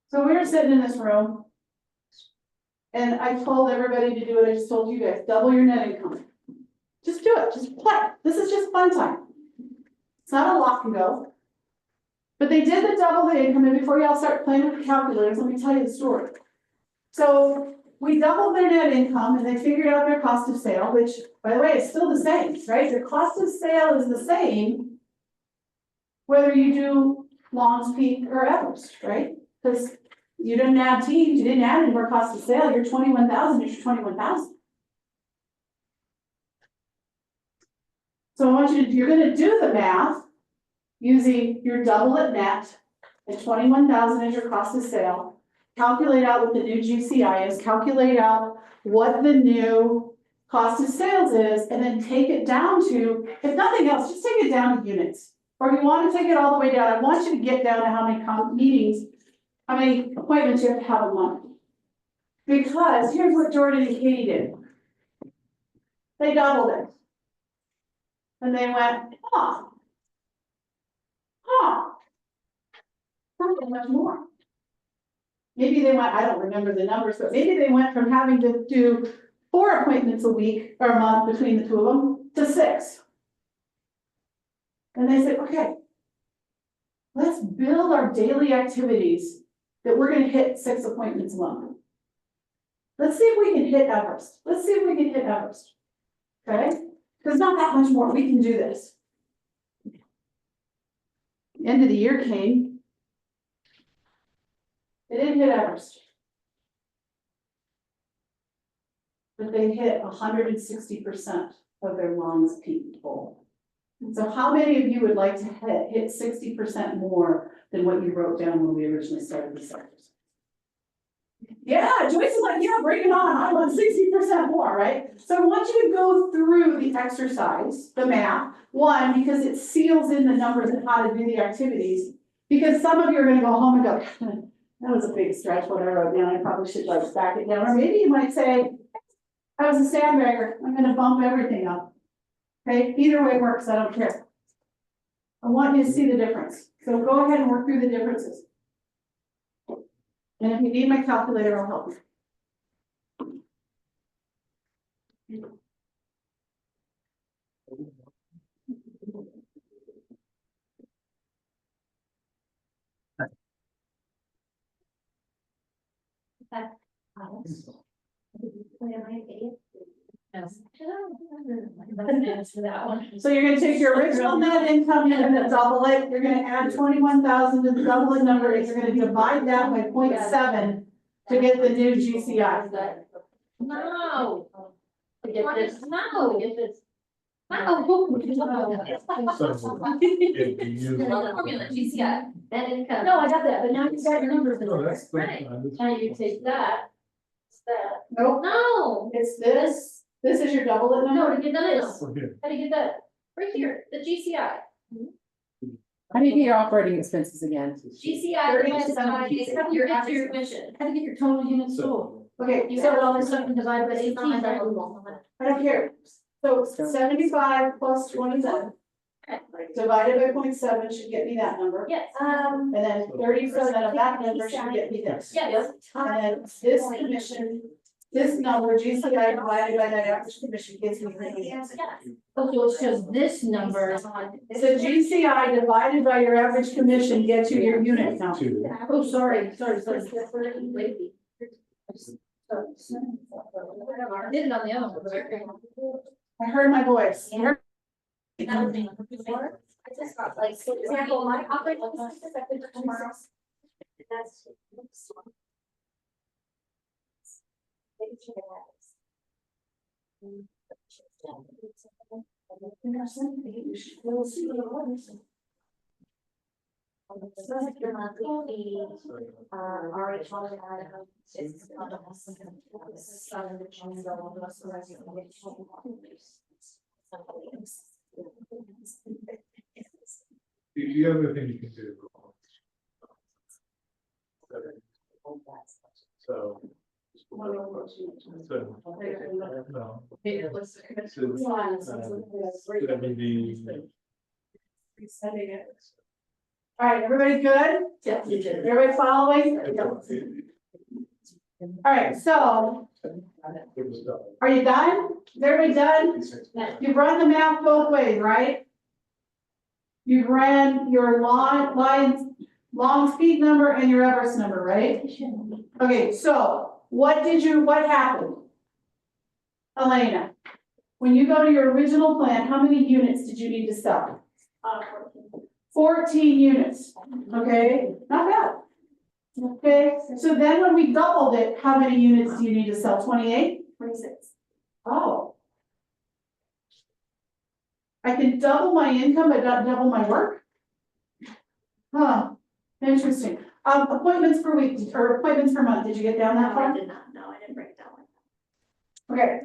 So we were sitting in this room. And I told everybody to do what I just told you guys, double your net income. Just do it, just play. This is just fun time. It's not a lock and go. But they did the double the income, and before y'all start playing with the calculators, let me tell you the story. So we doubled their net income and they figured out their cost of sale, which, by the way, is still the same, right? Your cost of sale is the same whether you do Long's Peak or Everest, right? Because you didn't add teams, you didn't add any more cost of sale, your 21,000 is your 21,000. So I want you to, you're gonna do the math using your double it net and 21,000 as your cost of sale. Calculate out what the new GCI is, calculate out what the new cost of sales is, and then take it down to, if nothing else, just take it down to units. Or if you want to take it all the way down, I want you to get down to how many meetings, how many appointments you have to have a month. Because here's what Jordan and Katie did. They doubled it. And they went, huh. Not much more. Maybe they went, I don't remember the numbers, but maybe they went from having to do 4 appointments a week or a month between the two of them to 6. And they said, okay, let's build our daily activities that we're gonna hit 6 appointments a month. Let's see if we can hit Everest. Let's see if we can hit Everest. Okay? There's not that much more. We can do this. End of the year came. They didn't hit Everest. But they hit 160% of their lungs peak goal. So how many of you would like to hit 60% more than what you wrote down when we originally started the sectors? Yeah, Joyce is like, yeah, bring it on. I want 60% more, right? So I want you to go through the exercise, the math, one, because it seals in the numbers and how to do the activities. Because some of you are gonna go home and go, that was a big stretch, what I wrote down. I probably should like back it down. Or maybe you might say, I was a sandbagger. I'm gonna bump everything up. Okay, either way works, I don't care. I want you to see the difference. So go ahead and work through the differences. And if you need my calculator, I'll help you. So you're gonna take your original net income, you're gonna double it, you're gonna add 21,000 to the doubling number, and you're gonna divide that by 0.7 to get the new GCI. No. Get this. No. Get this. So if you use. Formula, GCI, net income. No, I got that, but now you got your numbers in No, there. that's Right. fine. That's Now you take that, it's that. Nope, No. it's this, this is your double it No, number. to get this, we're good. how do you get that? Right here, the GCI. How do you get your operating expenses again? GCI divided by your average commission. How to get your total units sold? Okay, You so add all this stuff and divide by 18, right? I don't care. So 75 plus 27 divided by 0.7 should get me that number. Yes. And then 37 of that number should get me this. Yes. And then this commission, this number, GCI divided by that average commission gives me this. Oh, so it shows this number. So GCI divided by your average commission gets you your unit count. Oh, sorry. I did it on the other one. I heard my voice. I just got like, for example, my operating expenses I've been doing tomorrow. That's. Already told me that it's not a mess. The other thing you can do. So. So. No. All right, everybody good? Yes, you did. Everybody following? All right, so are you done? Is everybody done? You've run the math both ways, right? You've ran your long speed number and your Everest number, right? Okay, so what happened? Elena, when you go to your original plan, how many units did you need to sell? 14 units, okay, not bad. Okay, so then when we doubled it, how many units do you need to sell? 28? 26. Oh. I can double my income, but not double my work? Huh, interesting. Appointments per week, or appointments per month, did you get down that No, I far? did not, no, I didn't break it down like Okay.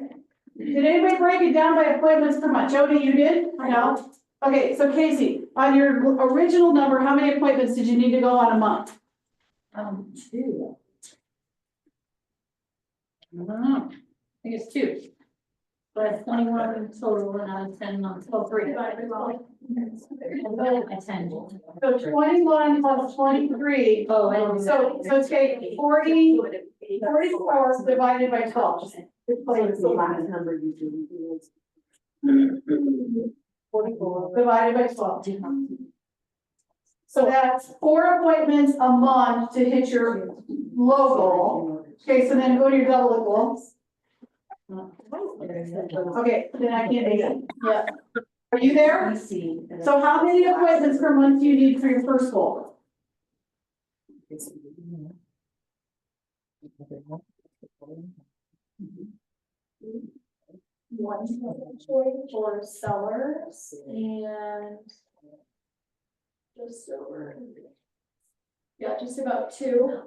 Did anybody break it down by appointments per month? Jody, you did? No? Okay, so Casey, on your original number, how many appointments did you need to go on a month? 2. I don't know, I think it's 2. But 21 total and I was 10 months, well, 3. I 10. So 21 plus 23. Oh, and So take 44 divided by 12. It's the last number you do. 44 divided by 12. So that's 4 appointments a month to hit your low goal. Okay, so then go to your double it goal. Okay, then I can't do it. Yeah. Are you there? So how many appointments per month do you need for your first goal? One for sellers and just over. Yeah, just about 2.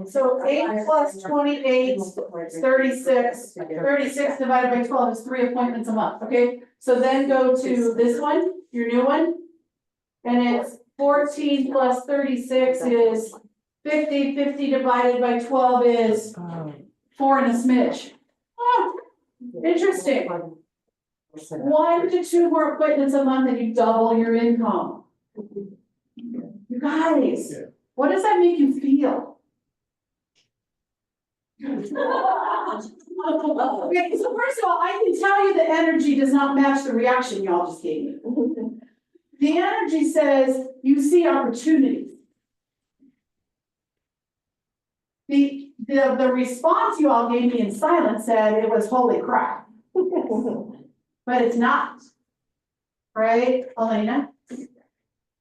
So 8 plus 28 is 36. 36 divided by 12 is 3 appointments a month, okay? So then go to this one, your new one. And it's 14 plus 36 is 50. 50 divided by 12 is 4 and a smidge. Oh, interesting. 1 to 2 more appointments a month and you double your income. You guys, what does that make you feel? Okay, so first of all, I can tell you the energy does not match the reaction y'all just gave me. The energy says you see opportunities. The response you all gave me in silence said it was holy crap. But it's not. Right, Elena?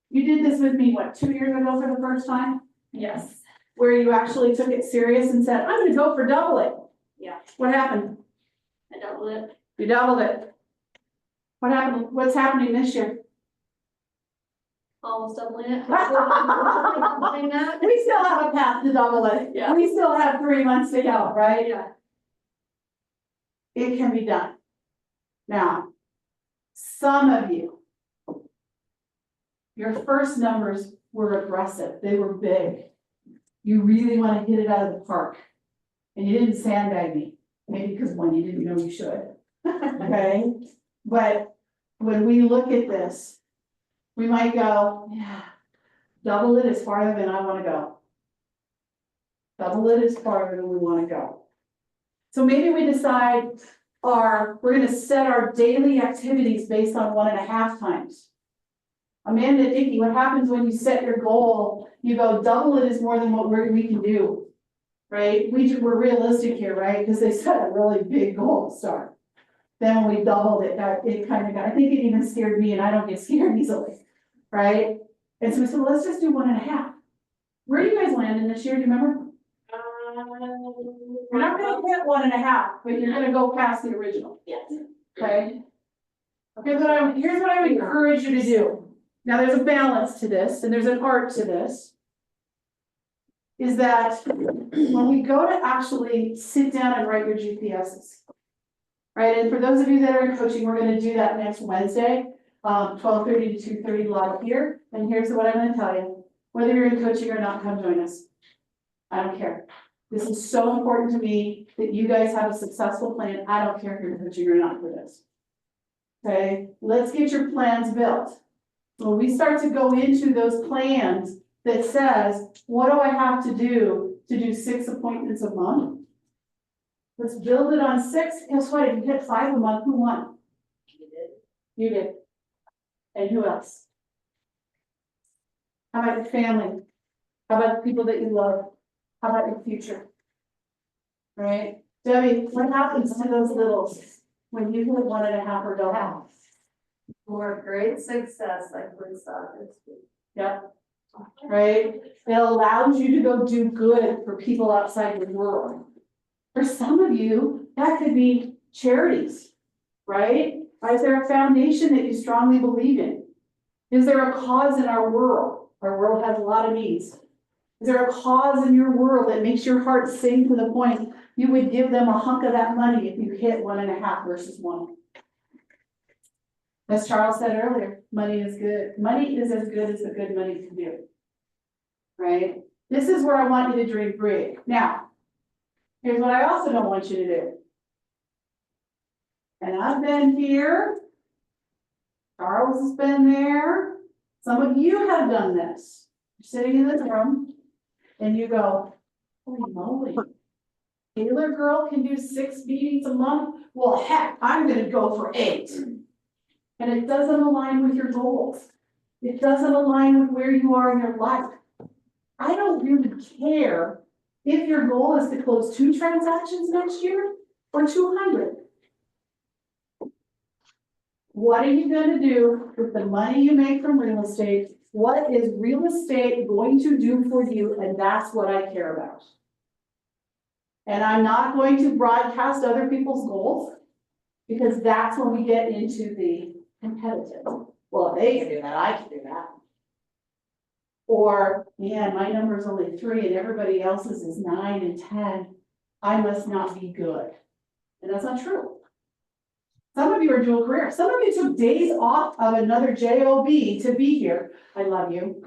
You did this with me, what, 2 years ago for the first time? Yes. Where you actually took it serious and said, I'm gonna go for double it. Yeah. What happened? I doubled it. You doubled it. What happened? What's happening this year? Almost doubling it. We still have a path to double it. Yeah. We still have 3 months to go, right? Yeah. It can be done. Now, some of you, your first numbers were aggressive. They were big. You really want to hit it out of the park. And you didn't sandbag me, maybe because one, you didn't know you should. Okay? But when we look at this, we might go, yeah, double it is farther than I want to go. Double it is farther than we want to go. So maybe we decide we're gonna set our daily activities based on 1.5 times. Amanda, Dickey, what happens when you set your goal? You go, double it is more than what we can do, right? We're realistic here, right? Because they set a really big goal to start. Then when we doubled it, it kind of got, I think it even scared me, and I don't get scared easily, right? And so we said, well, let's just do 1.5. Where do you guys land in this year? Do you remember? You're not gonna hit 1.5, but you're gonna go past the original. Yes. Okay? Okay, here's what I would encourage you to do. Now, there's a balance to this, and there's an art to this. Is that when we go to actually sit down and write your GPSs. Right, and for those of you that are in coaching, we're gonna do that next Wednesday, 12:30 to 2:30 live here. And here's what I'm gonna tell you, whether you're in coaching or not, come join us. I don't care. This is so important to me that you guys have a successful plan. I don't care if you're coaching or not for this. Okay, let's get your plans built. When we start to go into those plans that says, what do I have to do 6 appointments a month? Let's build it on 6. Guess what? If you hit 5 a month, who won? You did. You did. And who else? How about your family? How about the people that you love? How about your future? Right? Debbie, what happens to those littles when you hit 1.5 or double? For great success, like we saw this week. Yep. Right? It allows you to go do good for people outside your world. For some of you, that could be charities, right? Is there a foundation that you strongly believe in? Is there a cause in our world? Our world has a lot of needs. Is there a cause in your world that makes your heart sing to the point you would give them a hunk of that money if you hit 1.5 versus 1? As Charles said earlier, money is good. Money is as good as the good money can do. Right? This is where I want you to dream big. Now, Here's what I also don't want you to do. And I've been here. Charles has been there. Some of you have done this. You're sitting in this room and you go, holy moly. Taylor girl can do 6 meetings a month. Well, heck, I'm gonna go for 8. And it doesn't align with your goals. It doesn't align with where you are in your life. I don't really care if your goal is to close 2 transactions next year or 200. What are you gonna do with the money you make from real estate? What is real estate going to do for you? And that's what I care about. And I'm not going to broadcast other people's goals, because that's when we get into the competitive. Well, if they can do that, I can do that. Or, man, my number is only 3 and everybody else's is 9 and 10. I must not be good. And that's not true. Some of you are dual career. Some of you took days off of another job to be here. I love you.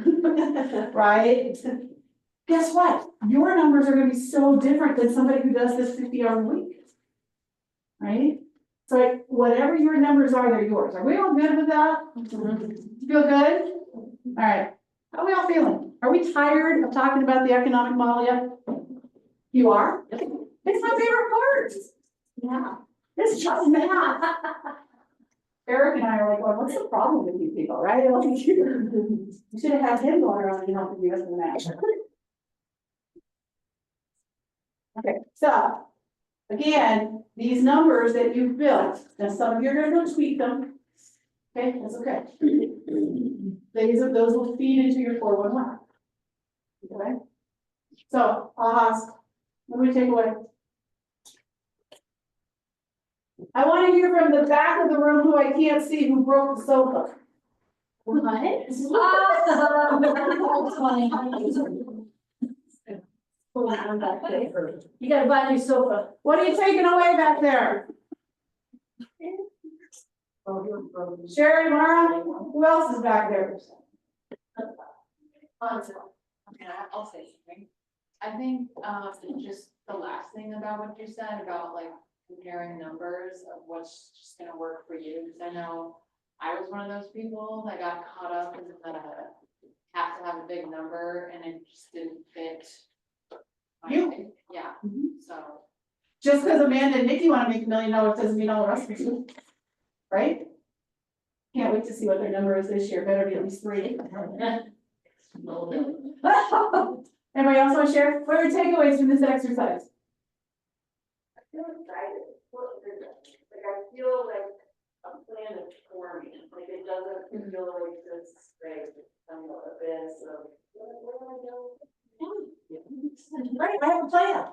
Right? Guess what? Your numbers are gonna be so different than somebody who does this 50 hours a week. Right? So like, whatever your numbers are, they're yours. Are we all good with that? Feel good? All right. How are we all feeling? Are we tired of talking about the economic model yet? You are? It's my favorite part. Yeah. It's just math. Eric and I are like, well, what's the problem with you people, right? Like, you should have had him going around and helping you with the math. Okay, so, again, these numbers that you've built, now some of you are gonna go tweak them. Okay, that's okay. Those will feed into your 411. Okay? So, I'll ask, what do we take away? I want to hear from the back of the room who I can't see who broke the sofa. What? You gotta buy a new sofa. What are you taking away back there? Sherry, Mara, who else is back there? I'll say something. I think, just the last thing about what you said about like comparing numbers of what's just gonna work for you, because I know I was one of those people that got caught up in the have to have a big number and it just didn't fit. You? Yeah, so. Just because Amanda and Nikki want to make $1 million doesn't mean all the rest of you. Right? Can't wait to see what their number is this year. Better be at least 3. Anybody else want to share? What are your takeaways from this exercise? I feel excited. Like I feel like a plan is forming. Like it doesn't feel like this like some abyss of what do I do? Right, I have a plan.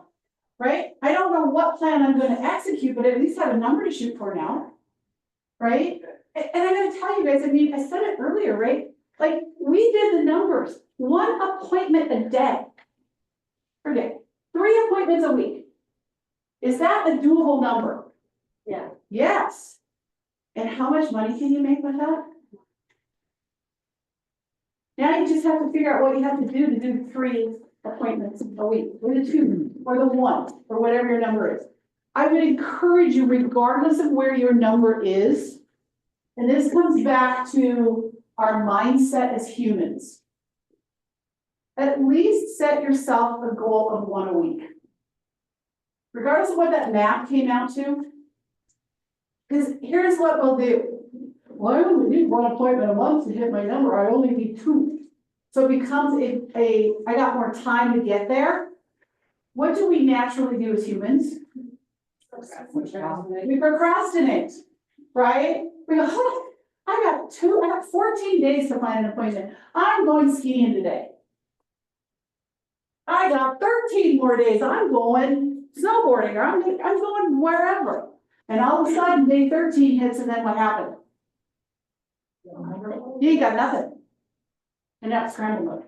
Right? I don't know what plan I'm going to execute, but at least have a number to shoot for now. Right? And I'm going to tell you guys, I mean, I said it earlier, right? Like we did the numbers, 1 appointment a day. Forget 3 appointments a week. Is that a doable number? Yeah. Yes. And how much money can you make with that? Now you just have to figure out what you have to do 3 appointments a week, or the 2, or the 1, or whatever your number is. I would encourage you, regardless of where your number is, and this comes back to our mindset as humans. At least set yourself a goal of 1 a week. Regardless of what that math came out to. Because here's what we'll do. Well, I only need 1 appointment a month to hit my number. I only need 2. So it becomes I got more time to get there. What do we naturally do as humans? We procrastinate, right? We go, oh, I got 14 days to find an appointment. I'm going skiing today. I got 13 more days. I'm going snowboarding, or I'm going wherever. And all of a sudden, day 13 hits, and then what happened? You got nothing. And that's scramble mode.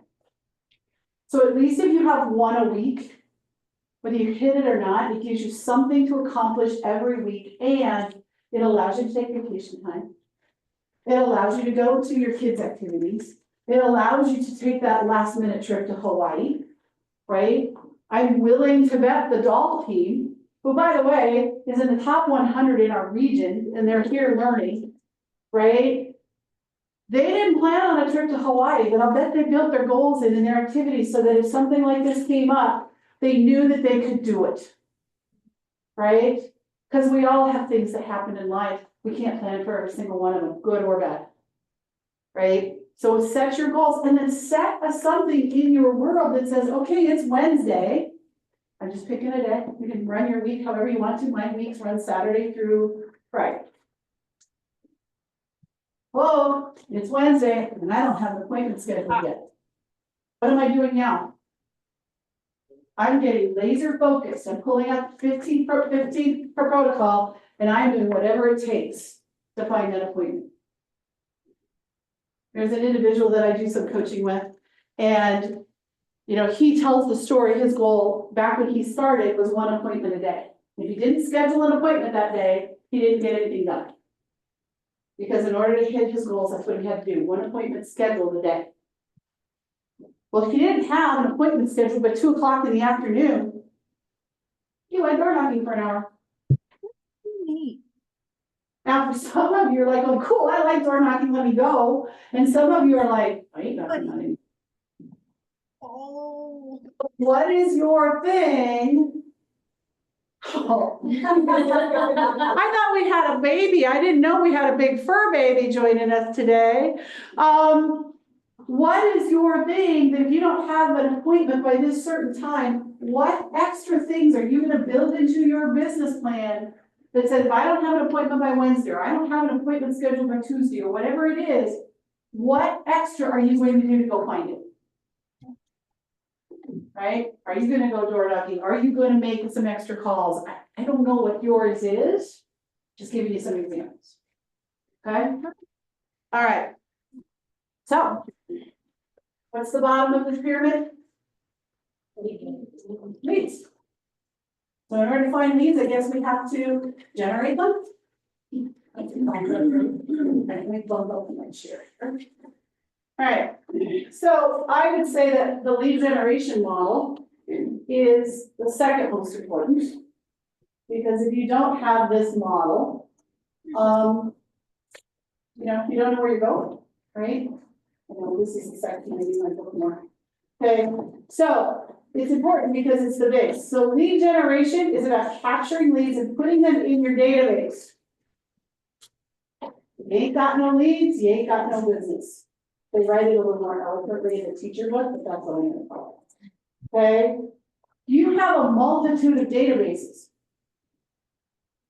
So at least if you have 1 a week, whether you hit it or not, it gives you something to accomplish every week, and it allows you to take vacation time. It allows you to go to your kids' activities. It allows you to take that last minute trip to Hawaii, right? I'm willing to bet the Dolph team, who by the way, is in the top 100 in our region, and they're here learning, right? They didn't plan on a trip to Hawaii, but I'll bet they built their goals in their activities so that if something like this came up, they knew that they could do it. Right? Because we all have things that happen in life. We can't plan for every single one of them, good or bad. Right? So set your goals and then set something in your world that says, okay, it's Wednesday. I'm just picking a day. You can run your week however you want to. My weeks run Saturday through Friday. Whoa, it's Wednesday and I don't have an appointment scheduled yet. What am I doing now? I'm getting laser focused. I'm pulling up 15 per protocol and I'm doing whatever it takes to find that appointment. There's an individual that I do some coaching with and you know, he tells the story, his goal back when he started was 1 appointment a day. If he didn't schedule an appointment that day, he didn't get anything done. Because in order to hit his goals, that's what he had to do, 1 appointment scheduled a day. Well, if he didn't have an appointment scheduled by 2 o'clock in the afternoon, he went door knocking for an hour. Neat. Now, for some of you are like, oh, cool, I like door knocking, let me go. And some of you are like, I ain't got money. Oh. What is your thing? Oh. I thought we had a baby. I didn't know we had a big fur baby joining us today. What is your thing that if you don't have an appointment by this certain time, what extra things are you going to build into your business plan that says, if I don't have an appointment by Wednesday, or I don't have an appointment scheduled by Tuesday, or whatever it is, what extra are you going to do to go find it? Right? Are you gonna go door knocking? Are you gonna make some extra calls? I don't know what yours is. Just giving you some examples. Okay? All right. So, what's the bottom of the pyramid? Leads. So in order to find leads, I guess we have to generate them. Let me bump up my chair. All right, so I would say that the lead generation model is the second most important. Because if you don't have this model, you know, you don't know where you're going, right? I know this is the second, maybe my book more. Okay, so it's important because it's the base. So lead generation is about capturing leads and putting them in your database. You ain't got no leads, you ain't got no business. They write it a little more eloquently in the teacher book, but that's all I'm gonna call it. Okay? You have a multitude of databases.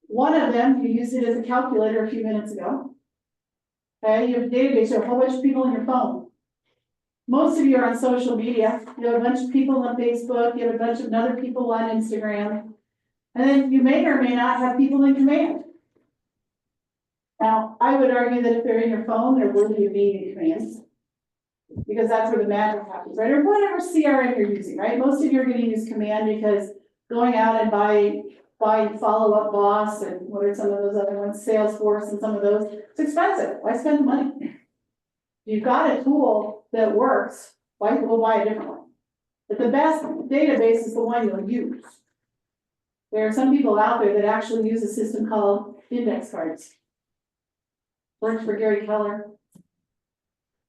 One of them, you used it as a calculator a few minutes ago. Okay, you have a database, you have a whole bunch of people on your phone. Most of you are on social media. You have a bunch of people on Facebook, you have a bunch of other people on Instagram. And then you may or may not have people in command. Now, I would argue that if they're in your phone, they're worthy of being in command. Because that's where the magic happens, right? Or whatever CRM you're using, right? Most of you are going to use command because going out and buying follow-up boss and what are some of those other ones, Salesforce and some of those, it's expensive. Why spend the money? If you've got a tool that works, why go buy a different one? But the best database is the one you'll use. There are some people out there that actually use a system called index cards. Works for Gary Keller.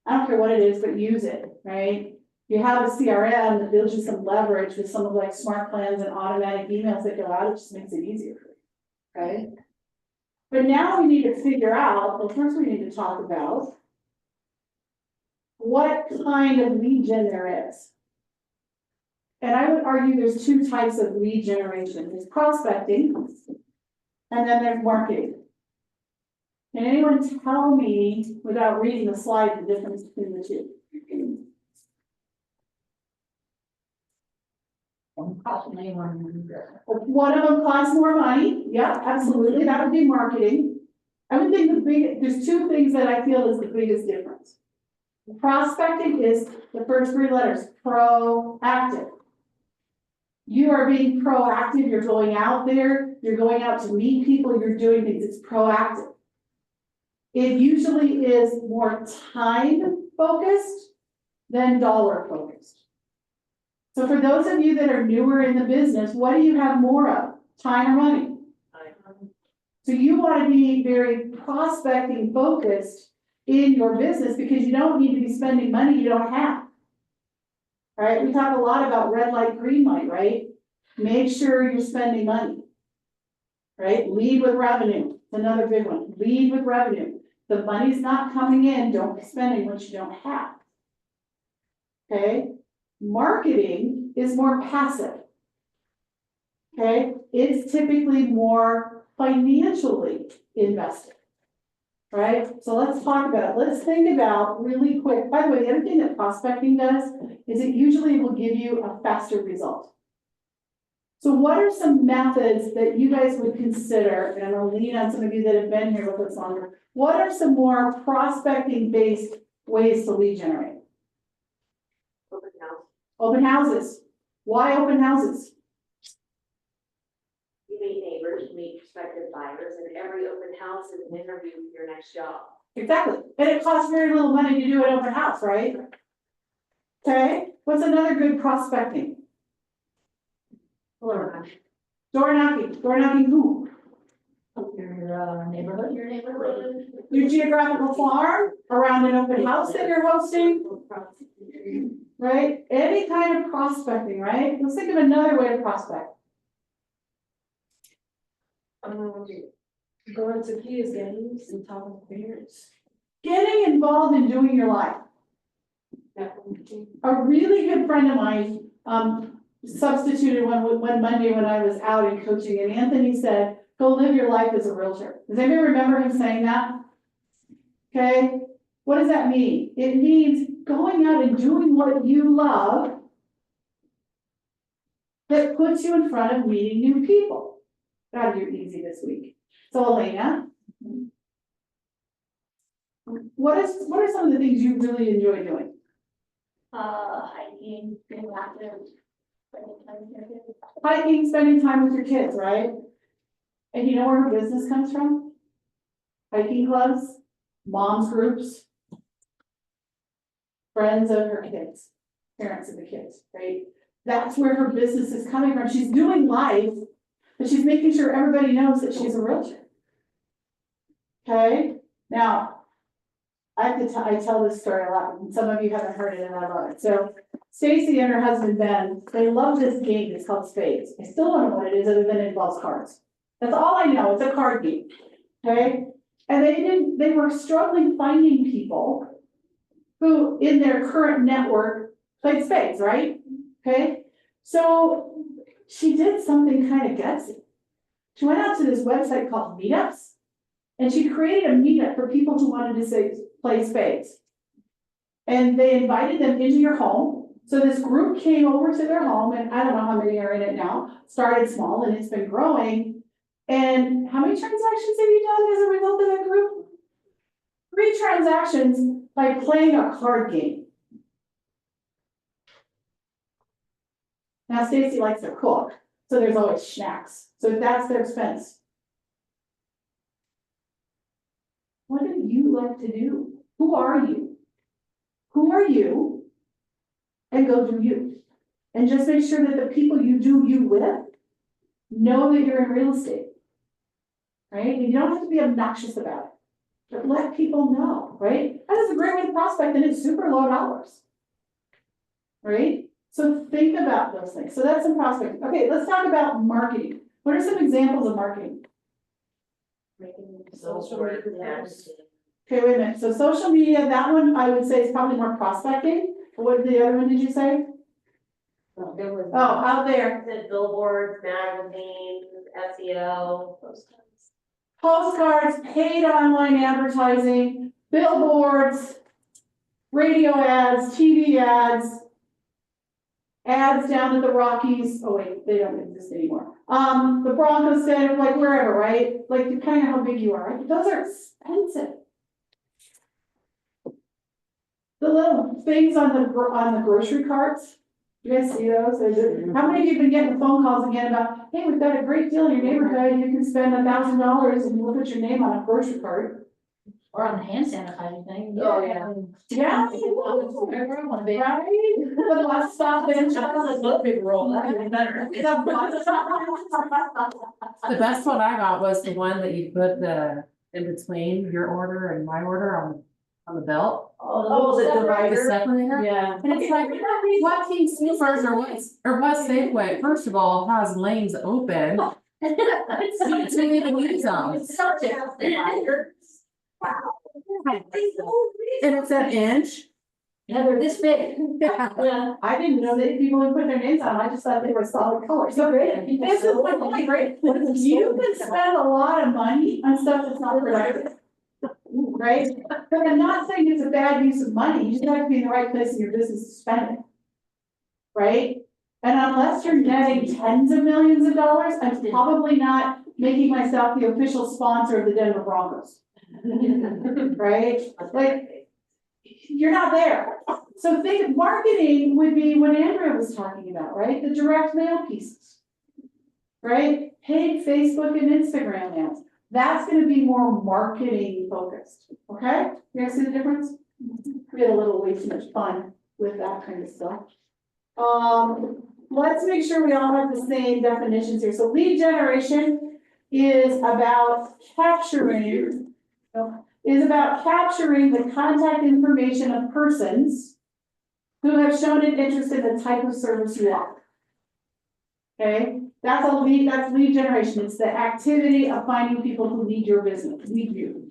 I don't care what it is, but use it, right? You have a CRM that builds you some leverage with some of like smart plans and automatic emails that go out, it just makes it easier for you, right? But now we need to figure out, well, first we need to talk about what kind of lead gen there is. And I would argue there's 2 types of lead generation. There's prospecting, and then there's marketing. Can anyone tell me, without reading the slide, the difference between the 2? One of them costs more money. Yeah, absolutely. That would be marketing. I would think there's 2 things that I feel is the biggest difference. Prospecting is the first 3 letters, proactive. You are being proactive. You're going out there. You're going out to meet people. You're doing things. It's proactive. It usually is more time focused than dollar focused. So for those of you that are newer in the business, what do you have more of? Time or money? So you want to be very prospecting focused in your business because you don't need to be spending money you don't have. Right? We talk a lot about red light, green light, right? Make sure you're spending money. Right? Lead with revenue. Another big one. Lead with revenue. The money's not coming in, don't be spending what you don't have. Okay? Marketing is more passive. Okay? It's typically more financially invested. Right? So let's talk about it. Let's think about really quick. By the way, the other thing that prospecting does is it usually will give you a faster result. So what are some methods that you guys would consider, and I'll lean on some of you that have been here with us longer, what are some more prospecting-based ways to lead generate? Open house. Open houses. Why open houses? You meet neighbors, you meet prospective buyers, and every open house is an interview for your next job. Exactly. And it costs very little money to do an open house, right? Okay, what's another good prospecting? Door knocking. Door knocking who? Your neighborhood. Your neighborhood. Your geographical farm, around an open house that you're hosting, right? Any kind of prospecting, right? Let's think of another way to prospect. Going to kids' games and talking to parents. Getting involved in doing your life. A really good friend of mine, substituted one Monday when I was out and coaching, and Anthony said, go live your life as a realtor. Does anybody remember him saying that? Okay, what does that mean? It means going out and doing what you love that puts you in front of meeting new people. God, you're easy this week. So Elena, what are some of the things you really enjoy doing? Hiking, being active, spending time with your kids. Hiking, spending time with your kids, right? And you know where her business comes from? Hiking clubs, moms groups, friends of her kids, parents of the kids, right? That's where her business is coming from. She's doing life, but she's making sure everybody knows that she's a realtor. Okay, now, I tell this story a lot, and some of you haven't heard it, and I love it. So Stacy and her husband Ben, they love this game. It's called Spades. I still don't know what it is other than it involves cards. That's all I know. It's a card game. Okay, and they were struggling finding people who, in their current network, played spades, right? Okay, so she did something kind of gutsy. She went out to this website called Meetups, and she created a meetup for people who wanted to play spades. And they invited them into your home. So this group came over to their home, and I don't know how many are in it now, started small and it's been growing. And how many transactions have you done as a result of that group? 3 transactions by playing a card game. Now Stacy likes to cook, so there's always snacks. So that's their expense. What do you like to do? Who are you? Who are you? And go do you. And just make sure that the people you do you with know that you're in real estate. Right? And you don't have to be obnoxious about it. But let people know, right? That is a great way to prospect, and it's super low dollars. Right? So think about those things. So that's some prospecting. Okay, let's talk about marketing. What are some examples of marketing? Social media. Okay, wait a minute. So social media, that one I would say is probably more prospecting. What the other one did you say? There was. Oh, out there. The billboards, magazines, SEO. Postcards, paid online advertising, billboards, radio ads, TV ads, ads down at the Rockies. Oh wait, they don't exist anymore. The Broncos Center, like wherever, right? Like depending on how big you are, right? Those are expensive. The little things on the grocery carts. You guys see those? How many of you have been getting phone calls again about, hey, we've got a great deal in your neighborhood, you can spend $1,000 and you will put your name on a grocery cart. Or on the hand sanitizer thing. Oh, yeah. Yeah. Wherever I wanna be. Right? With lots of stuff in, a little big roll, that'd be better. The best one I got was the one that you put the, in between your order and my order on the belt. Oh, the The divider. separator. Yeah. And it's like, what King Soopers or what Safeway, first of all, has lanes open. To even use them. It's such a divider. And it's an inch. Yeah, they're this big. Yeah, I didn't know that people would put their names on, I just thought they were solid colors. So great. This is my point, right? You can spend a lot of money on stuff that's not productive. Right? But I'm not saying it's a bad use of money, you just have to be in the right place in your business to spend it. Right? And unless you're netting tens of millions of dollars, I'm probably not making myself the official sponsor of the Denver Broncos. Right? Like, you're not there. So think marketing would be what Andrea was talking about, right? The direct mail pieces. Right? Paid Facebook and Instagram ads. That's gonna be more marketing focused, okay? You guys see the difference? We had a little way too much fun with that kind of stuff. Let's make sure we all have the same definitions here. So lead generation is about capturing the contact information of persons who have shown an interest in the type of service you offer. Okay, that's lead generation. It's the activity of finding people who need your business, need you.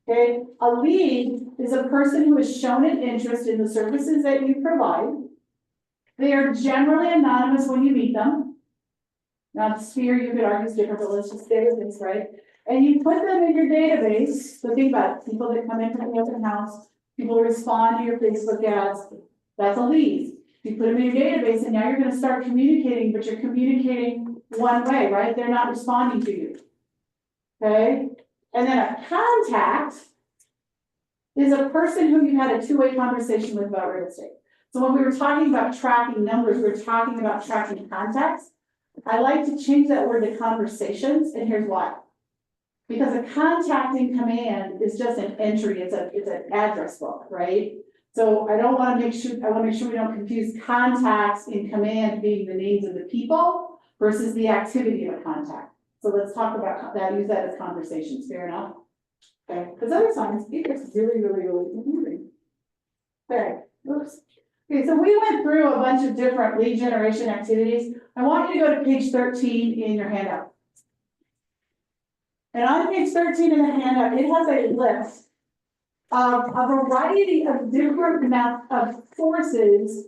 Okay, a lead is a person who has shown an interest in the services that you provide. They are generally anonymous when you meet them. Now, the sphere, you could argue is different, but let's just stay with this, right? And you put them in your database, so think about it, people that come in from the open house, people who respond to your Facebook ads, that's a lead. You put them in your database and now you're gonna start communicating, but you're communicating one way, right? They're not responding to you. Okay? And then a contact is a person who you had a two-way conversation with about real estate. So when we were talking about tracking numbers, we're talking about tracking contacts. I like to change that word to conversations, and here's why. Because a contacting command is just an entry, it's an address book, right? So I wanna make sure we don't confuse contacts in command being the names of the people versus the activity of a contact. So let's talk about that, use that as conversations, fair enough? Okay, because other times it gets really confusing. Okay, oops. Okay, so we went through a bunch of different lead generation activities. I want you to go to page 13 in your handout. And on page 13 in the handout, it has a list of a variety of different of sources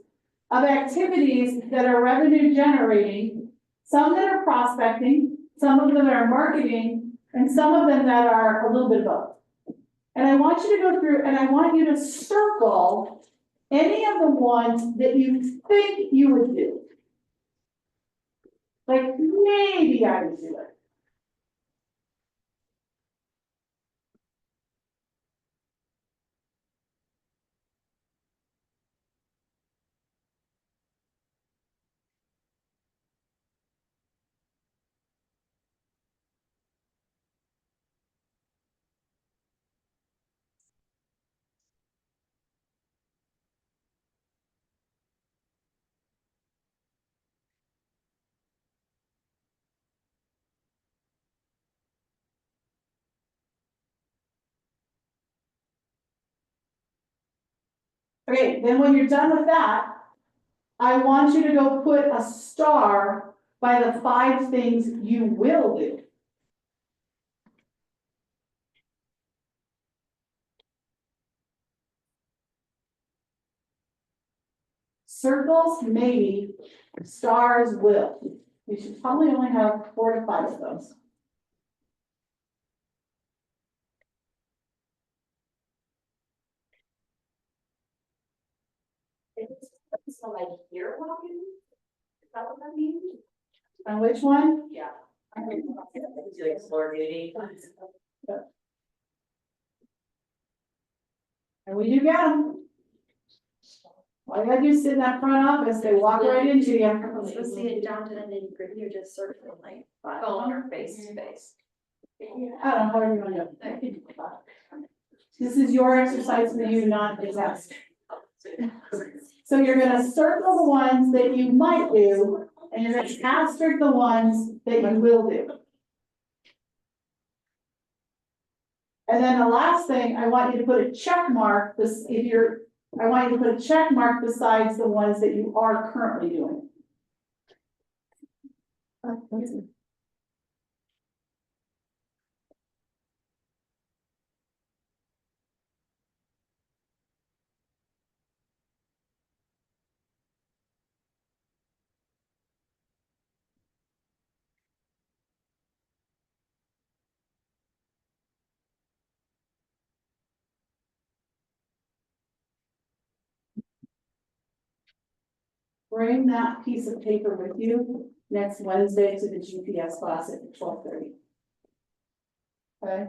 of activities that are revenue generating, some that are prospecting, some of them are marketing, and some of them that are a little bit of both. And I want you to go through and I want you to circle any of the ones that you think you would do. Like, maybe I would do it. Okay, then when you're done with that, I want you to go put a star by the 5 things you will do. Circles, maybe, stars will. You should probably only have 4 to 5 of those. So like here walking, is that what that means? On which one? Yeah. I think it's like explore beauty. And we do get them. All you gotta do is sit in that front office, they walk right into you. Let's see it down to the nitty gritty or just sort of like phone or face to face. I don't know, however you wanna do it. This is your exercise for you, not a test. So you're gonna circle the ones that you might do, and you're gonna asterisk the ones that you will do. And then the last thing, I want you to put a check mark, I want you to put a check mark besides the ones that you are currently doing. Bring that piece of paper with you next Wednesday to the GPS class at 12:30. Okay?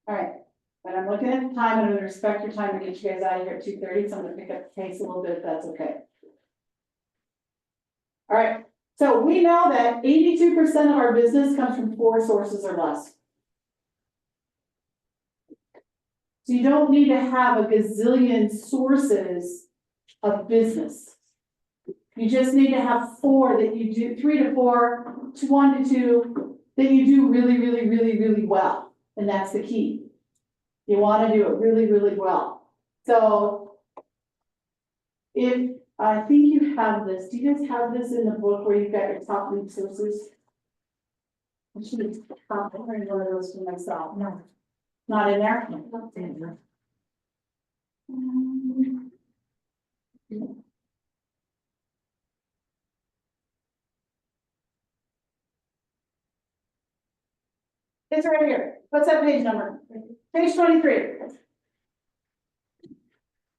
All right, and I'm looking at the time, and I'm gonna respect your time to get you guys out of here at 2:30, so I'm gonna pick up the pace a little bit if that's okay. All right, so we know that 82% of our business comes from 4 sources or less. So you don't need to have a gazillion sources of business. You just need to have 4 that you do, 3 to 4, 1 to 2, that you do really, really, really, really well. And that's the key. You want to do it really, really well. So if, I think you have this, do you guys have this in the book where you've got your top lead sources? I should have copied one of those for myself. No. Not in there? No. It's right here. What's that page number? Page 23.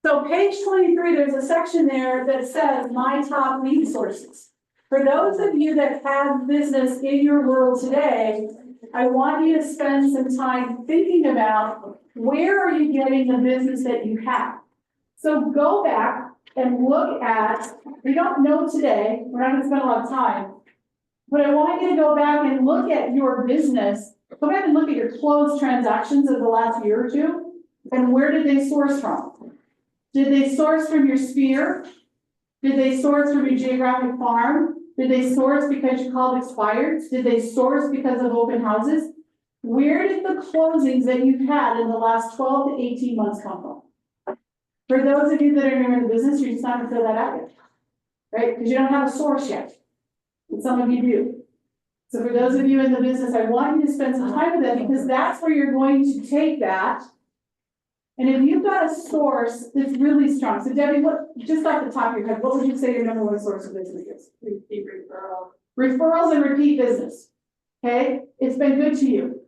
So page 23, there's a section there that says my top lead sources. For those of you that have business in your world today, I want you to spend some time thinking about where are you getting the business that you have. So go back and look at, we don't know today, we're not gonna spend a lot of time, but I want you to go back and look at your business. Go back and look at your closed transactions of the last year or two, and where did they source from? Did they source from your sphere? Did they source from your geographic farm? Did they source because you called expireds? Did they source because of open houses? Where did the closings that you've had in the last 12 to 18 months come from? For those of you that are new in the business, you're just not gonna fill that out yet, right? Because you don't have a source yet, and some of you do. So for those of you in the business, I want you to spend some time with that, because that's where you're going to take that. And if you've got a source that's really strong, so Debbie, what, just off the top of your head, what would you say your number 1 source of business is? Repeat referral. Referrals and repeat business. Okay, it's been good to you.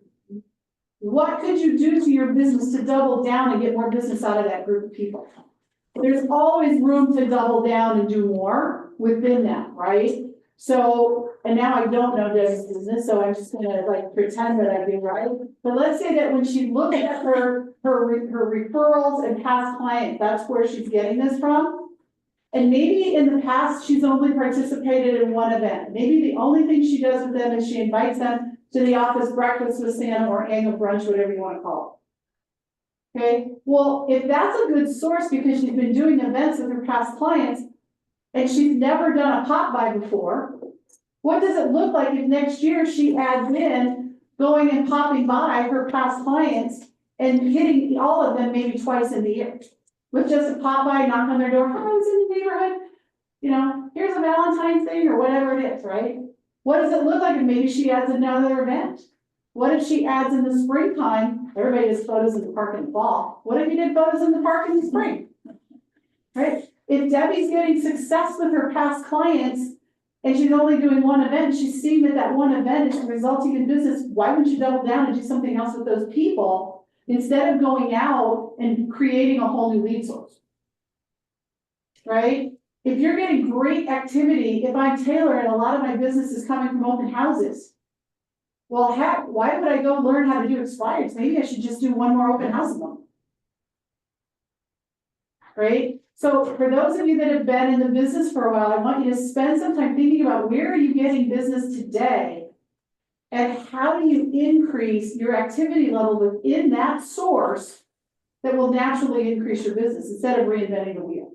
What could you do to your business to double down and get more business out of that group of people? There's always room to double down and do more within that, right? So, and now I don't know Debbie's business, so I'm just gonna like pretend that I do, right? But let's say that when she looked at her referrals and past clients, that's where she's getting this from. And maybe in the past, she's only participated in one event. Maybe the only thing she does with them is she invites them to the office breakfast with Santa or annual brunch, whatever you wanna call it. Okay, well, if that's a good source because she's been doing events with her past clients, and she's never done a pop by before, what does it look like if next year she adds in going and popping by her past clients and hitting all of them maybe twice in the year? With just a pop by, knock on their door, hi, I was in the neighborhood, you know, here's a Valentine's thing or whatever it is, right? What does it look like if maybe she adds another event? What if she adds in the springtime? Everybody does photos in the park in the fall. What if you did photos in the park in the spring? Right? If Debbie's getting success with her past clients and she's only doing one event, she's seeing that that one event is resulting in business, why wouldn't you double down and do something else with those people instead of going out and creating a whole new lead source? Right? If you're getting great activity, if I'm Taylor and a lot of my business is coming from open houses, well, heck, why would I go learn how to do expireds? Maybe I should just do one more open house a month. Right? So for those of you that have been in the business for a while, I want you to spend some time thinking about where are you getting business today and how do you increase your activity level within that source that will naturally increase your business instead of reinventing the wheel.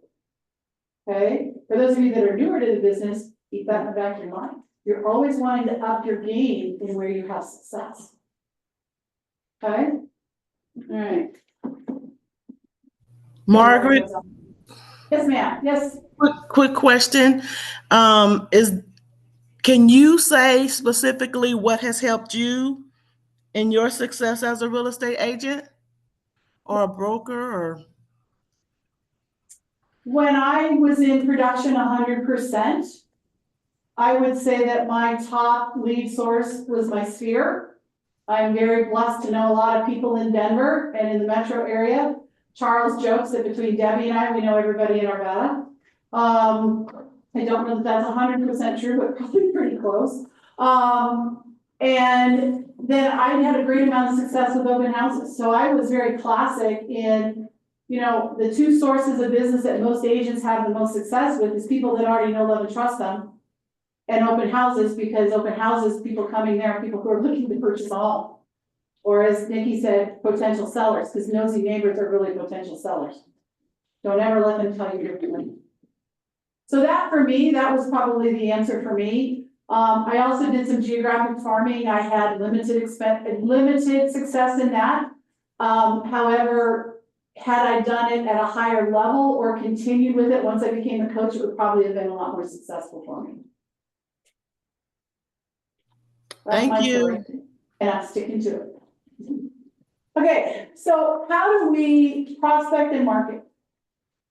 Okay, for those of you that are newer to the business, keep that in the back of your mind. You're always wanting to up your game in where you have success. Okay? All right. Margaret, Yes, ma'am. Yes. quick question. Can you say specifically what has helped you in your success as a real estate agent or a broker or? When I was in production 100%, I would say that my top lead source was my sphere. I'm very blessed to know a lot of people in Denver and in the metro area. Charles jokes that between Debbie and I, we know everybody in Arvada. I don't know that that's 100% true, but probably pretty close. And then I had a great amount of success with open houses. So I was very classic in, you know, the two sources of business that most agents have the most success with is people that already know, love, and trust them. And open houses, because open houses, people coming there, people who are looking to purchase a home. Or as Nikki said, potential sellers, because nosy neighbors are really potential sellers. Don't ever let them tell you differently. So that for me, that was probably the answer for me. I also did some geographic farming. I had limited success in that. However, had I done it at a higher level or continued with it once I became a coach, it would probably have been a lot more successful for me. That's Thank my you. story, and I'm sticking to it. Okay, so how do we prospect and market?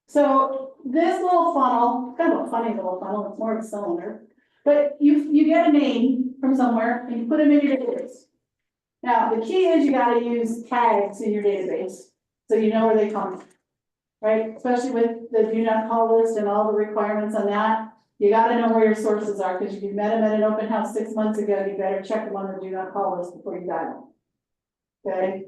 So this little funnel, kind of a funny little funnel, it's more of a cylinder, but you get a name from somewhere and you put them in your database. Now, the key is you gotta use tags in your database, so you know where they come from, right? Especially with the do not call list and all the requirements on that. You gotta know where your sources are, because if you met them at an open house 6 months ago, you better check them on the do not call list before you dial them. Okay?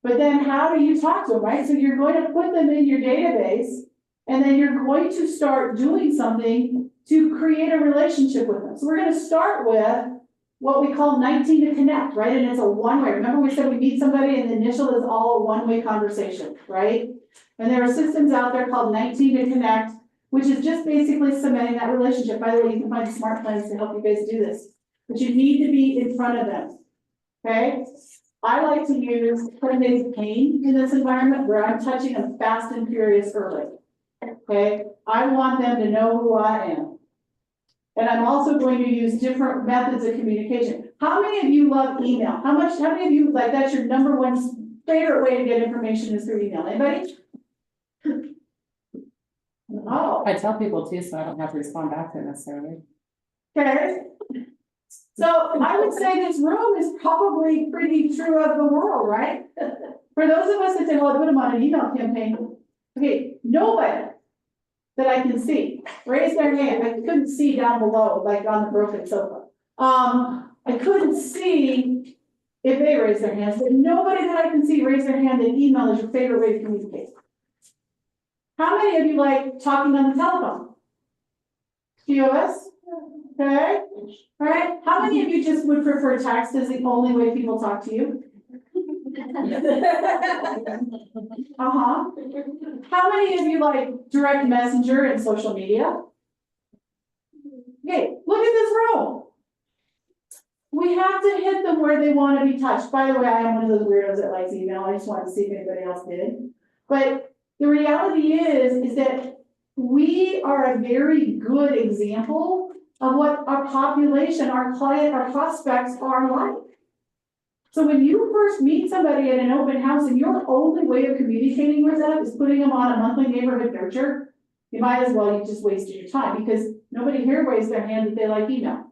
But then how do you talk to them, right? So you're going to put them in your database, and then you're going to start doing something to create a relationship with them. So we're gonna start with what we call 19 to connect, right? And it's a one-way. Remember we said we meet somebody and the initial is all a one-way conversation, right? And there are systems out there called 19 to connect, which is just basically cementing that relationship. By the way, you can find smart plans to help you guys do this, but you need to be in front of them, okay? I like to use 10 days of pain in this environment where I'm touching them fast and furious early, okay? I want them to know who I am. And I'm also going to use different methods of communication. How many of you love email? How many of you, like, that's your number one favorite way to get information is through email? Anybody? Oh. I tell people too, so I don't have to respond back to it necessarily. Okay. So I would say this room is probably pretty true of the world, right? For those of us that say, well, I put them on an email campaign. Okay, nobody that I can see, raise their hand. I couldn't see down below, like on the broken sofa. I couldn't see if they raised their hands, but nobody that I can see raise their hand that email is your favorite way to communicate. How many of you like talking on the telephone? Few of us? Okay, all right. How many of you just would prefer text as the only way people talk to you? Uh-huh. How many of you like direct messenger and social media? Okay, look at this row. We have to hit them where they want to be touched. By the way, I am one of those weirdos that likes email. I just wanted to see if anybody else did. But the reality is that we are a very good example of what our population, our client, our prospects are like. So when you first meet somebody at an open house and your only way of communicating with them is putting them on a monthly neighborhood nurture, you might as well, you just wasted your time, because nobody here raised their hand that they like email.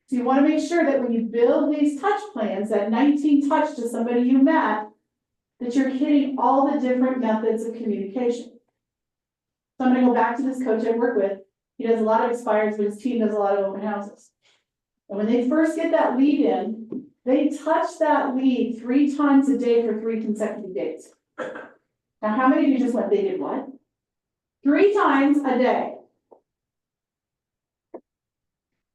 So you want to make sure that when you build these touch plans, that 19 touch to somebody you met, that you're hitting all the different methods of communication. So I'm going to go back to this coach I work with. He does a lot of expires, but his team does a lot of open houses. And when they first get that lead in, they touch that lead 3 times a day for 3 consecutive days. Now, how many of you just went, they did what? 3 times a day.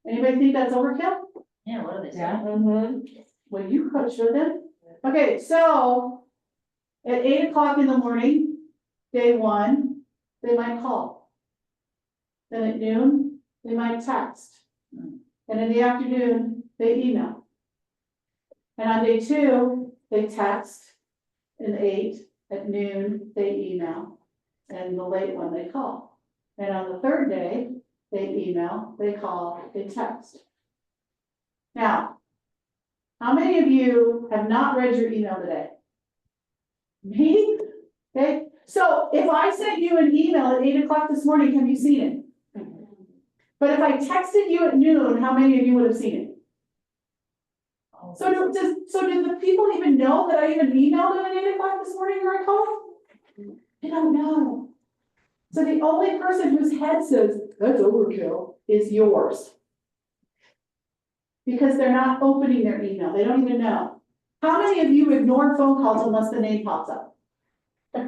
Anybody think that's overkill? Yeah, what are they saying? Yeah. Well, you coach with them. Okay, so at 8 o'clock in the morning, day one, they might call. Then at noon, they might text. And in the afternoon, they email. And on day two, they text. And 8, at noon, they email. And the late one, they call. And on the third day, they email, they call, they text. Now, how many of you have not read your email today? Me? Okay, so if I sent you an email at 8 o'clock this morning, have you seen it? But if I texted you at noon, how many of you would have seen it? So do the people even know that I even emailed them at 8 o'clock this morning or I called? They don't know. So the only person whose head says, that's overkill, is yours. Because they're not opening their email, they don't even know. How many of you ignore phone calls unless the name pops up? Do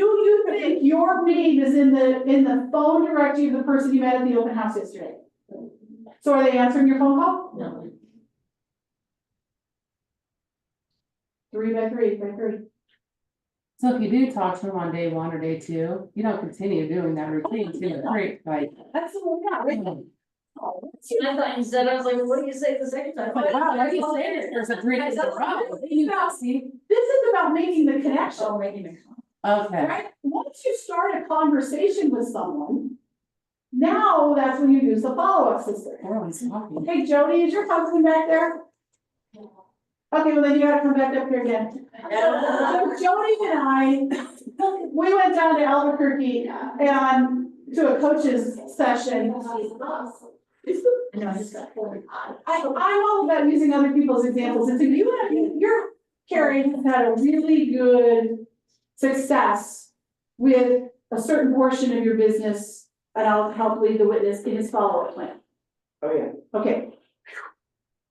you think your name is in the phone directory of the person you met at the open house yesterday? So are they answering your phone call? No. 3 by 3 by 3. So if you do talk to them on day 1 or day 2, you don't continue doing that routine 2 or 3, like. That's the yeah, right. I thought you said, I was like, what do you say the second time? Wow, why do you say this? There's a 3 days in a row. This is about making the connection. Oh, making it. Okay. Right? Once you start a conversation with someone, now that's when you use the follow-up system. Everyone's talking. Hey, Jody, is your husband back there? Okay, well then you gotta come back up here again. So Jody and I, we went down to Albuquerque and to a coach's session. I'm all about using other people's examples, and so you're Carrie has had a really good success with a certain portion of your business, and I'll help lead the witness in his follow-up plan. Oh, yeah. Okay.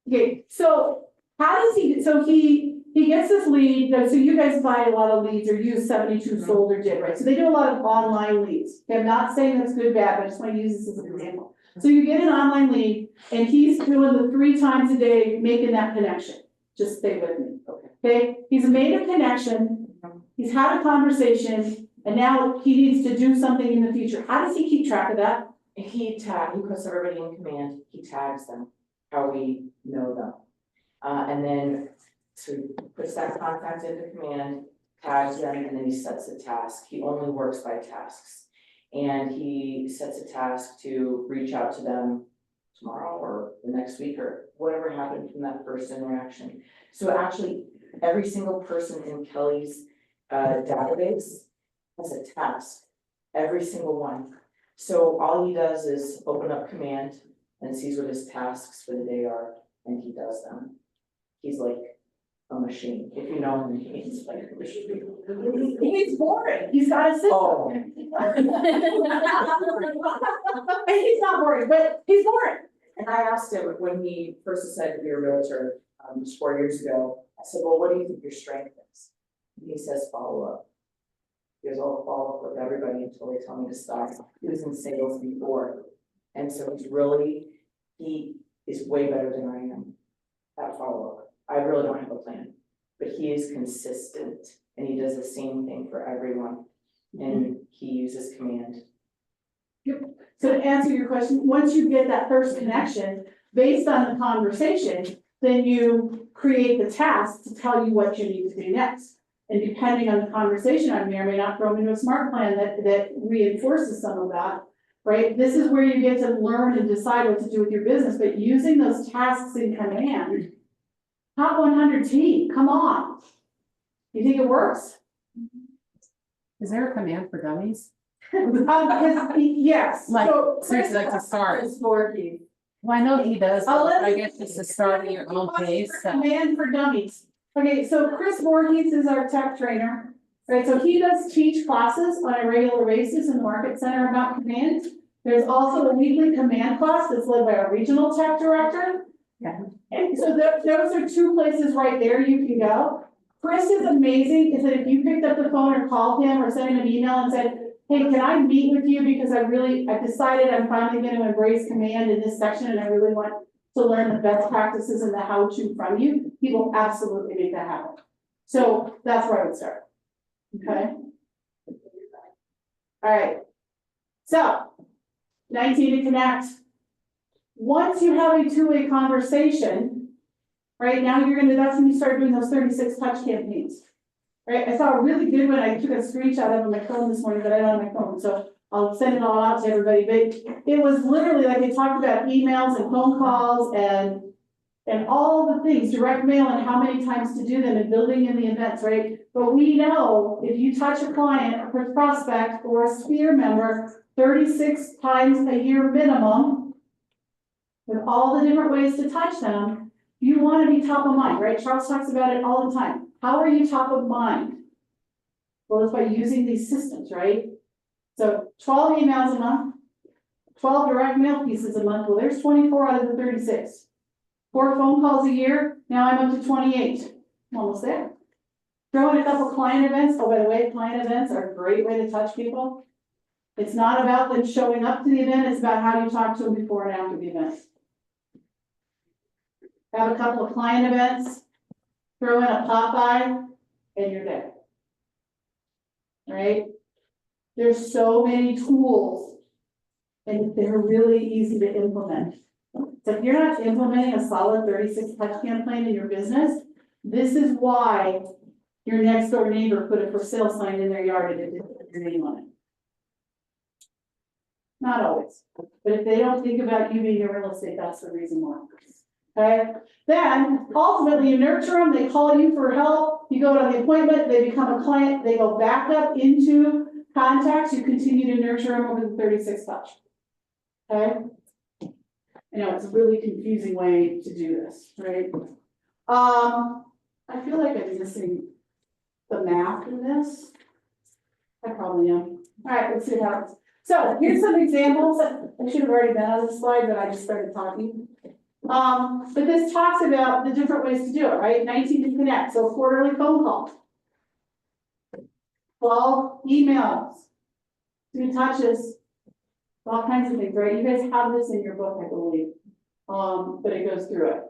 Okay, so how does he gets this lead, so you guys buy a lot of leads or use 72 sold or did, right? So they do a lot of online leads. Okay, I'm not saying that's good, bad, but I just want to use this as an example. So you get an online lead and he's doing the 3 times a day, making that connection. Just stay with me. Okay, he's made a connection, he's had a conversation, and now he needs to do something in the future. How does he keep track of that? He puts everybody in command, he tags them, how we know them. And then puts that contact into command, tags them, and then he sets a task. He only works by tasks. And he sets a task to reach out to them tomorrow or the next week or whatever happened from that first interaction. So actually, every single person in Kelly's database has a task, every single one. So all he does is open up command and sees what his tasks for the day are, and he does them. He's like a machine, if you know him, he's like a machine. He's boring, he's got a system. Oh. He's not boring, but he's boring. And I asked him when he first decided to be a realtor, 4 years ago, I said, well, what do you think your strength is? And he says, follow up. He goes, I'll follow up with everybody until they tell me to stop. He was in sales before. And so he is way better than I am at follow up. I really don't have a plan, but he is consistent and he does the same thing for everyone. And he uses command. Yep. So to answer your question, once you get that first connection, based on the conversation, then you create the task to tell you what you need to do next. And depending on the conversation, I may or may not throw them into a smart plan that reinforces some of that, right? This is where you get to learn and decide what to do with your business, but using those tasks in command, top 100 team, come on. You think it works? Is there a command for dummies? Yes. Like, So, seriously, like to start. Chris Voorhees. Well, I know he does, I'll but let I him- guess it's to start at your own pace, so. Command for dummies. Okay, so Chris Voorhees is our tech trainer, right? So he does teach classes on a regular basis in the Market Center about command. There's also a weekly command class that's led by our regional tech director. Yeah. And so those are 2 places right there you can go. Chris is amazing, is that if you picked up the phone or called him or sent him an email and said, hey, can I meet with you because I've decided I'm finally going to embrace command in this section and I really want to learn the best practices and the how-to from you, he will absolutely make that happen. So that's where I would start. Okay? All right. So, 19 to connect. Once you have a two-way conversation, right now that's when you start doing those 36 touch campaigns. Right, I saw a really good one, I took a screenshot of it on my phone this morning, but I don't have my phone, so I'll send it all out to everybody, but it was literally like they talked about emails and phone calls and all the things, direct mail and how many times to do them and building in the events, right? But we know if you touch a client, a prospect or a Sphere member 36 times a year minimum, with all the different ways to touch them, you want to be top of mind, right? Charles talks about it all the time. How are you top of mind? Well, it's by using these systems, right? So 12 emails a month, 12 direct mail pieces a month. Well, there's 24 out of the 36. 4 phone calls a year. Now I'm up to 28. I'm almost there. Throw in a couple client events. Oh, by the way, client events are a great way to touch people. It's not about them showing up to the event. It's about how you talk to them before and after the event. Have a couple of client events. Throw in a Popeye, and you're there. Right? There's so many tools, and they're really easy to implement. So if you're not implementing a solid 36 touch campaign in your business, this is why your next door neighbor put a for sale sign in their yard and it didn't put your name on it. Not always, but if they don't think about you being in real estate, that's the reason why. Okay, then ultimately you nurture them, they call you for help, you go to the appointment, they become a client, they go back up into contacts, you continue to nurture them over the 36 touch. Okay? I know it's a really confusing way to do this, right? I feel like I'm missing the math in this. I probably am. All right, let's see what happens. So here's some examples. I should have already been on this slide, but I just started talking. But this talks about the different ways to do it, right? 19 to connect, so quarterly phone call. 12 emails, 2 touches, all kinds of things, right? You guys have this in your book, I believe, but it goes through it.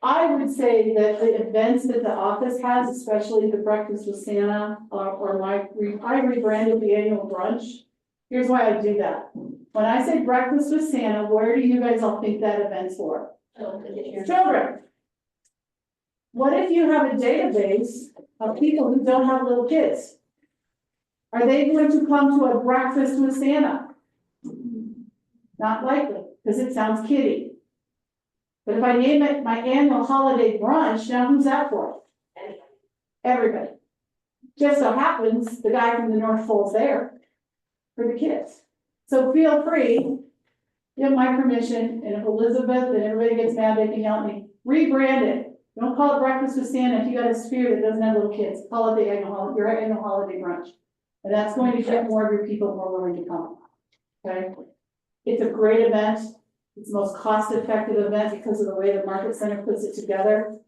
I would say that the events that the office has, especially the Breakfast with Santa, I rebranded the annual brunch. Here's why I do that. When I say Breakfast with Santa, where do you guys all think that event's for? Children. What if you have a database of people who don't have little kids? Are they going to come to a Breakfast with Santa? Not likely, because it sounds kiddie. But if I name it my annual holiday brunch, now who's that for? Everybody. Just so happens the guy from the North Pole's there for the kids. So feel free. You have my permission, and if Elizabeth and everybody gets mad, they can yell at me. Rebrand it. Don't call it Breakfast with Santa if you got a Sphere that doesn't have little kids. Call it your annual holiday brunch. And that's going to get more of your people more willing to come. Okay? It's a great event. It's the most cost-effective event because of the way the Market Center puts it together.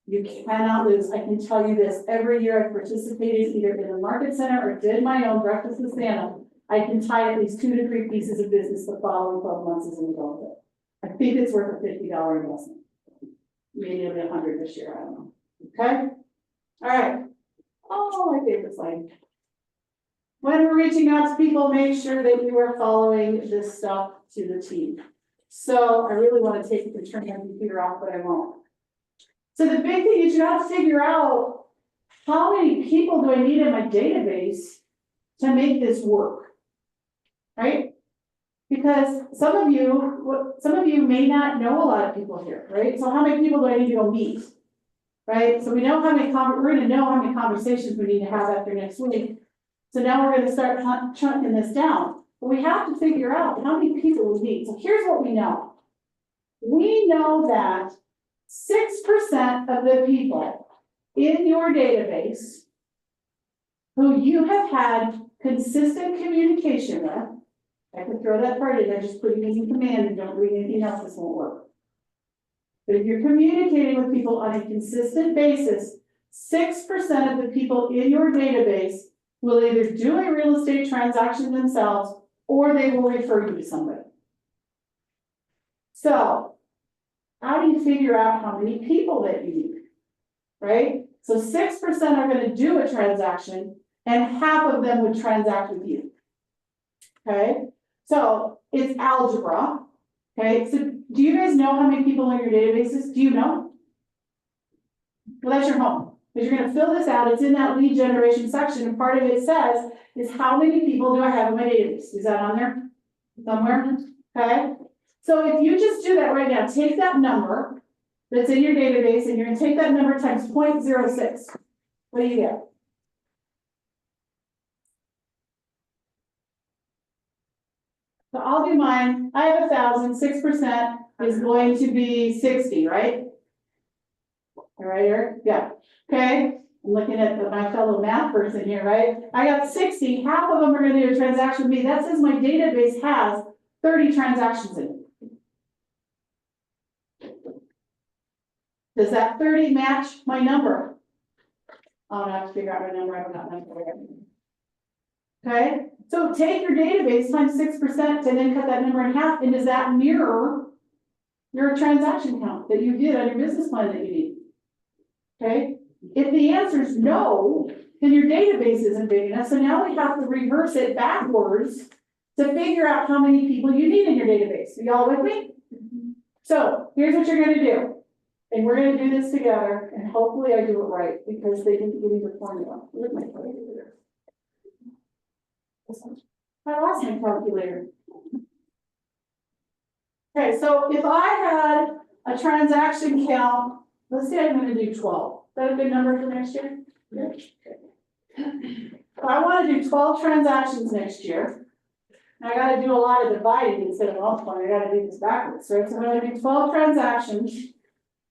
You cannot lose. I can tell you this. Every year I've participated either in the Market Center or did my own Breakfast with Santa. I can tie at least 2 to 3 pieces of business the following 12 months as a result of it. I think it's worth a $50 investment. Maybe it'll be $100 this year, I don't know. Okay? All right. Oh, my favorite slide. When we're reaching out to people, make sure that you are following this stuff to the T. So I really want to take it to turn my computer off, but I won't. So the big thing is you have to figure out how many people do I need in my database to make this work. Right? Because some of you may not know a lot of people here, right? So how many people do I need to go meet? Right? So we know how many we're going to know how many conversations we need to have after next week. So now we're going to start chunking this down. But we have to figure out how many people we need. So here's what we know. We know that 6% of the people in your database who you have had consistent communication with, I can throw that part in there, just put it in command and don't read anything else, this won't work. But if you're communicating with people on a consistent basis, 6% of the people in your database will either do a real estate transaction themselves or they will refer you to somebody. So, how do figure out how many people that you need. Right? So 6% are gonna do a transaction and half of them would transact with you. Okay, so it's algebra. Okay, so do you guys know how many people in your databases? Do you know? Well, that's your home, because you're gonna fill this out, it's in that lead generation section, and part of it says, is how many people do I have in my database? Is that on there somewhere? Okay, so if you just do that right now, take that number that's in your database, and you're gonna take that number times 0.06. What do you get? So I'll do mine, I have 1,000, 6% is going to be 60, right? All right, Eric, yeah, okay, I'm looking at my fellow math person here, right? I got 60, half of them are gonna do a transaction with me, that says my database has 30 transactions in it. Does that 30 match my number? Oh, I have to figure out my number, I don't got my number. Okay, so take your database times 6% and then cut that number in half, and does that mirror your transaction count that you did on your business plan that you need? Okay, if the answer is no, then your database isn't big enough, so now we have to reverse it backwards to figure out how many people you need in your database. Are y'all with me? So here's what you're gonna do, and we're gonna do this together, and hopefully I do it right, because they didn't give me the formula. Where's my calculator? I lost my calculator. Okay, so if I had a transaction count, let's say I'm gonna do 12. Is that a good number for next year? If I wanna do 12 transactions next year, I gotta do a lot of dividing instead of multiplying, I gotta do this backwards, right? So I'm gonna do 12 transactions,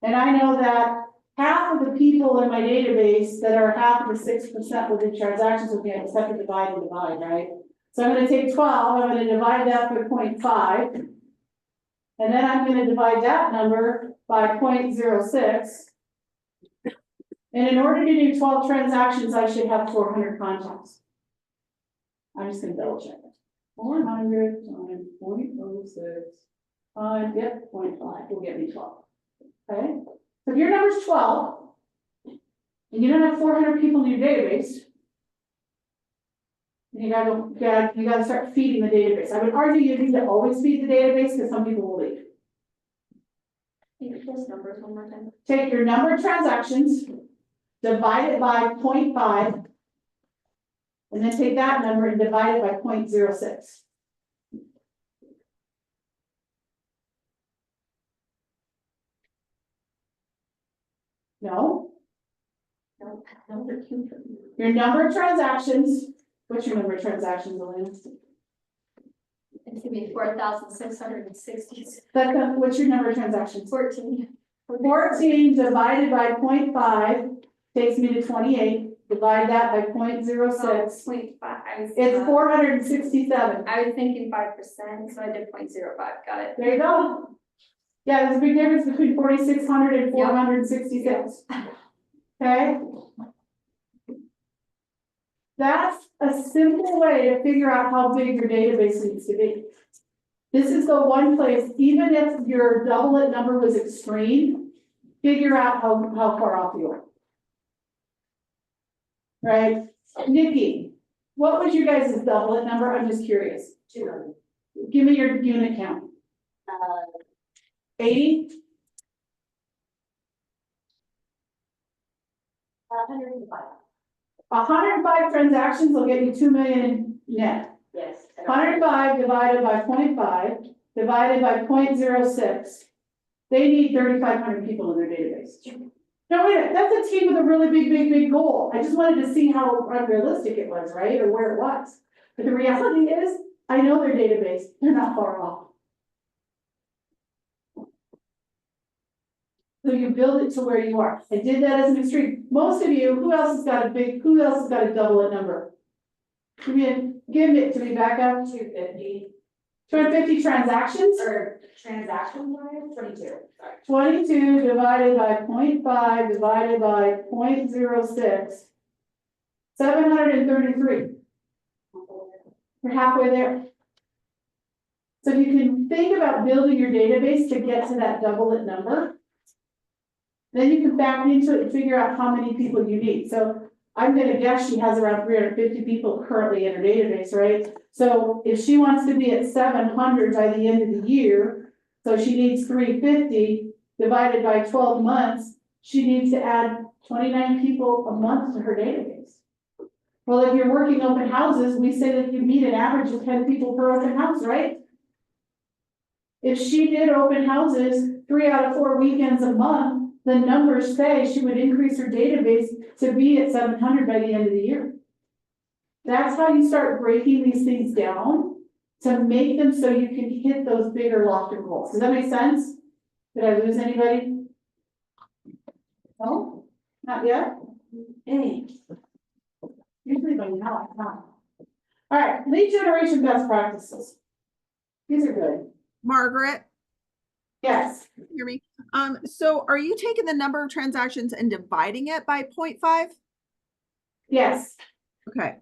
and I know that half of the people in my database that are half of the 6% will do transactions with me, I just have to divide and divide, right? So I'm gonna take 12, I'm gonna divide that by 0.5. And then I'm gonna divide that number by 0.06. And in order to do 12 transactions, I should have 400 contacts. I'm just gonna double check it. 400 times 0.06, yep, 0.5 will get me 12. Okay, so if your number's 12, and you don't have 400 people in your database, you gotta start feeding the database. I would argue you need to always feed the database, because some people will leave. Those numbers one more time. Take your number of transactions, divide it by 0.5, and then take that number and divide it by 0.06. No? No. Your number of transactions, what's your number of transactions, Elena? It's gonna be 4,660. What's your number of transactions? 14. 14 divided by 0.5 takes me to 28. Divide that by 0.06. 0.5. It's 467. I was thinking 5%, so I did 0.05. Got it. There you go. Yeah, there's a big difference between 4,600 and 466. Okay? That's a simple way to figure out how big your database needs to be. This is the one place, even if your doublet number was extreme, figure out how far off you are. Right? Nikki, what was your guys' doublet number? I'm just curious. 200. Give me your unit count. 80? 105. 105 transactions will get you 2 million net. Yes. 105 divided by 0.5 divided by 0.06. They need 3,500 people in their database. No, wait a minute, that's a team with a really big goal. I just wanted to see how unrealistic it was, right, or where it was. But the reality is, I know their database, they're not far off. So you build it to where you are. I did that as an extreme. Most of you, who else has got a doublet number? Give it to me back up. 250. 250 transactions? Or transaction volume, 22. Sorry. 22 divided by 0.5 divided by 0.06. 733. We're halfway there. So you can think about building your database to get to that doublet number. Then you can back into it and figure out how many people you need. So I'm gonna guess she has around 350 people currently in her database, right? So if she wants to be at 700 by the end of the year, so she needs 350 divided by 12 months, she needs to add 29 people a month to her database. Well, if you're working open houses, we say that you meet an average of 10 people per open house, right? If she did open houses 3 out of 4 weekends a month, the numbers say she would increase her database to be at 700 by the end of the year. That's how you start breaking these things down to make them so you can hit those bigger lofty goals. Does that make sense? Did I lose anybody? No? Not yet? Hey. Usually by now, I'm not. All right, lead generation best practices. These are good. Margaret, Yes. hear me? So are you taking the number of transactions and dividing it by 0.5? Yes. Okay.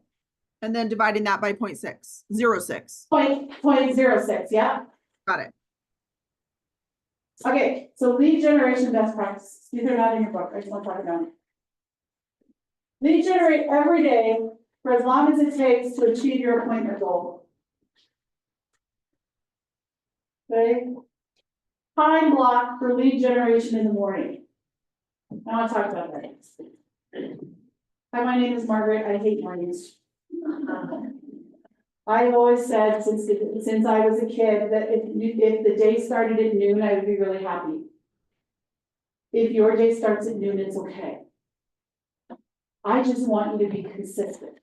And then dividing that by 0.6, 0.6. 0.06, yeah. Got it. Okay, so lead generation best practices. These are not in your book. I just want to talk about it. Lead generate every day for as long as it takes to achieve your appointment goal. Okay. Time block for lead generation in the morning. I want to talk about that. Hi, my name is Margaret. I hate mornings. I've always said since I was a kid that if the day started at noon, I would be really happy. If your day starts at noon, it's okay. I just want you to be consistent.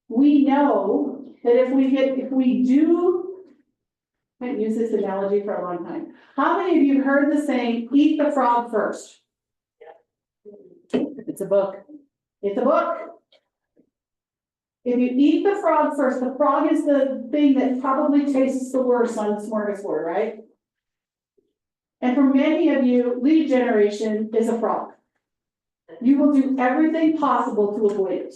We know that if we do, I haven't used this analogy for a long time. How many of you heard the saying, eat the frog first? It's a book. It's a book. If you eat the frog first, the frog is the thing that probably tastes the worst on the smorgasbord, right? And for many of you, lead generation is a frog. You will do everything possible to avoid it.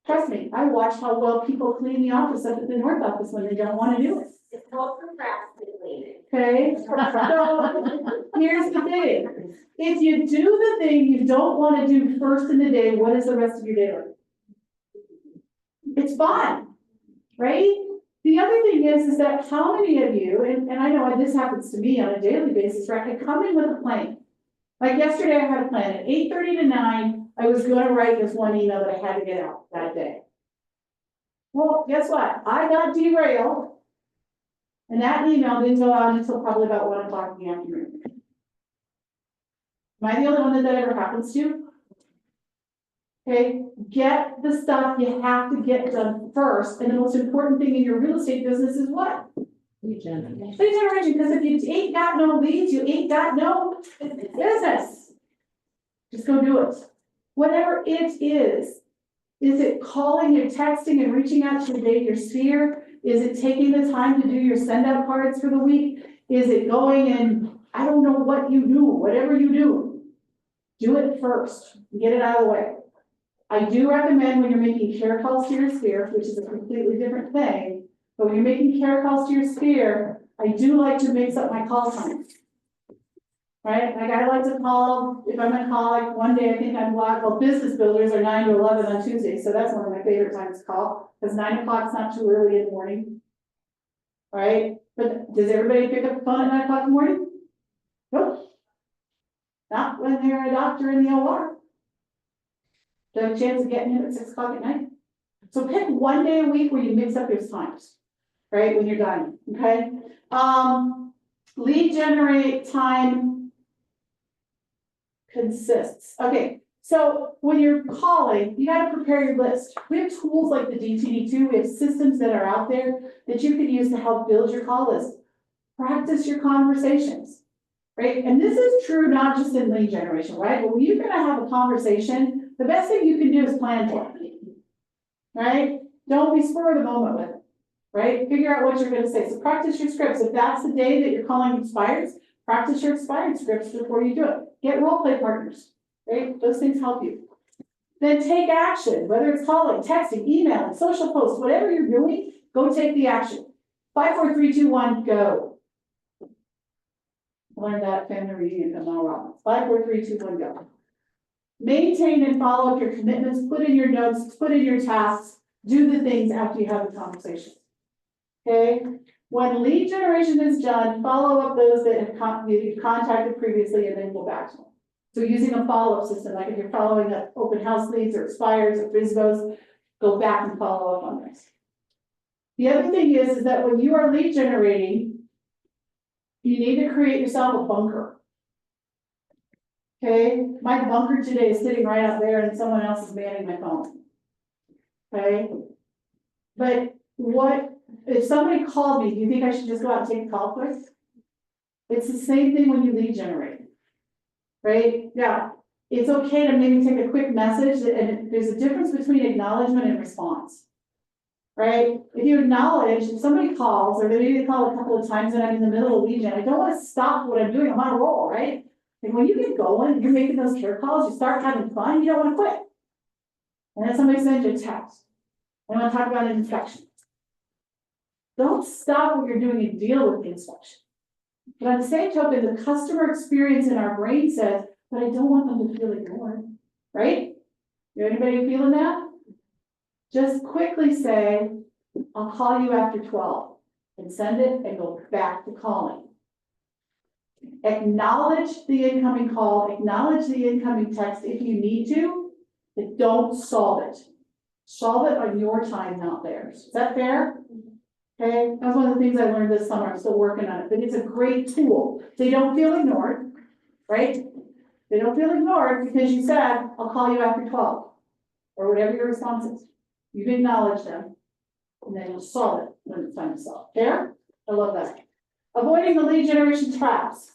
Trust me, I watch how well people clean the office up at the North office when they don't want to do it. It's called procrastinating. Okay, so here's the thing. If you do the thing you don't want to do first in the day, what is the rest of your day like? It's fun, right? The other thing is that how many of you, and I know this happens to me on a daily basis, right? I come in with a plan. Like yesterday, I had a plan at 8:30 to 9, I was gonna write this one email that I had to get out that day. Well, guess what? I got derailed. And that email didn't go out until probably about 1 o'clock in the afternoon. Am I the only one that ever happens to? Okay, get the stuff you have to get done first, and the most important thing in your real estate business is what? Lead generation. Lead generation, because if you ain't got no leads, you ain't got no business. Just go do it. Whatever it is it calling and texting and reaching out to your sphere? Is it taking the time to do your send out cards for the week? Is it going and, I don't know what you do, whatever you do it first, get it out of the way. I do recommend when you're making care calls to your sphere, which is a completely different thing, but when you're making care calls to your sphere, I do like to mix up my call times. Right, like I like to call, if I'm gonna call, like one day I think I'm well, business builders are 9 to 11 on Tuesday, so that's one of my favorite times to call, because 9 o'clock's not too early in the morning. Right, but does everybody pick up the phone at 9 o'clock in the morning? Nope. Not when they're a doctor in the OR. Do you have a chance of getting in at 6 o'clock at night? So pick one day a week where you mix up your times, right, when you're done, okay? Lead generate time consists. Okay, so when you're calling, you gotta prepare your list. We have tools like the DTD2, we have systems that are out there that you can use to help build your call list. Practice your conversations, right? And this is true not just in lead generation, right? But when you're gonna have a conversation, the best thing you can do is plan for it, right? Don't be spur of the moment with it, right? Figure out what you're gonna say. So practice your scripts. If that's the day that your calling expires, practice your expired scripts before you do it. Get role play partners, right? Those things help you. Then take action, whether it's calling, texting, emailing, social posts, whatever you're doing, go take the action. 5, 4, 3, 2, 1, go. Learned that at family reunion from Mel Robbins. 5, 4, 3, 2, 1, go. Maintain and follow up your commitments, put in your notes, put in your tasks, do the things after you have the conversation. Okay, when lead generation is done, follow up those that you've contacted previously and then go back to them. So using a follow-up system, like if you're following up open house leads or expires or FISBOs, go back and follow up on this. The other thing is that when you are lead generating, you need to create yourself a bunker. Okay, my bunker today is sitting right out there and someone else is manning my phone. Okay, but if somebody called me, do you think I should just go out and take a call quick? It's the same thing when you lead generate. Right? Now, it's okay to maybe take a quick message, and there's a difference between acknowledgement and response. Right? If you acknowledge, if somebody calls, or maybe they call a couple of times and I'm in the middle of lead gen, I don't want to stop what I'm doing, I'm on a roll, right? And when you get going, you're making those care calls, you start having fun, you don't want to quit. And then somebody sends you a text. I want to talk about an inspection. Don't stop what you're doing and deal with the inspection. But on the same token, the customer experience in our brain says, but I don't want them to feel ignored, right? Anybody feeling that? Just quickly say, I'll call you after 12 and send it and go back to calling. Acknowledge the incoming call, acknowledge the incoming text if you need to, but don't solve it. Solve it on your time, not theirs. Is that fair? Okay, that's one of the things I learned this summer. I'm still working on it, but it's a great tool. They don't feel ignored, right? They don't feel ignored because you said, I'll call you after 12 or whatever your response is. You've acknowledged them and then you'll solve it when it's time to solve. Fair? I love that. Avoiding the lead generation traps.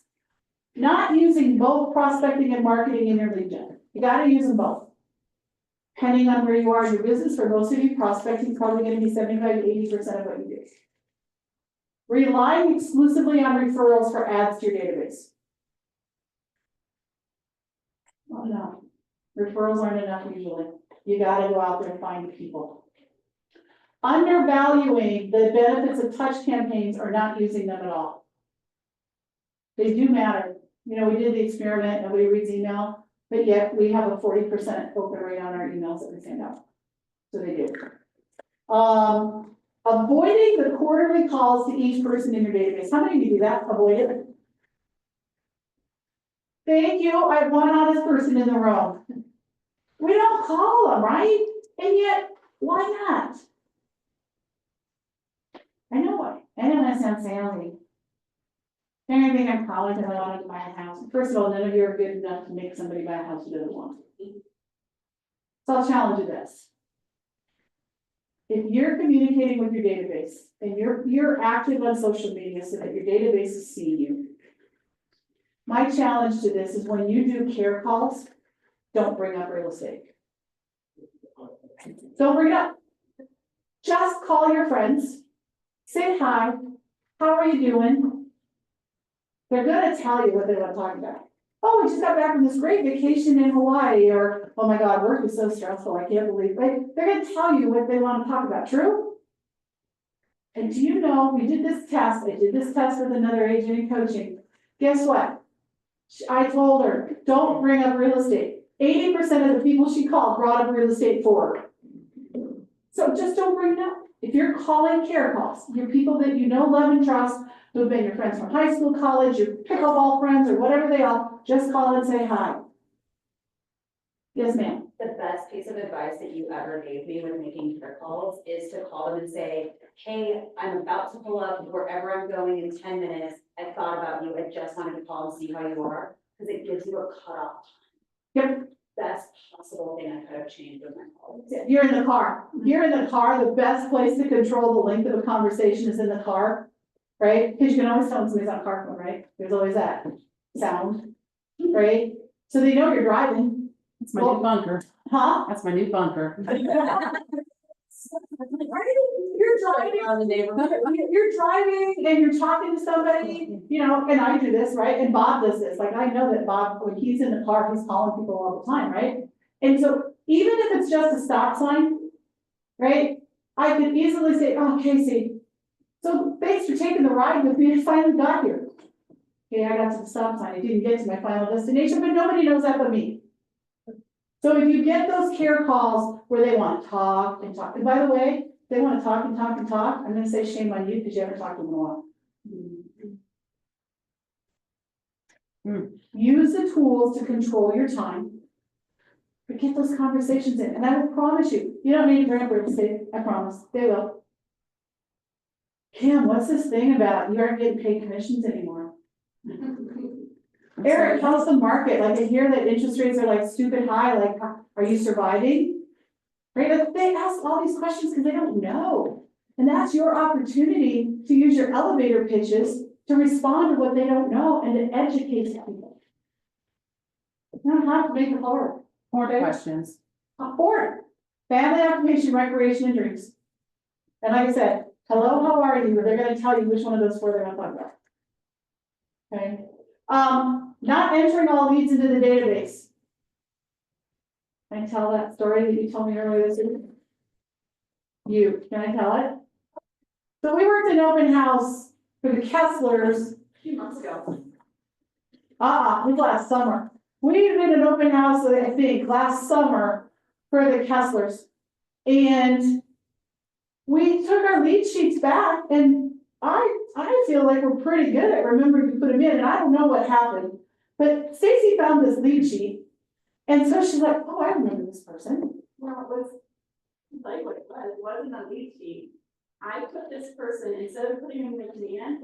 Not using both prospecting and marketing in your lead gen. You got to use them both. Depending on where you are in your business, for most of you, prospecting is probably going to be 75 to 80% of what you do. Relying exclusively on referrals for ads to your database. Oh no, referrals aren't enough usually. You got to go out there and find people. Undervaluing the benefits of touch campaigns or not using them at all. They do matter. You know, we did the experiment, nobody reads email. But yet we have a 40% open rate on our emails that we send out. So they do. Avoiding the quarterly calls to each person in your database. How many of you do that? Avoid it. Thank you. I have one honest person in the room. We don't call them, right? And yet, why not? I know why. I know that sounds salesy. I think I'm calling because I wanted to buy a house. First of all, none of you are good enough to make somebody buy a house who doesn't want to. So I'll challenge you this. If you're communicating with your database and you're active on social media so that your database is seeing you, my challenge to this is when you do care calls, don't bring up real estate. Don't bring it up. Just call your friends, say hi, how are you doing? They're gonna tell you what they want to talk about. Oh, we just got back from this great vacation in Hawaii, or, oh my God, work is so stressful, I can't believe, like, they're gonna tell you what they want to talk about, true? And do you know, we did this test, I did this test with another agent in coaching. Guess what? I told her, don't bring up real estate. 80% of the people she called brought up real estate for her. So just don't bring it up. If you're calling care calls, your people that you know, love, and trust, who've been your friends from high school, college, your pickleball friends, or whatever they are, just call and say hi. Yes, ma'am. The best piece of advice that you ever gave me when making care calls is to call them and say, hey, I'm about to pull up wherever I'm going in 10 minutes. I thought about you. I just wanted to call and see how you are, because it gives you a cutoff time. Yep. Best possible thing I could have changed with my calls. You're in the car. You're in the car. The best place to control the length of a conversation is in the car, right? Because you can always tell when somebody's on a car phone, right? There's always that sound, right? So they know you're driving. That's my new bunker. Huh? That's my new bunker. You're driving on the neighborhood. You're driving and you're talking to somebody, you know, and I do this, right? And Bob does this. Like, I know that Bob, when he's in the car, he's calling people all the time, right? And so even if it's just a stop sign, right? I could easily say, oh, Casey, so thanks for taking the ride with me. I finally got here. Okay, I got to the stop sign, I didn't get to my final destination, but nobody knows that but me. So if you get those care calls where they want to talk and talk, and by the way, they want to talk and talk and talk, I'm gonna say shame on you because you haven't talked to them in a while. Use the tools to control your time. But get those conversations in, and I will promise you, you don't need a grant for it, I promise, they will. Kim, what's this thing about you aren't getting paid commissions anymore? Eric, how's the market? Like, I hear that interest rates are like stupid high, like, are you surviving? Right, like, they ask all these questions because they don't know. And that's your opportunity to use your elevator pitches to respond to what they don't know and to educate people. You don't have to make it hard. More questions. Or family occupation, recreation and drinks. And like I said, hello, how are you? They're gonna tell you which one of those four they're gonna talk about. Okay, not entering all leads into the database. Can I tell that story that you told me earlier this week? Can I tell it? So we worked in open house for the Kesslers a few months ago. It was last summer. We did an open house, I think, last summer for the Kesslers. And we took our lead sheets back and I feel like we're pretty good at remembering to put them in, and I don't know what happened. But Stacy found this lead sheet. And so she's like, oh, I remember this person. Well, it was like what it wasn't a lead sheet. I put this person, instead of putting in the command,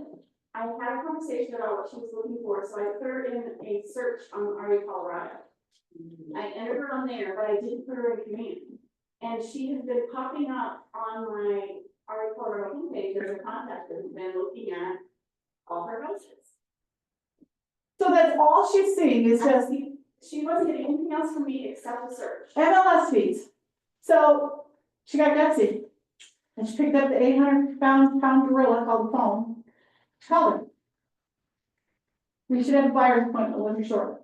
I had a conversation about what she was looking for, so I put her in a search on RE Colorado. I entered her on there, but I didn't put her in command. And she has been popping up on my RE Colorado homepage as a contact who's been looking at all her houses. So that's all she's seeing is just She wasn't getting anything else from me except the search. MLS feeds. So she got gutsy. And she picked up the 800-pound gorilla called the phone. She called her. We should have a buyer's appointment when you're short.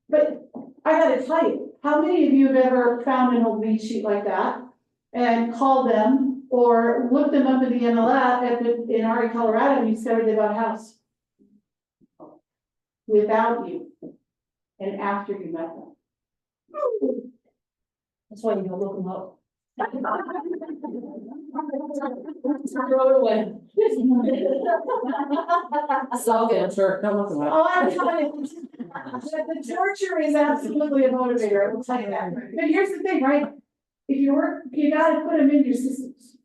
But I gotta tell you, how many of you have ever found an old lead sheet like that and called them or looked them up in the MLS in RE Colorado and you discovered they bought a house? Without you and after you met them. That's why you don't look them up. Solve answer, don't look them up. Oh, I'm telling you, the torture is absolutely a motivator, I will tell you that. But here's the thing, right? If you work, you gotta put them in your systems.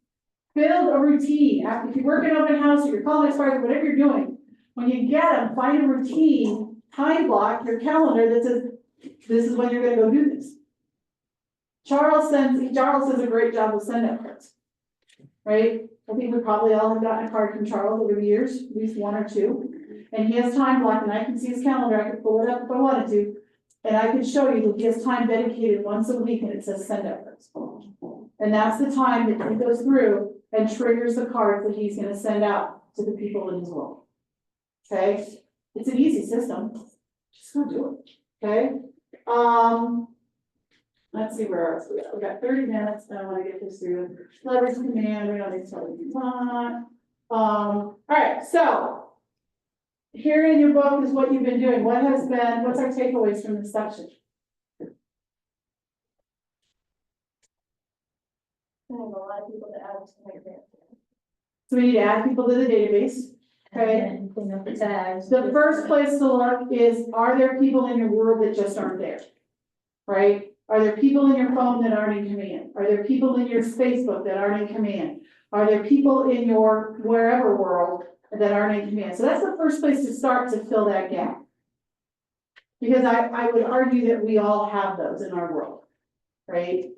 Build a routine. If you work in open house, or you're calling expired, whatever you're doing, when you get them, find a routine, time block your calendar that says, this is when you're gonna go do this. Charles does a great job with send out cards. Right? I think we probably all have gotten a card from Charles over the years, at least one or two. And he has time blocked, and I can see his calendar, I could pull it up if I wanted to. And I could show you that he has time dedicated once a week and it says send out cards. And that's the time that he goes through and triggers the cards that he's gonna send out to the people in his world. Okay? It's an easy system. Just go do it. Okay? Let's see where else we got. We got 30 minutes, and I want to get this through. Letters of command, we don't need to tell you what. All right, so here in your book is what you've been doing. What's our takeaways from this section? I have a lot of people to add to my grant. So we need to add people to the database. Okay. The first place to look is, are there people in your world that just aren't there? Right? Are there people in your phone that aren't in command? Are there people in your Facebook that aren't in command? Are there people in your wherever world that aren't in command? So that's the first place to start to fill that gap. Because I would argue that we all have those in our world, right?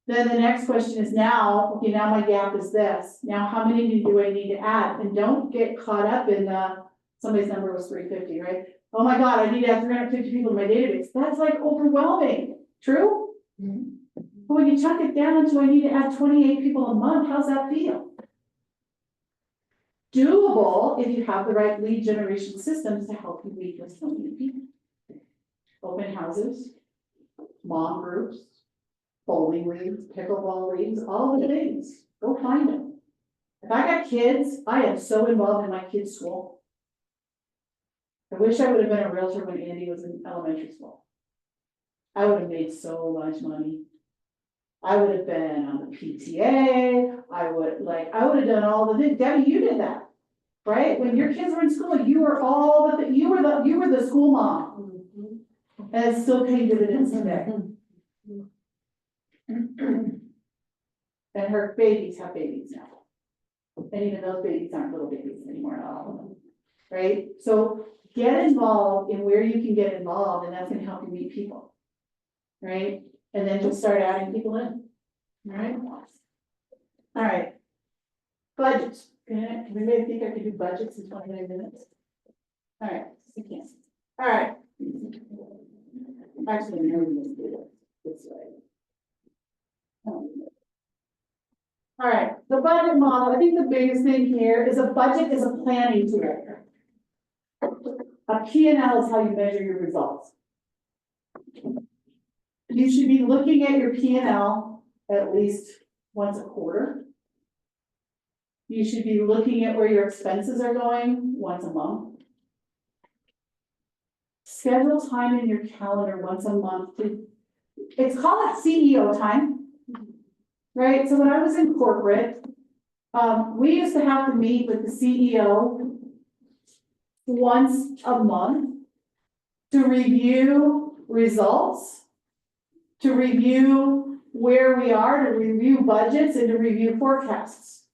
Then the next question is now, okay, now my gap is this. Now how many do I need to add? And don't get caught up in somebody's number was 350, right? Oh my God, I need to have 350 people in my database. That's like overwhelming. True? Mm-hmm. But when you chunk it down to I need to add 28 people a month, how's that feel? Doable if you have the right lead generation systems to help you meet with so many people. Open houses, mom groups, bowling leagues, pickleball leagues, all the things. Go find them. If I got kids, I am so involved in my kids' school. I wish I would have been a realtor when Andy was in elementary school. I would have made so much money. I would have been on the PTA, I would have done all the things, Debbie, you did that. Right, when your kids were in school, you were you were the school mom. And it still paid dividends today. And her babies have babies now. And even those babies aren't little babies anymore, not all of them. Right, so get involved in where you can get involved, and that's gonna help you meet people. Right, and then just start adding people in. Alright? Alright. Budgets. Can we maybe think I could do budgets in 29 minutes? Alright, we can. Alright. Actually, no, we didn't do it this way. Alright, the budget model, I think the biggest thing here is a budget is a planning tool. A P&L is how you measure your results. You should be looking at your P&L at least once a quarter. You should be looking at where your expenses are going once a month. Schedule time in your calendar once a month. It's called CEO time, right? So when I was in corporate, we used to have to meet with the CEO once a month to review results, to review where we are, to review budgets, and to review forecasts.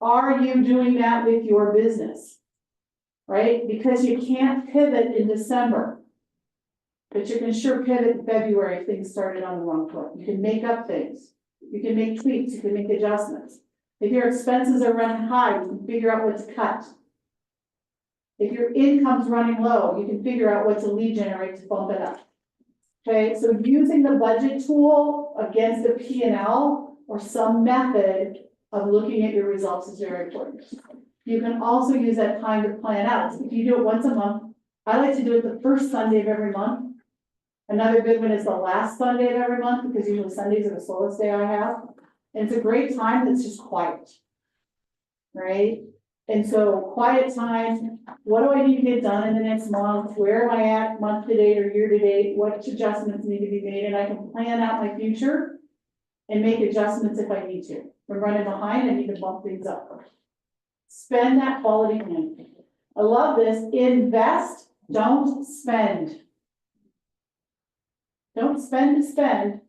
Are you doing that with your business? Right? Because you can't pivot in December. But you can sure pivot in February if things started on the wrong foot. You can make up things. You can make tweaks, you can make adjustments. If your expenses are running high, you can figure out what to cut. If your income's running low, you can figure out what to lead generate to bump it up. Okay, so using the budget tool against the P&L or some method of looking at your results is very important. You can also use that time to plan out. If you do it once a month, I like to do it the first Sunday of every month. Another good one is the last Sunday of every month, because usually Sundays are the slowest day I have. And it's a great time that's just quiet. Right? And so quiet time, what do I need to get done in the next month? Where am I at month to date or year to date? What adjustments need to be made? And I can plan out my future and make adjustments if I need to. If I'm running behind, I need to bump things up. Spend that quality time. I love this. Invest, don't spend. Don't spend to spend.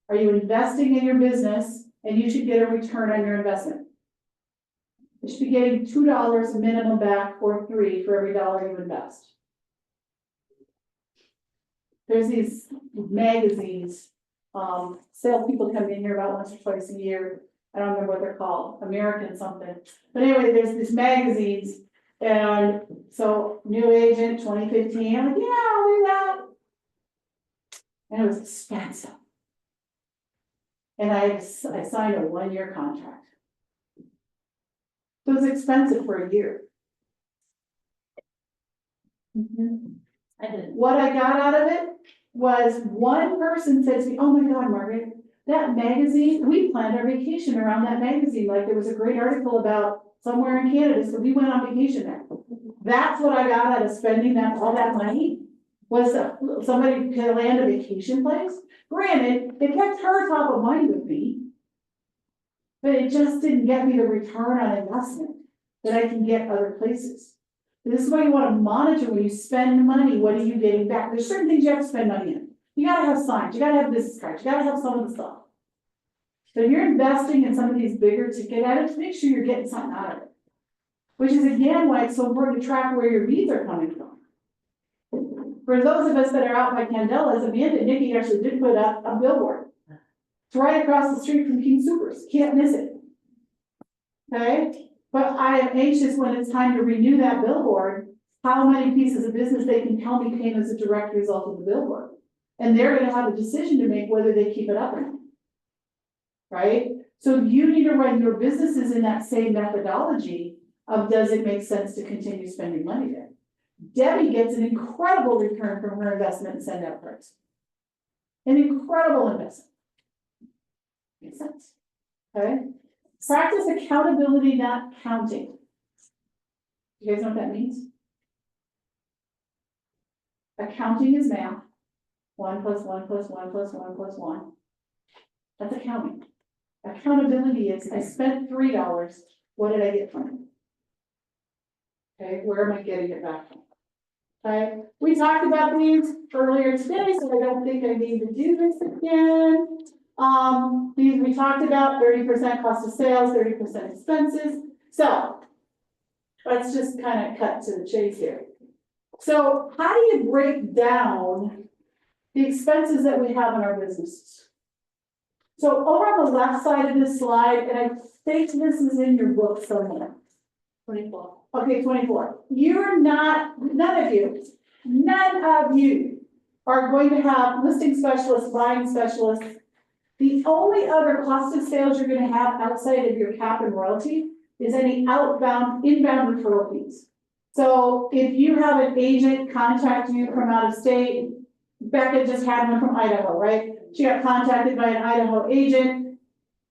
Are you investing in your business? And you should get a return on your investment. You should be getting $2 minimum back or $3 for every dollar you invest. There's these magazines, salespeople come in here about once or twice a year. I don't remember what they're called, American something. But anyway, there's these magazines, and so new agent 2015, I'm like, yeah, I'll do that. And it was expensive. And I signed a 1-year contract. It was expensive for a year. I did. What I got out of it was one person said to me, oh my God, Margaret, that magazine, we planned our vacation around that magazine. Like there was a great article about somewhere in Canada, so we went on vacation there. That's what I got out of spending all that money, was somebody planned a vacation place. Granted, it kept her top of mind with me, but it just didn't get me the return on investment that I can get other places. This is why you want to monitor when you spend money, what are you getting back? There's certain things you have to spend money in. You gotta have signs, you gotta have business cards, you gotta have some of the stuff. So if you're investing in some of these bigger ticket items, make sure you're getting something out of it. Which is again why it's so important to track where your leads are coming from. For those of us that are out by Candelas, Amanda and Nikki actually did put up a billboard. It's right across the street from King Soopers, can't miss it. Okay? But I am anxious when it's time to renew that billboard, how many pieces of business they can tell me came as a direct result of the billboard. And they're gonna have a decision to make whether they keep it up or not. Right? So you need to run your businesses in that same methodology of does it make sense to continue spending money there? Debbie gets an incredible return from her investment in Send Out Cards. An incredible investment. Makes sense. Okay? Practice accountability, not counting. You guys know what that means? Accounting is math. 1 + 1 + 1 + 1 + 1. That's accounting. Accountability is, I spent $3, what did I get from it? Okay, where am I getting it back from? Okay, we talked about these earlier today, so I don't think I need to do this again. These we talked about, 30% cost of sales, 30% expenses. So let's just kind of cut to the chase here. So how do you break down the expenses that we have in our businesses? So over on the left side of this slide, and I think this is in your book somewhere. 24. Okay, 24. You're not, none of you are going to have listing specialists, buying specialists. The only other cost of sales you're gonna have outside of your cap and royalty is any inbound referral fees. So if you have an agent contact you from out of state, Becca just had one from Idaho, right? She got contacted by an Idaho agent.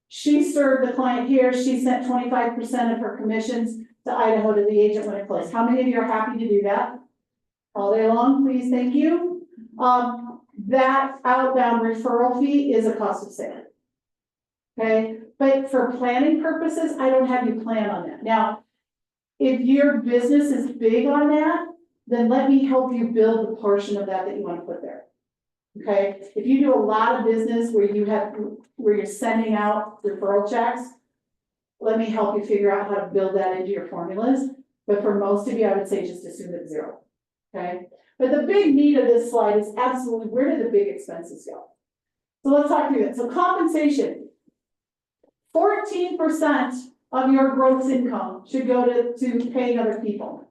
She served the client here. She sent 25% of her commissions to Idaho to the agent when it closed. How many of you are happy to do that? All day long, please, thank you. That outbound referral fee is a cost of sale. Okay, but for planning purposes, I don't have you plan on that. Now, if your business is big on that, then let me help you build the portion of that you want to put there. Okay, if you do a lot of business where you're sending out referral checks, let me help you figure out how to build that into your formulas. But for most of you, I would say just assume it's 0. Okay, but the big meat of this slide is absolutely where do the big expenses go? So let's talk through that. So compensation, 14% of your gross income should go to paying other people.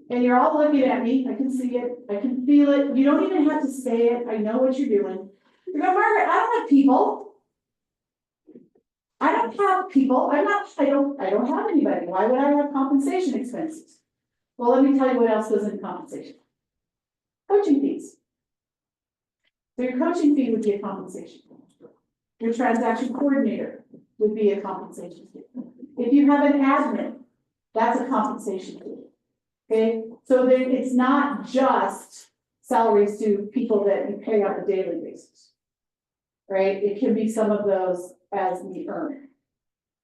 And you're all looking at me, I can see it, I can feel it, you don't even have to say it, I know what you're doing. You're going, Margaret, I don't have people. I don't have people, I don't have anybody, why would I have compensation expenses? Well, let me tell you what else goes into compensation. Coaching fees. So your coaching fee would be a compensation. Your transaction coordinator would be a compensation fee. If you have an admin, that's a compensation fee. Okay, so then it's not just salaries to people that you pay on a daily basis. Right, it can be some of those as we earn.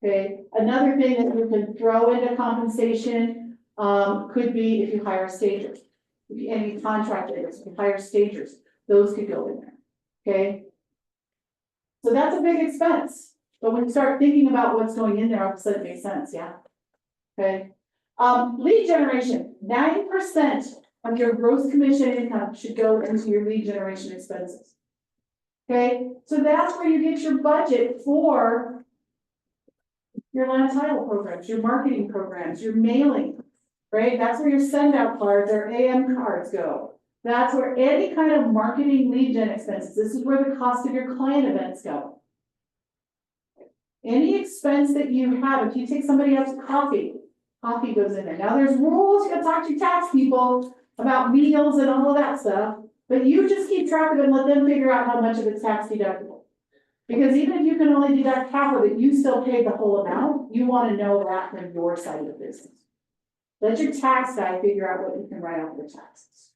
Okay, another thing that you can throw into compensation could be if you hire stagers. If you any contractors, if you hire stagers, those could go in there. Okay. So that's a big expense. But when you start thinking about what's going in there, all of a sudden it makes sense, yeah. Okay. Lead generation, 9% of your gross commission income should go into your lead generation expenses. Okay, so that's where you get your budget for your land title programs, your marketing programs, your mailing, right? That's where your send out cards or AM cards go. That's where any kind of marketing lead gen expenses, this is where the cost of your client events go. Any expense that you have, if you take somebody else coffee goes in there. Now there's rules, you gotta talk to your tax people about meals and all of that stuff, but you just keep track of it and let them figure out how much of it's tax deductible. Because even if you can only deduct half of it, you still paid the whole amount. You wanna know that from your side of the business. Let your tax guy figure out what you can write off your taxes.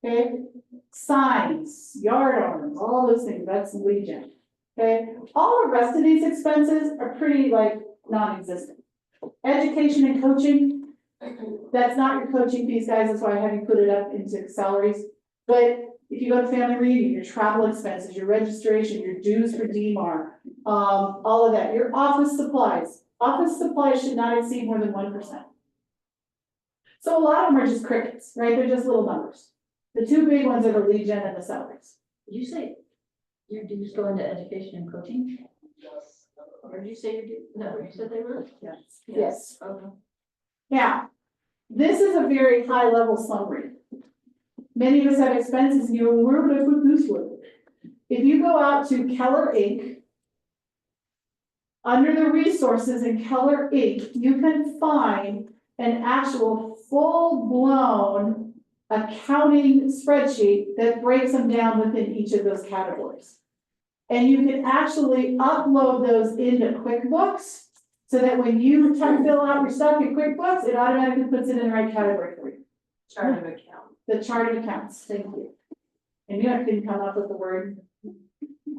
Okay, signs, yard arms, all those things, that's lead gen. Okay, all the rest of these expenses are pretty like non-existent. Education and coaching, that's not your coaching fees, guys, that's why I have you put it up into salaries. But if you go to family reunion, your travel expenses, your registration, your dues for DMAR, all of that, your office supplies should not exceed more than 1%. So a lot of them are just crickets, right? They're just little numbers. The two big ones are the lead gen and the salaries. Did you say your dues go into education and coaching? Or did you say your dues? No, you said they were? Yes. Okay. Now, this is a very high level summary. Many of us have expenses and you're, where would I put this one? If you go out to Keller Inc., under the resources in Keller Inc., you can find an actual full-blown accounting spreadsheet that breaks them down within each of those categories. And you can actually upload those into QuickBooks so that when you try to fill out your stuff in QuickBooks, it automatically puts it in the right category for you. Chart of account. the chart of accounts, thank you. And you couldn't come up with the word.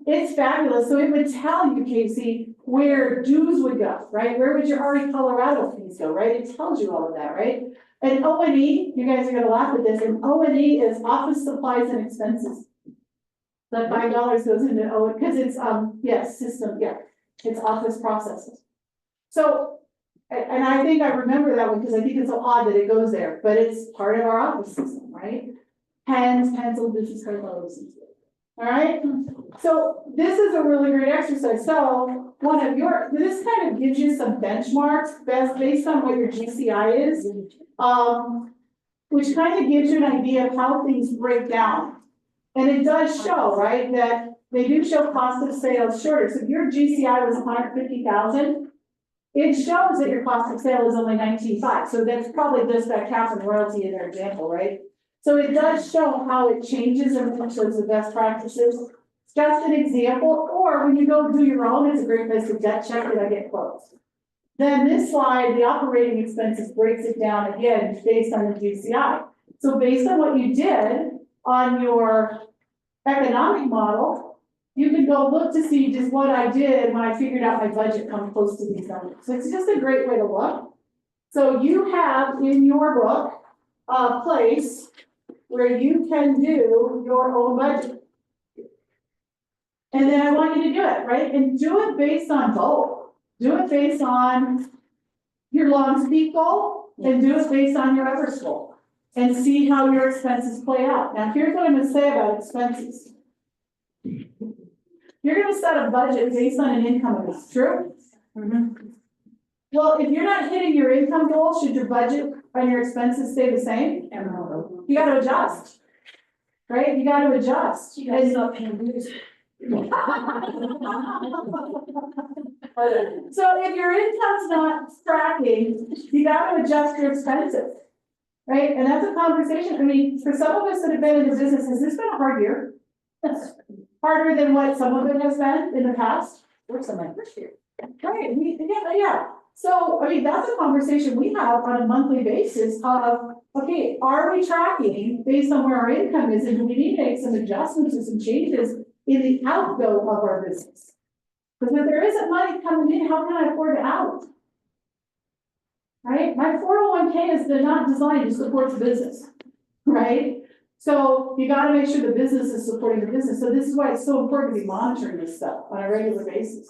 It's fabulous, so it would tell you, Casey, where dues would go, right? Where would your RE Colorado fees go, right? It tells you all of that, right? And O&E, you guys are gonna laugh at this, and O&E is office supplies and expenses. That $5 goes into because it's, yes, system, yeah, it's office processes. So, and I think I remember that one, because I think it's so odd that it goes there, but it's part of our office system, right? Pens, pencil, business card, all those things. All right, so this is a really great exercise. So this kind of gives you some benchmarks based on what your GCI is, which kind of gives you an idea of how things break down. And it does show, right, that they do show cost of sales shorter. So if your GCI was 150,000, it shows that your cost of sale is only 19.5. So that's probably just that cap and royalty in their example, right? So it does show how it changes in terms of the best practices. It's just an example, or when you go do your own, it's a great place to debt check it, I get quotes. Then this slide, the operating expenses breaks it down again based on the GCI. So based on what you did on your economic model, you can go look to see just what I did when I figured out my budget come close to these numbers. So it's just a great way to look. So you have in your book a place where you can do your own budget. And then I want you to do it, right? And do it based on both. Do it based on your long speed goal and do it based on your Everest goal. And see how your expenses play out. Now, here's what I'm gonna say about expenses. You're gonna set a budget based on an income amount, true? Well, if you're not hitting your income goal, should your budget and your expenses stay the same? You gotta adjust. Right? You gotta adjust. You guys not paying dues. So if your income's not tracking, you gotta adjust your expenses. Right? And that's a conversation. I mean, for some of us that have been in the business, has this been a hard year? Harder than what some of it has been in the past? Worse than my first year. Right, yeah. So, I mean, that's a conversation we have on a monthly basis of, okay, are we tracking based on where our income is? And do we need to make some adjustments or some changes in the outgo of our business? Because if there isn't money coming in, how can I afford to out? Right? My 401k is not designed to support the business, right? So you gotta make sure the business is supporting the business. So this is why it's so important to be monitoring this stuff on a regular basis.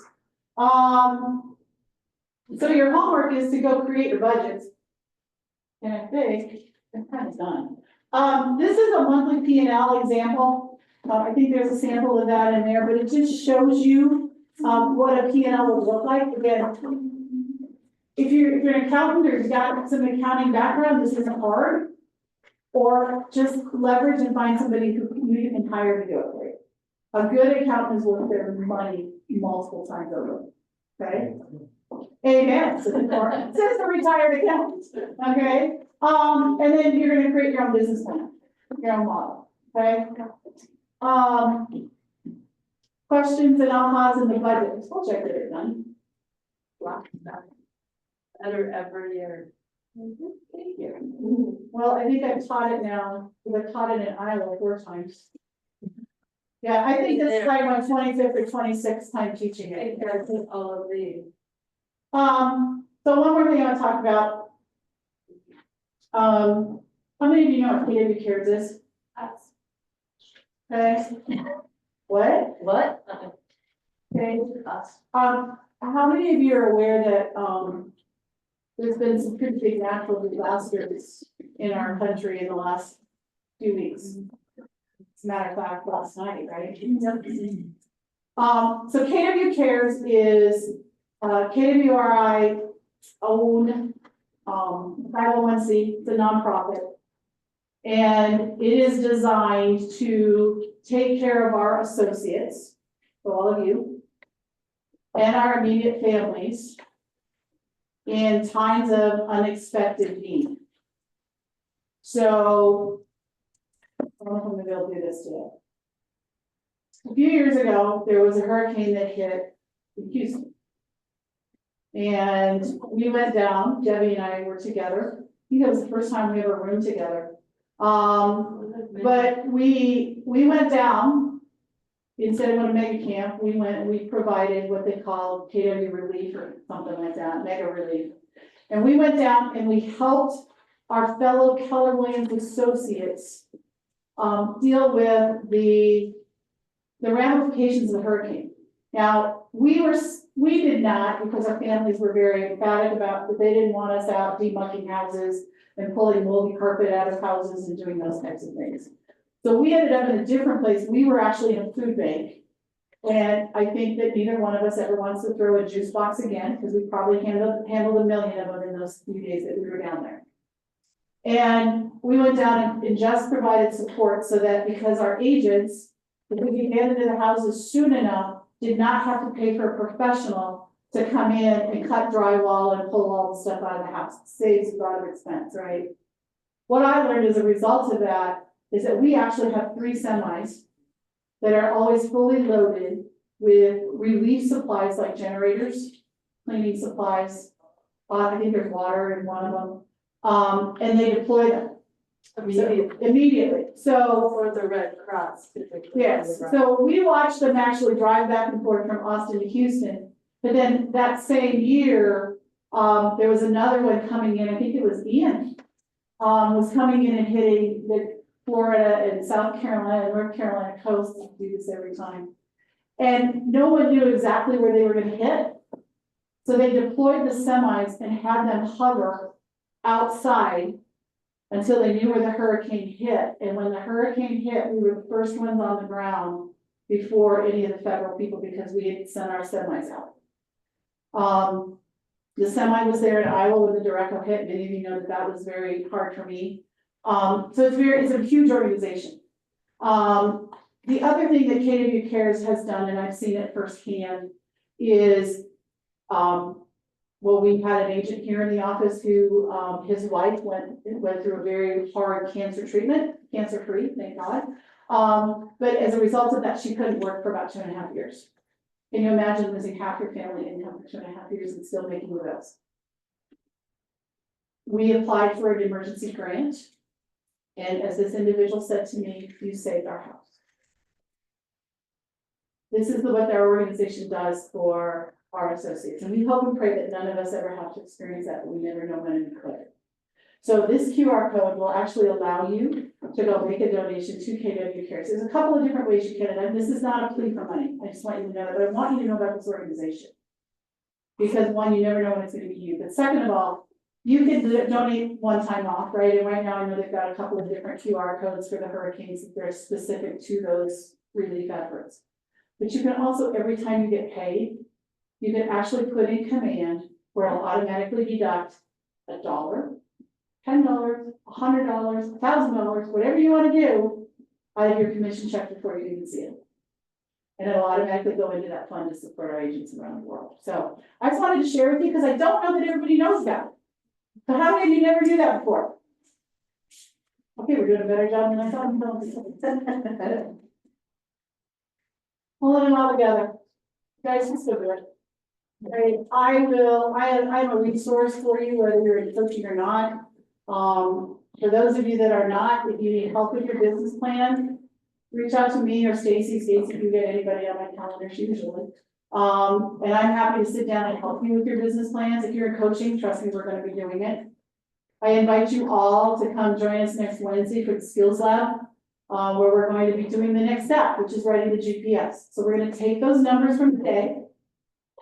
So your homework is to go create your budgets. And I think I'm kind of done. This is a monthly P&L example. I think there's a sample of that in there, but it just shows you what a P&L would look like. Again, if you're an accountant or you've got some accounting background, this isn't hard. Or just leverage and find somebody who you can hire to do it for you. A good accountant is worth their money multiple times over. Okay? Amen. Says the retired accountant. Okay? And then you're gonna create your own business plan, your own model. Okay? Questions and ahas in the budget. We'll check it done. Better every year. Thank you. Well, I think I've taught it now, because I've taught it in Iowa 4 times. Yeah, I think this is like my 25th or 26th time teaching it. All of the. So one more thing I want to talk about. How many of you know what KW Cares is? Okay. What? What? Okay. How many of you are aware that, there's been some pretty big natural disasters in our country in the last few weeks? As a matter of fact, last night, right? So KW Cares is, KWRI owned, 501c, it's a nonprofit. And it is designed to take care of our associates, so all of you, and our immediate families in times of unexpected need. So, I don't know if I'm gonna be able to do this today. A few years ago, there was a hurricane that hit Houston. And we went down, Debbie and I were together. I think that was the first time we ever roomed together. But we went down, instead of going to mega camp, we provided what they call KW relief or something like that, mega relief. And we went down and we helped our fellow Keller Williams associates deal with the ramifications of the hurricane. Now, we did not, because our families were very emphatic about that they didn't want us out demucking houses and pulling moldy carpet out of houses and doing those types of things. So we ended up in a different place. We were actually in a food bank. And I think that neither one of us ever wants to throw a juice box again, because we probably handled 1 million of them in those few days that we were down there. And we went down and just provided support so that because our agents, if we could get into the houses soon enough, did not have to pay for a professional to come in and cut drywall and pull all the stuff out of the house. It saves a lot of expense, right? What I learned as a result of that is that we actually have 3 semis that are always fully loaded with relief supplies like generators, cleaning supplies. I think there's water in one of them. And they deploy them. Immediately. So. For the Red Cross. Yes, so we watched them actually drive back and forth from Austin to Houston. But then that same year, there was another one coming in, I think it was Ian, was coming in and hitting the Florida and South Carolina and North Carolina coast. We do this every time. And no one knew exactly where they were gonna hit. So they deployed the semis and had them hover outside until they knew where the hurricane hit. And when the hurricane hit, we were the first ones on the ground before any of the federal people, because we had sent our semis out. The semi was there in Iowa when the Derecho hit. Many of you know that that was very hard for me. So it's a huge organization. The other thing that KW Cares has done, and I've seen it firsthand, is, well, we had an agent here in the office who, his wife went through a very hard cancer treatment, cancer-free, thank God. But as a result of that, she couldn't work for about 2.5 years. Can you imagine losing half your family income for 2.5 years and still making the bills? We applied for an emergency grant. And as this individual said to me, you saved our house. This is what our organization does for our associates. And we hope and pray that none of us ever have to experience that, but we never know when we could. So this QR code will actually allow you to go make a donation to KW Cares. There's a couple of different ways you can, and this is not a plea for money. I just want you to know that, but I want you to know about this organization. Because one, you never know when it's gonna be you, but second of all, you can donate one time off, right? And right now I know they've got a couple of different QR codes for the hurricanes that they're specific to those relief efforts. But you can also, every time you get paid, you can actually put in command where it'll automatically deduct $1, $10, $100, $1,000, whatever you want to do out of your commission check before you even see it. And it'll automatically go into that fund to support our agents around the world. So I just wanted to share with you because I don't know that everybody knows about it. So how many of you never knew that before? Okay, we're doing a better job than I thought. Pulling them all together. Guys, let's go do it. Right, I'm a resource for you, whether you're in coaching or not. For those of you that are not, if you need help with your business plan, reach out to me or Stacy. Stacy can get anybody on my calendar usually. And I'm happy to sit down and help you with your business plans. If you're in coaching, trust me, we're gonna be doing it. I invite you all to come join us next Wednesday for the Skills Lab, where we're going to be doing the next step, which is writing the GPS. So we're gonna take those numbers from today,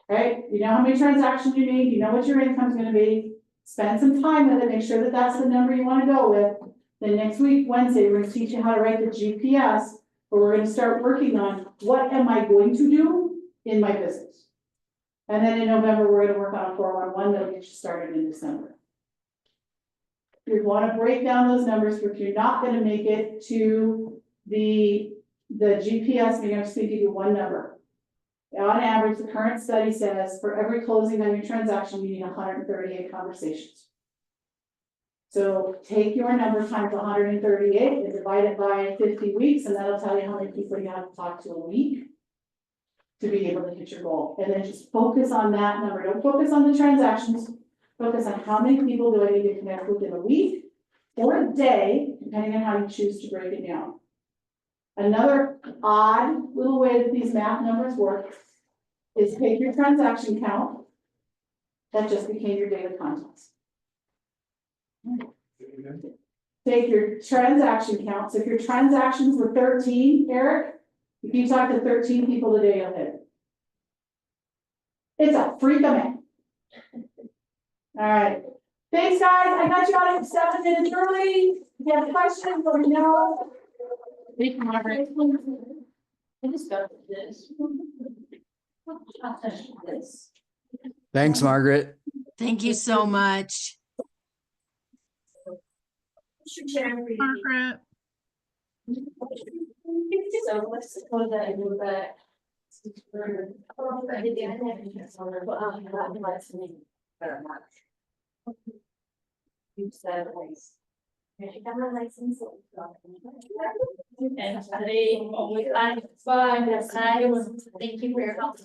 right? You know how many transactions you need, you know what your income's gonna be. Spend some time with it, make sure that that's the number you wanna go with. Then next week, Wednesday, we're gonna teach you how to write the GPS, where we're gonna start working on what am I going to do in my business. And then in November, we're gonna work on a 411 that'll get you started in December. You wanna break down those numbers, if you're not gonna make it to the GPS, we're just gonna give you one number. On average, the current study says for every closing on your transaction, you need 138 conversations. So take your number times 138 and divide it by 50 weeks, and that'll tell you how many people you have to talk to a week to be able to hit your goal. And then just focus on that number. Don't focus on the transactions. Focus on how many people do I need to connect with in a week or a day, depending on how you choose to break it down. Another odd little way that these math numbers work is take your transaction count. That just became your date of contents. Take your transaction count, so if your transactions were 13, Eric, if you talk to 13 people today, you'll hit it. It's a freak of man. All right, thanks, guys, I got you out at 7 minutes early, if you have questions, let me know. Thank you, Margaret. I just got this. This. Thanks, Margaret. Thank you so much. Margaret. So let's go that and go back. You said it's. I got my license. And I always, I, thank you for your help.